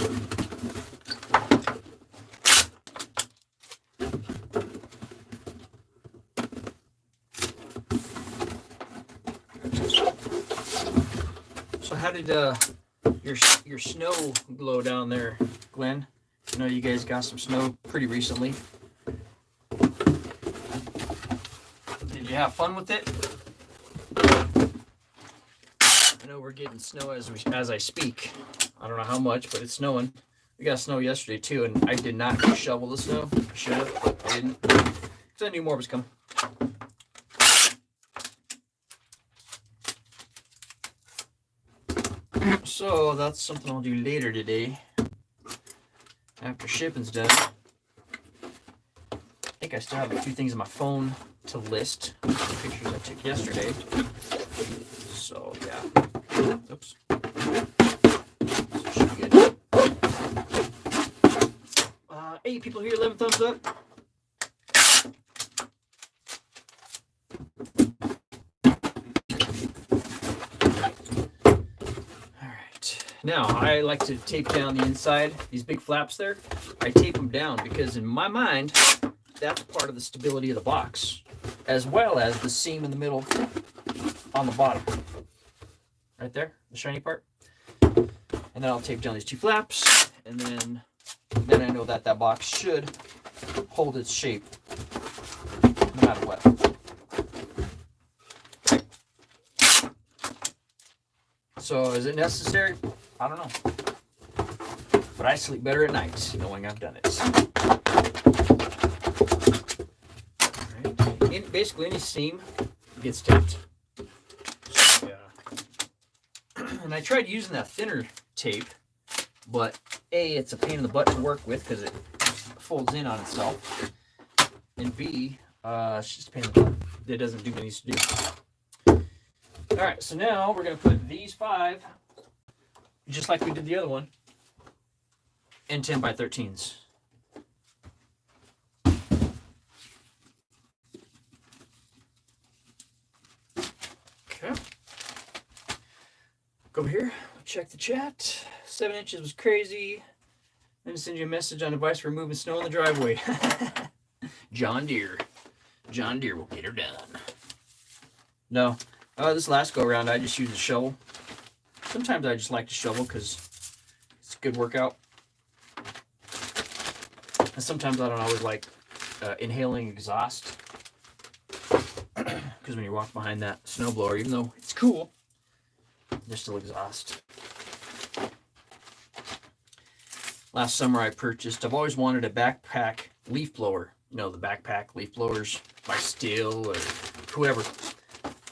So how did your snow blow down there, Glenn? I know you guys got some snow pretty recently. Did you have fun with it? I know we're getting snow as I speak. I don't know how much, but it's snowing. We got snow yesterday too, and I did not shovel the snow. I should have, but I didn't, because I knew more was coming. So that's something I'll do later today, after shipping's done. I think I still have a few things on my phone to list, pictures I took yesterday. So yeah. Oops. So should be good. 8 people here, 11 thumbs up. Now, I like to tape down the inside, these big flaps there. I tape them down because in my mind, that's part of the stability of the box, as well as the seam in the middle on the bottom. Right there, the shiny part. And then I'll tape down these 2 flaps, and then I know that that box should hold its shape no matter what. So is it necessary? I don't know. But I sleep better at night knowing I've done it. Right. Basically any seam gets taped. So, yeah. And I tried using that thinner tape, but A, it's a pain in the butt to work with because it folds in on itself. And B, it's just a pain in the butt. It doesn't do what it needs to do. Alright, so now we're going to put these 5, just like we did the other one, in 10 by 13s. Okay. Go over here, check the chat. 7 inches was crazy. Then send you a message on advice for removing snow in the driveway. John Deere. John Deere will get her done. No. This last go around, I just used a shovel. Sometimes I just like to shovel because it's a good workout. And sometimes I don't always like inhaling exhaust. Because when you walk behind that snowblower, even though it's cool, there's still exhaust. Last summer I purchased, I've always wanted a backpack leaf blower. You know, the backpack leaf blowers by Stihl or whoever.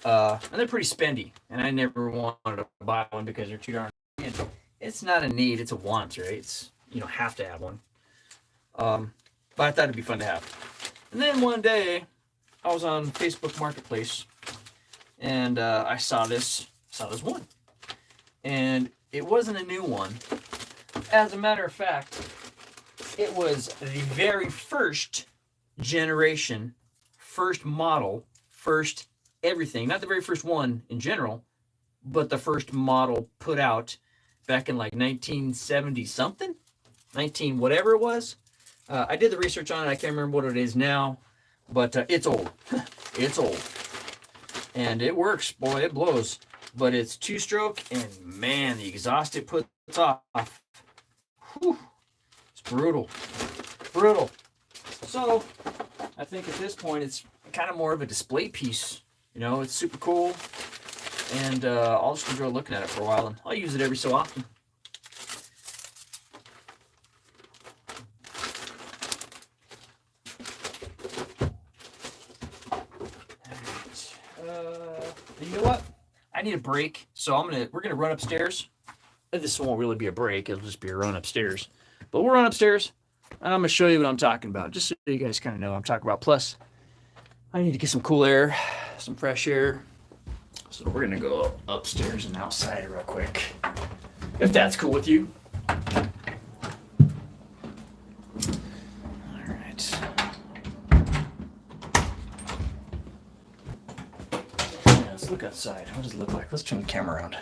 And they're pretty spendy, and I never wanted to buy one because they're too darn. It's not a need; it's a want, right? It's, you don't have to have one. But I thought it'd be fun to have. And then one day, I was on Facebook Marketplace, and I saw this one, and it wasn't a new one. As a matter of fact, it was the very first generation, first model, first everything, not the very first one in general, but the first model put out back in like 1970 something, 19 whatever it was. I did the research on it. I can't remember what it is now, but it's old. It's old, and it works, boy. It blows, but it's 2-stroke, and man, the exhaust it puts off, whew, it's brutal. So I think at this point it's kind of more of a display piece. You know, it's super cool, and I'll just enjoy looking at it for a while, and I'll use it every so often. And you know what? I need a break, so we're gonna run upstairs. This won't really be a break; it'll just be a run upstairs. But we'll run upstairs, and I'm gonna show you what I'm talking about, just so you guys kind of know what I'm talking about. Plus, I need to get some cool air, some fresh air. So we're gonna go upstairs and outside real quick, if that's cool with you. All right. Yeah, let's look outside. What does it look like? Let's turn the camera around.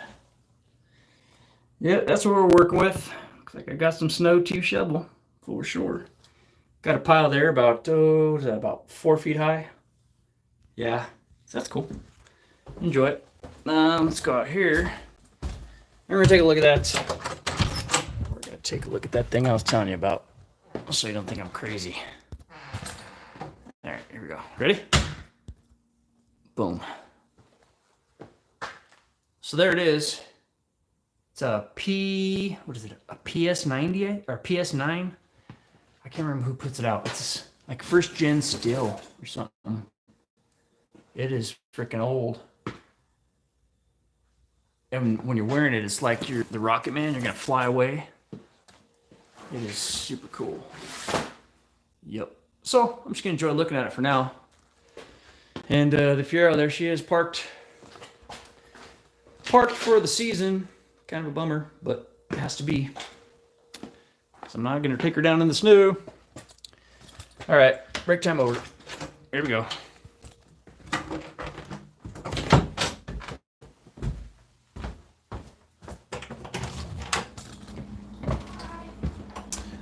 Yeah, that's what we're working with. Looks like I got some snow to shovel for sure. Got a pile there about, is that about 4 feet high? Yeah, that's cool. Enjoy it. Let's go out here. And we're gonna take a look at that. We're gonna take a look at that thing I was telling you about, so you don't think I'm crazy. All right, here we go. Ready? Boom. So there it is. It's a what is it? A PS90 or PS9? I can't remember who puts it out. It's like first gen steel or something. It is freaking old. And when you're wearing it, it's like you're the Rocket Man. You're gonna fly away. It is super cool. Yep. So I'm just gonna enjoy looking at it for now. And the Fiero, there she is, parked for the season. Kind of a bummer, but it has to be. So I'm not gonna take her down in the snow. All right, break time over. Here we go.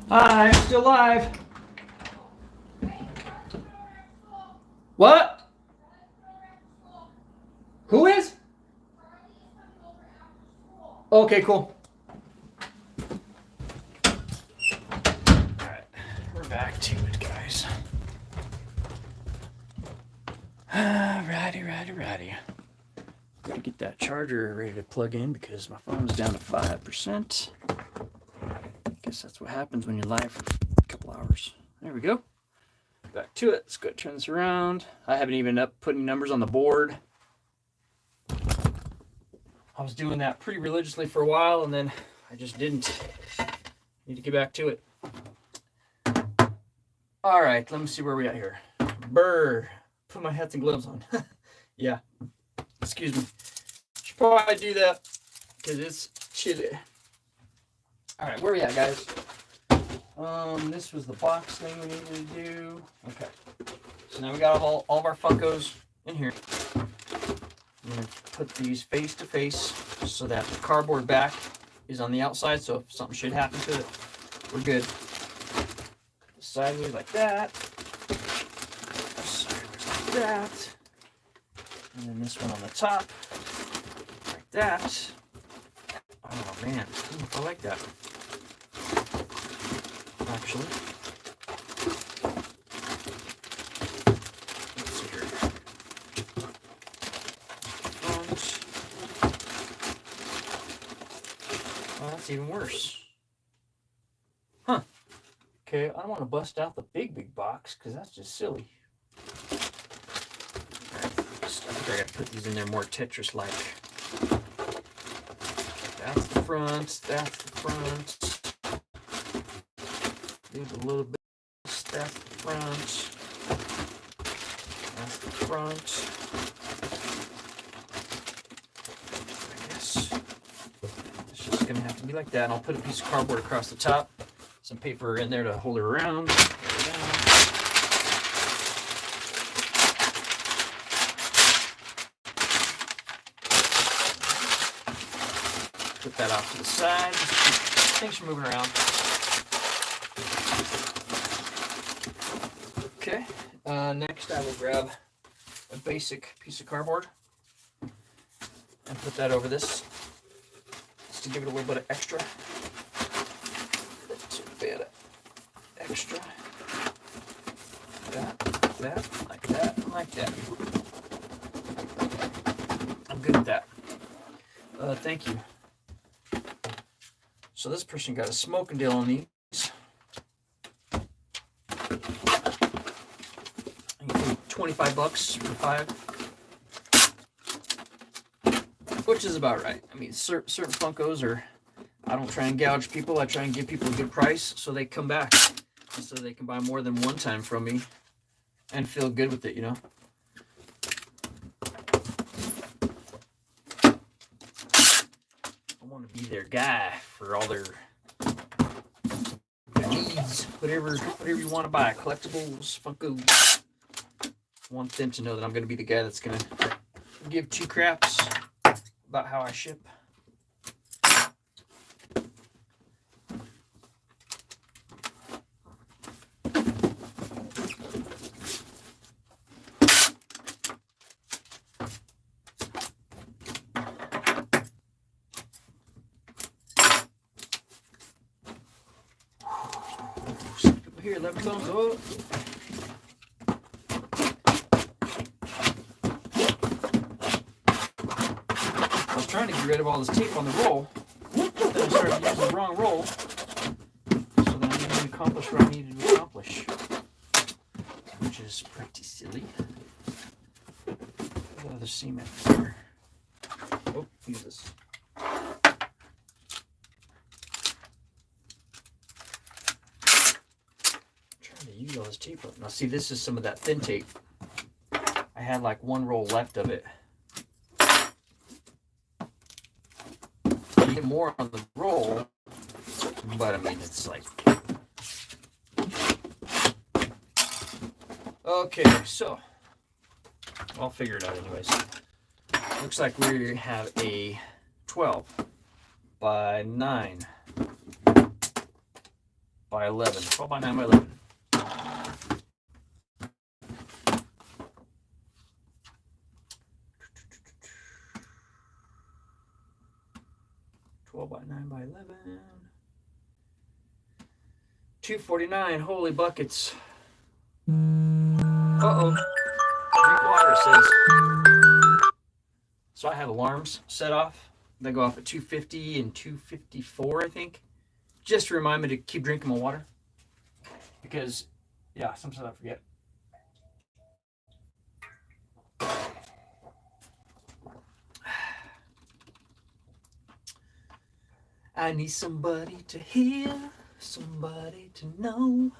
Hi, I'm still live. What? Who is? Okay, cool. Alright, we're back to it, guys. Righty. Gotta get that charger ready to plug in because my phone's down to 5%. Guess that's what happens when you're live for a couple hours. There we go. Back to it. Let's go turn this around. I haven't even up putting numbers on the board. I was doing that pretty religiously for a while, and then I just didn't. Need to get back to it. All right, let me see where we at here. Brr. Put my hats and gloves on. Yeah. Excuse me. Should probably do that because it's chilly. All right, where are we at, guys? This was the box thing we needed to do. Okay. So now we got all of our Funkos in here. I'm going to put these face to face so that the cardboard back is on the outside. So if something should happen to it, we're good. Sideways like that. Sideways like that. And then this one on the top. Like that. Oh man, I like that. Actually. Let's see here. Front. Oh, that's even worse. Huh. Okay, I don't want to bust out the big box because that's just silly. Alright, I think I gotta put these in there more Tetris-like. That's the front, that's the front. Do a little bit. That's the front. That's the front. I guess it's just gonna have to be like that. And I'll put a piece of cardboard across the top, some paper in there to hold it around. Put that off to the side. Just keep things from moving around. Okay, next I will grab a basic piece of cardboard and put that over this just to give it a little bit of extra. Just a bit of extra. Like that. I'm good at that. Thank you. So this person got a smoking deal on these. 25 bucks for 5. which is about right. I mean, certain Funkos are, I don't try and gouge people. I try and give people a good price so they come back, so they can buy more than one time from me and feel good with it, you know. I want to be their guy for all their needs, whatever you want to buy, collectibles, Funkos. I want them to know that I'm going to be the guy that's going to give two craps about how I ship. Here, 11 thumbs up. I was trying to get rid of all this tape on the roll. Then I started using the wrong roll. So then I didn't accomplish what I needed to accomplish. Which is pretty silly. What other cement here? Oh, use this. Use all this tape up. Now see, this is some of that thin tape. I had like one roll left of it. You get more on the roll, but I mean, it's like... Okay, so I'll figure it out anyways. Looks like we have a 12 by 9 by 11. 12 by 9 by 11. 12 by 9 by 11. 249. Holy buckets. Uh-oh. Drink water, it says. So I have alarms set off. They go off at 250 and 254, I think. Just to remind me to keep drinking my water. Because, yeah, sometimes I forget. I need somebody to hear, somebody to know.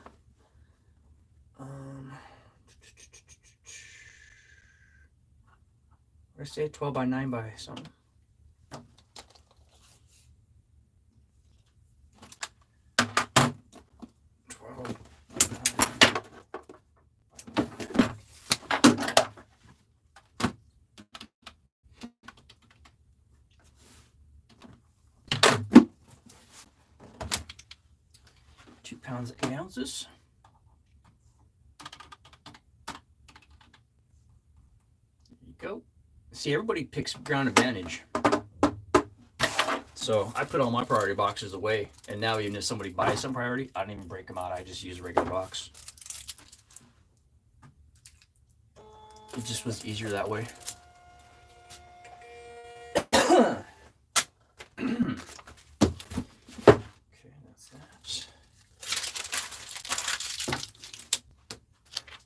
Or say 12 by 9 by something. Pounds 8 ounces. There you go. See, everybody picks ground advantage. So I put all my priority boxes away, and now even if somebody buys some priority, I don't even break them out. I just use a regular box. It just was easier that way.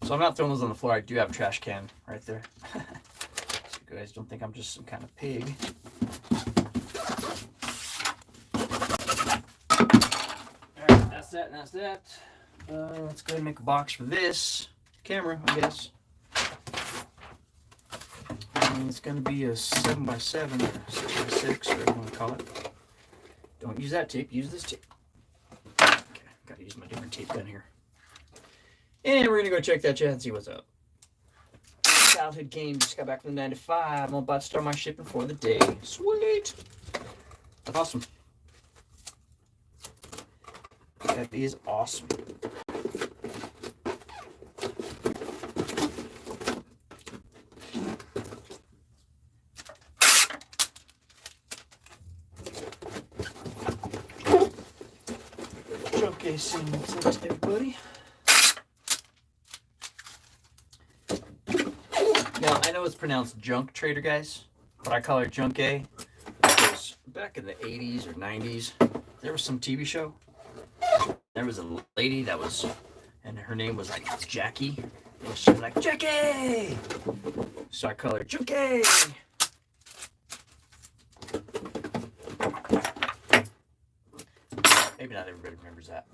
So I'm not throwing those on the floor. I do have a trash can right there. So you guys don't think I'm just some kind of pig. Alright, that's that and that's that. Let's go ahead and make a box for this camera, I guess. And it's going to be a 7x7 or 6x6, whatever you want to call it. Don't use that tape, use this tape. Okay, got to use my different tape gun here. And we're going to go check that chat and see what's up. Childhood game, just got back from the 9 to 5. I'm about to start my shipping for the day. Sweet. That's awesome. That is awesome. Showcasing what's up, everybody. Now, I know it's pronounced junk trader, guys, but I call it junk A because back in the 80s or 90s, there was some TV show. There was a lady that was, and her name was like Jackie. And she was like, Jackie! So I call her Junk A. Everybody remembers that.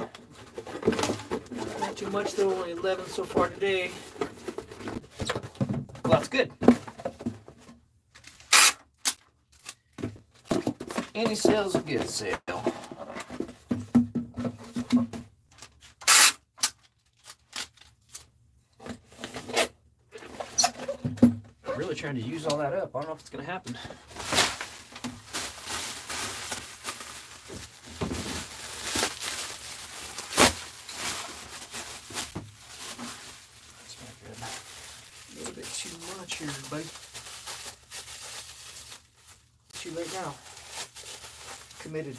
Not too much though, only 11 so far today. Well, that's good. Any sale's a good sale. I'm really trying to use all that up. I don't know if it's going to happen. Here, everybody. Too late now. Committed.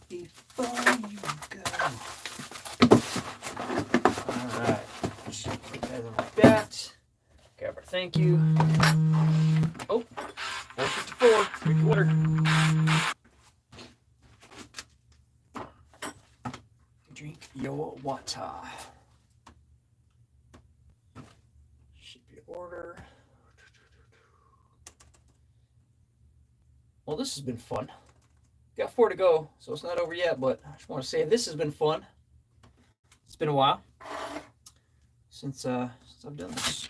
Before you go. Alright. Just put that in like that. Grab our thank you. Oh. 454, 3/4. Drink your water. Ship your order. Well, this has been fun. Got 4 to go, so it's not over yet, but I just want to say this has been fun. It's been a while since I've done this.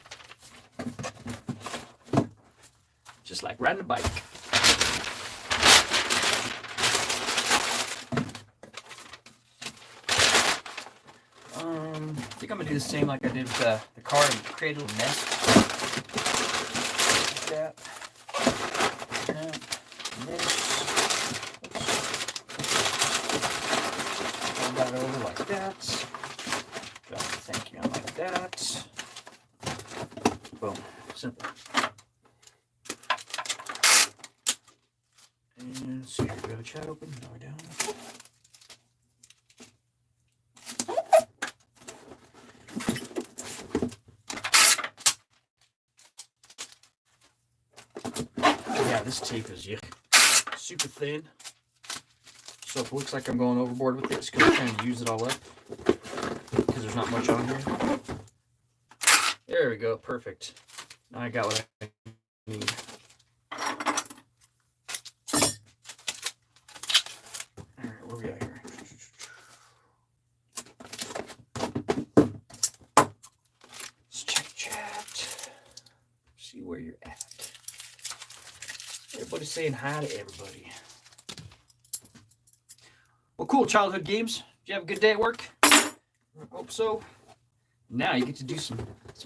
Just like riding a bike. I think I'm gonna do the same like I did with the car and create a little nest. Like that. And this. Fold that over like that. Drop the thank you on like that. Boom. Simple. And so here we go, chat open, now we're down. Yeah, this tape is super thin. So if it looks like I'm going overboard with it, it's because I'm trying to use it all up. Because there's not much on here. There we go, perfect. Now I got what I need. Where you're at. Everybody's saying hi to everybody. Well, cool, childhood games. Did you have a good day at work? I hope so. Now you get to do some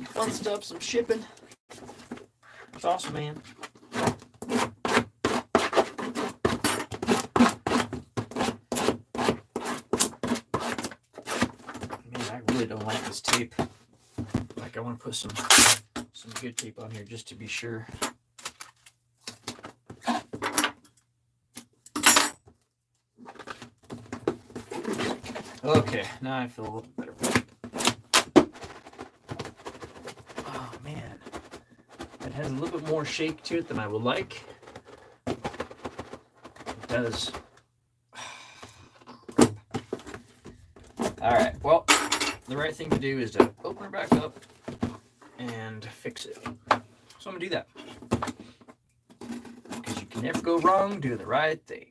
fun stuff, some shipping. It's awesome, man. Man, I really don't like this tape. Like, I want to put some good tape on here just to be sure. Okay, now I feel a little better. Oh man, it has a little bit more shake to it than I would like. It does. All right, well, the right thing to do is to open it back up and fix it. So I'm gonna do that. Because you can never go wrong doing the right thing.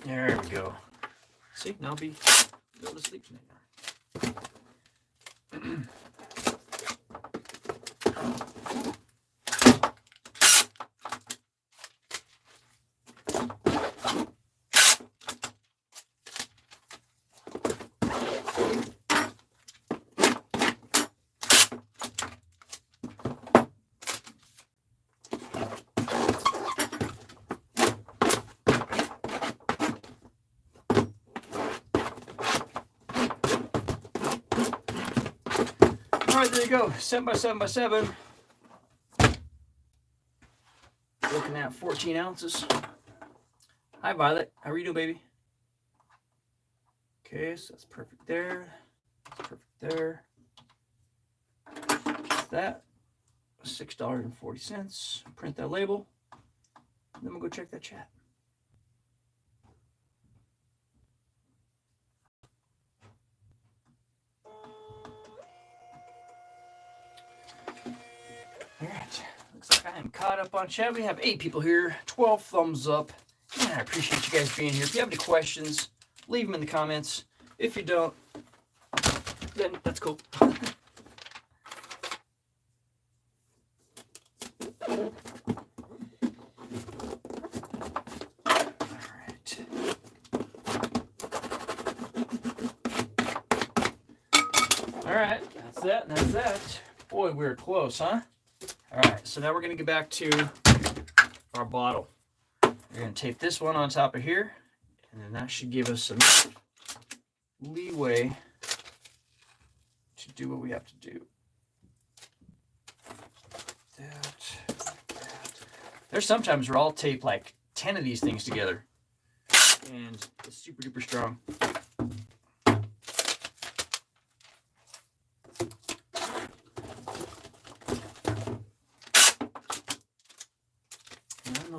There we go. See, now I'll be able to sleep tonight now. All right, there you go, 7x7x7. Looking at 14 ounces. Hi, Violet. How are you doing, baby? Okay, so that's perfect there. That's perfect there. That $6.40. Print that label. Then we'll go check that chat. All right, looks like I am caught up on chat. We have 8 people here, 12 thumbs up. And I appreciate you guys being here. If you have any questions, leave them in the comments. If you don't, then that's cool. All right, that's that, and that's that. Boy, we were close, huh? All right, so now we're gonna get back to our bottle. We're gonna tape this one on top of here, and then that should give us some leeway to do what we have to do. That. There's sometimes where I'll tape like 10 of these things together, and it's super duper strong.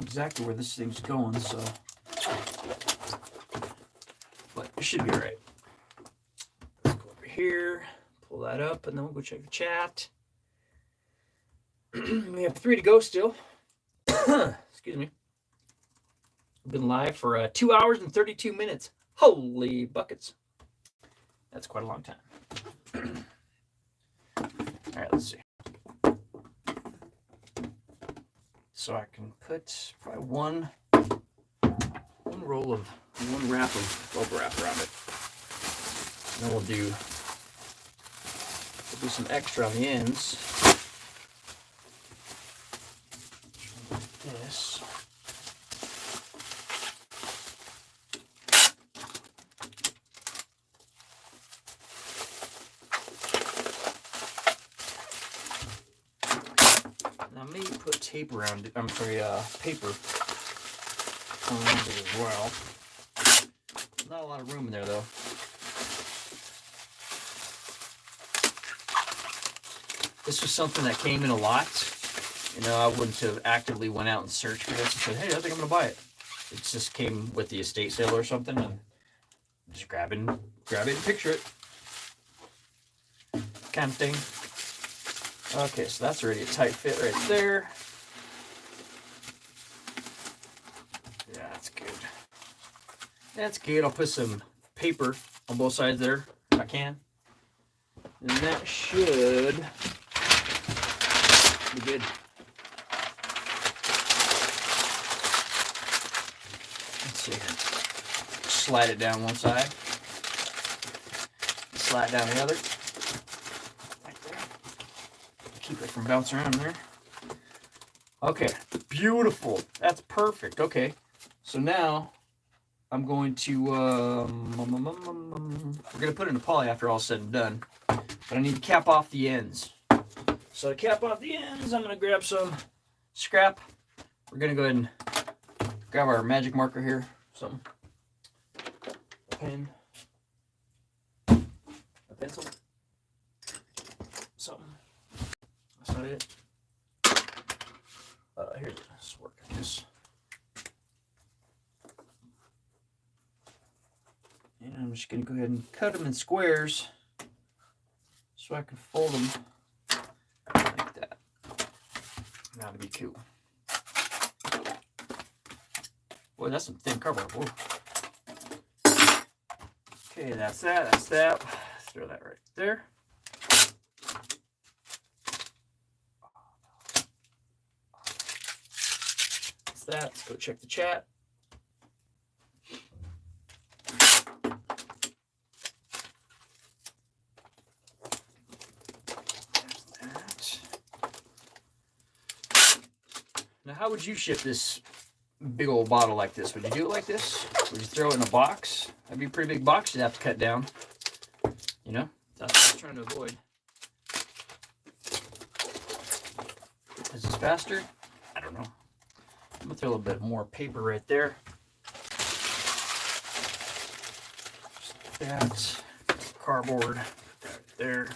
Exactly where this thing's going, so but it should be all right. Let's go over here, pull that up, and then we'll go check the chat. We have 3 to go still. Excuse me. We've been live for 2 hours and 32 minutes. Holy buckets. That's quite a long time. All right, let's see. So I can put probably one wrap of bubble wrap around it. And then we'll do some extra on the ends. Like this. Put tape around it. I'm sorry, paper around it as well. Not a lot of room in there though. This was something that came in a lot. You know, I wouldn't have actively went out and searched for this and said, hey, I think I'm gonna buy it. It just came with the estate sale or something, and just grab it and picture it. Kind of thing. Okay, so that's already a tight fit right there. Yeah, that's good. That's good. I'll put some paper on both sides there if I can. And that should be good. Let's see here. Slide it down one side. Slide down the other. Keep it from bouncing around there. Okay, beautiful. That's perfect. Okay, so now I'm going to we're gonna put it in a poly after all said and done. But I need to cap off the ends. So to cap off the ends, I'm gonna grab some scrap. We're gonna go ahead and grab our magic marker here. Something. A pen. A pencil. Something. That's not it. Here, this work, I guess. And I'm just going to go ahead and cut them in squares so I can fold them like that. That'll be cool. Boy, that's some thin cardboard. Whoa. Okay, that's that. That's that. Let's throw that right there. That. Let's go check the chat. That. Now, how would you ship this big old bottle like this? Would you do it like this? Would you throw it in a box? That'd be a pretty big box you'd have to cut down. You know, that's what I'm trying to avoid. Is this faster? I don't know. I'm gonna throw a little bit more paper right there. Just that cardboard, put that there.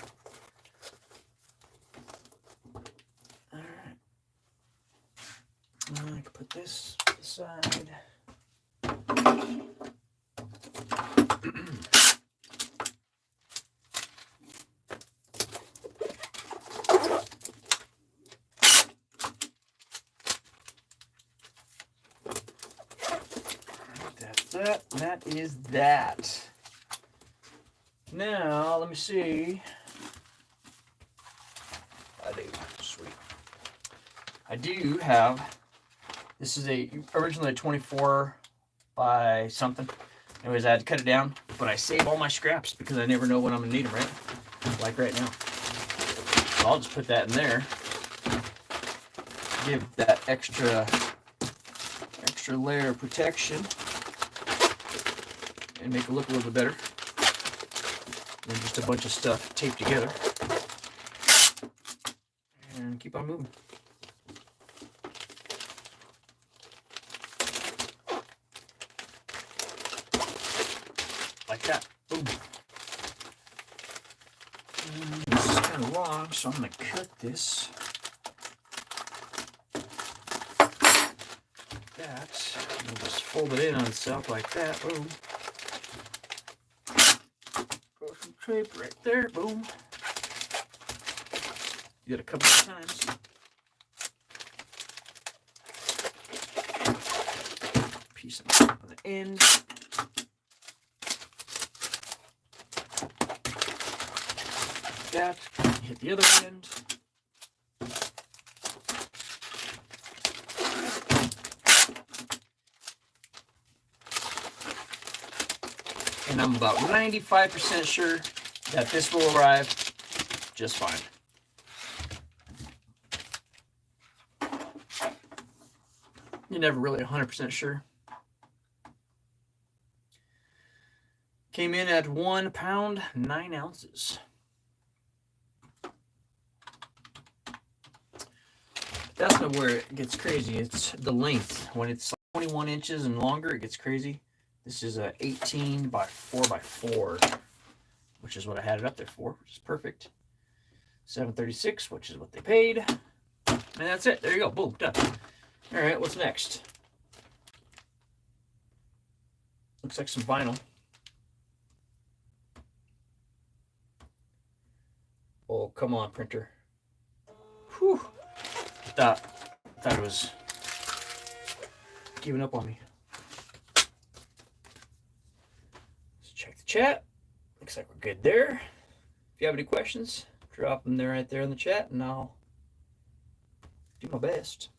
All right. I can put this aside. That is that. Now, let me see. Sweet. I do have, this is originally a 24 by something. Anyways, I had to cut it down, but I save all my scraps because I never know when I'm gonna need them, right? Like right now. So I'll just put that in there. Give that extra layer of protection. And make it look a little bit better than just a bunch of stuff taped together. And keep on moving. Like that. Boom. And this is kind of long, so I'm going to cut this. Like that. And just fold it in on itself like that. Boom. Tape right there, boom. Do it a couple of times. Piece on the end. That. Hit the other end. And I'm about 95% sure that this will arrive just fine. You're never really 100% sure. Came in at 1 pound, 9 ounces. That's not where it gets crazy. It's the length. When it's 21 inches and longer, it gets crazy. This is a 18 by 4 by 4, which is what I had it up there for, which is perfect. $7.36, which is what they paid. And that's it. There you go. Boom, done. All right, what's next? Looks like some vinyl. Oh, come on, printer. Whew. Thought it was giving up on me. Check the chat. Looks like we're good there. If you have any questions, drop them there right there in the chat, and I'll do my best.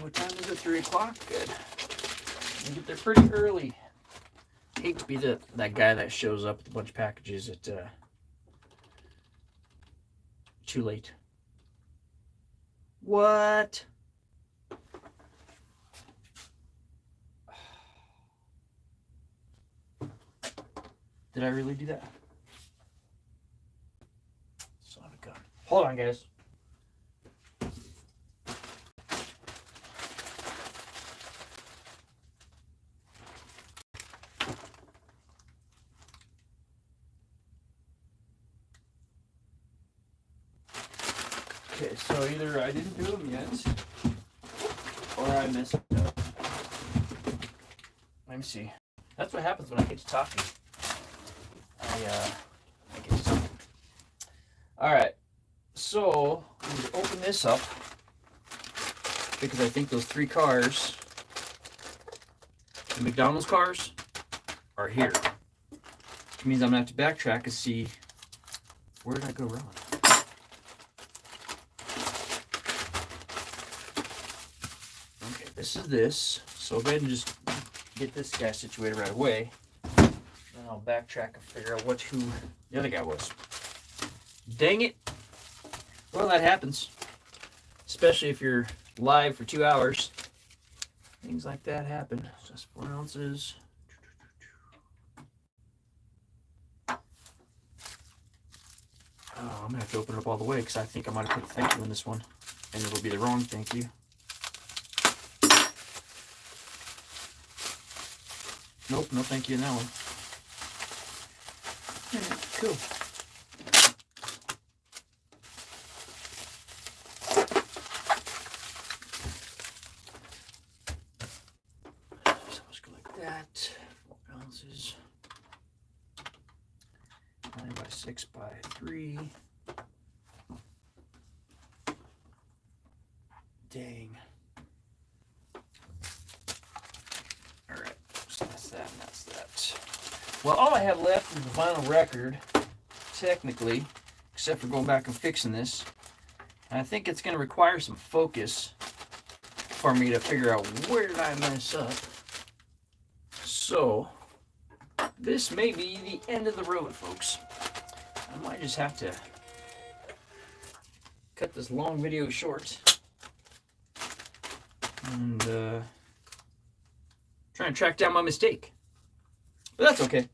What time is it? 3 o'clock? Good. We get there pretty early. Hate to be that guy that shows up with a bunch of packages at too late. What? Did I really do that? Son of a gun. Hold on, guys. Okay, so either I didn't do them yet, or I messed it up. Let me see. That's what happens when I get to talking. I get to talking. All right, so I'm going to open this up because I think those 3 cars, the McDonald's cars, are here. Which means I'm going to have to backtrack and see where did I go wrong. Okay, this is this. So go ahead and just get this guy situated right away. Then I'll backtrack and figure out who the other guy was. Dang it. Well, that happens. Especially if you're live for 2 hours. Things like that happen. Just 4 ounces. Oh, I'm going to have to open it up all the way because I think I might have put thank you in this one. And it'll be the wrong thank you. Nope, no thank you in that one. Yeah, cool. So let's go like that. 4 ounces. 9 by 6 by 3. Dang. All right, so that's that and that's that. Well, all I have left is the vinyl record, technically, except for going back and fixing this. And I think it's going to require some focus for me to figure out where did I mess up. So, this may be the end of the road, folks. I might just have to cut this long video short. And try and track down my mistake. But that's okay.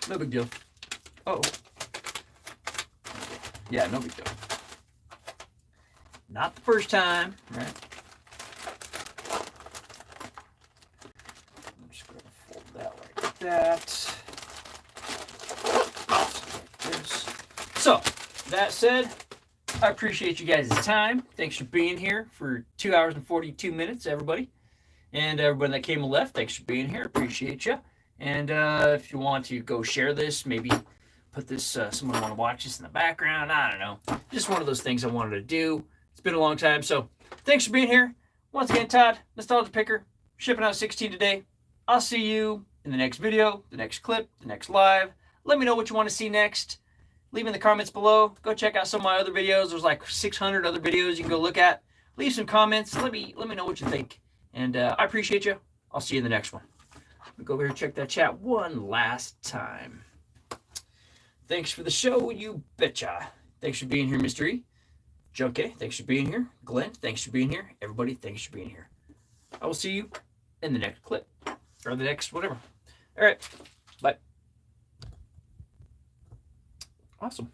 No big deal. Oh. Yeah, no big deal. Not the first time, right? I'm just going to fold that like that. Like this. So, that said, I appreciate you guys' time. Thanks for being here for 2 hours and 42 minutes, everybody. And everybody that came and left, thanks for being here. Appreciate you. And if you want to go share this, maybe put this, someone want to watch this in the background. I don't know. Just one of those things I wanted to do. It's been a long time. So thanks for being here. Once again, Todd, Nostalgia Picker, shipping out 16 today. I'll see you in the next video, the next clip, the next live. Let me know what you want to see next. Leave in the comments below. Go check out some of my other videos. There's like 600 other videos you can go look at. Leave some comments. Let me know what you think. And I appreciate you. I'll see you in the next one. Let me go over here and check that chat one last time. Thanks for the show, you betcha. Thanks for being here, Mr. E. Junkie, thanks for being here. Glenn, thanks for being here. Everybody, thanks for being here. I will see you in the next clip. Or the next whatever. All right. Bye. Awesome.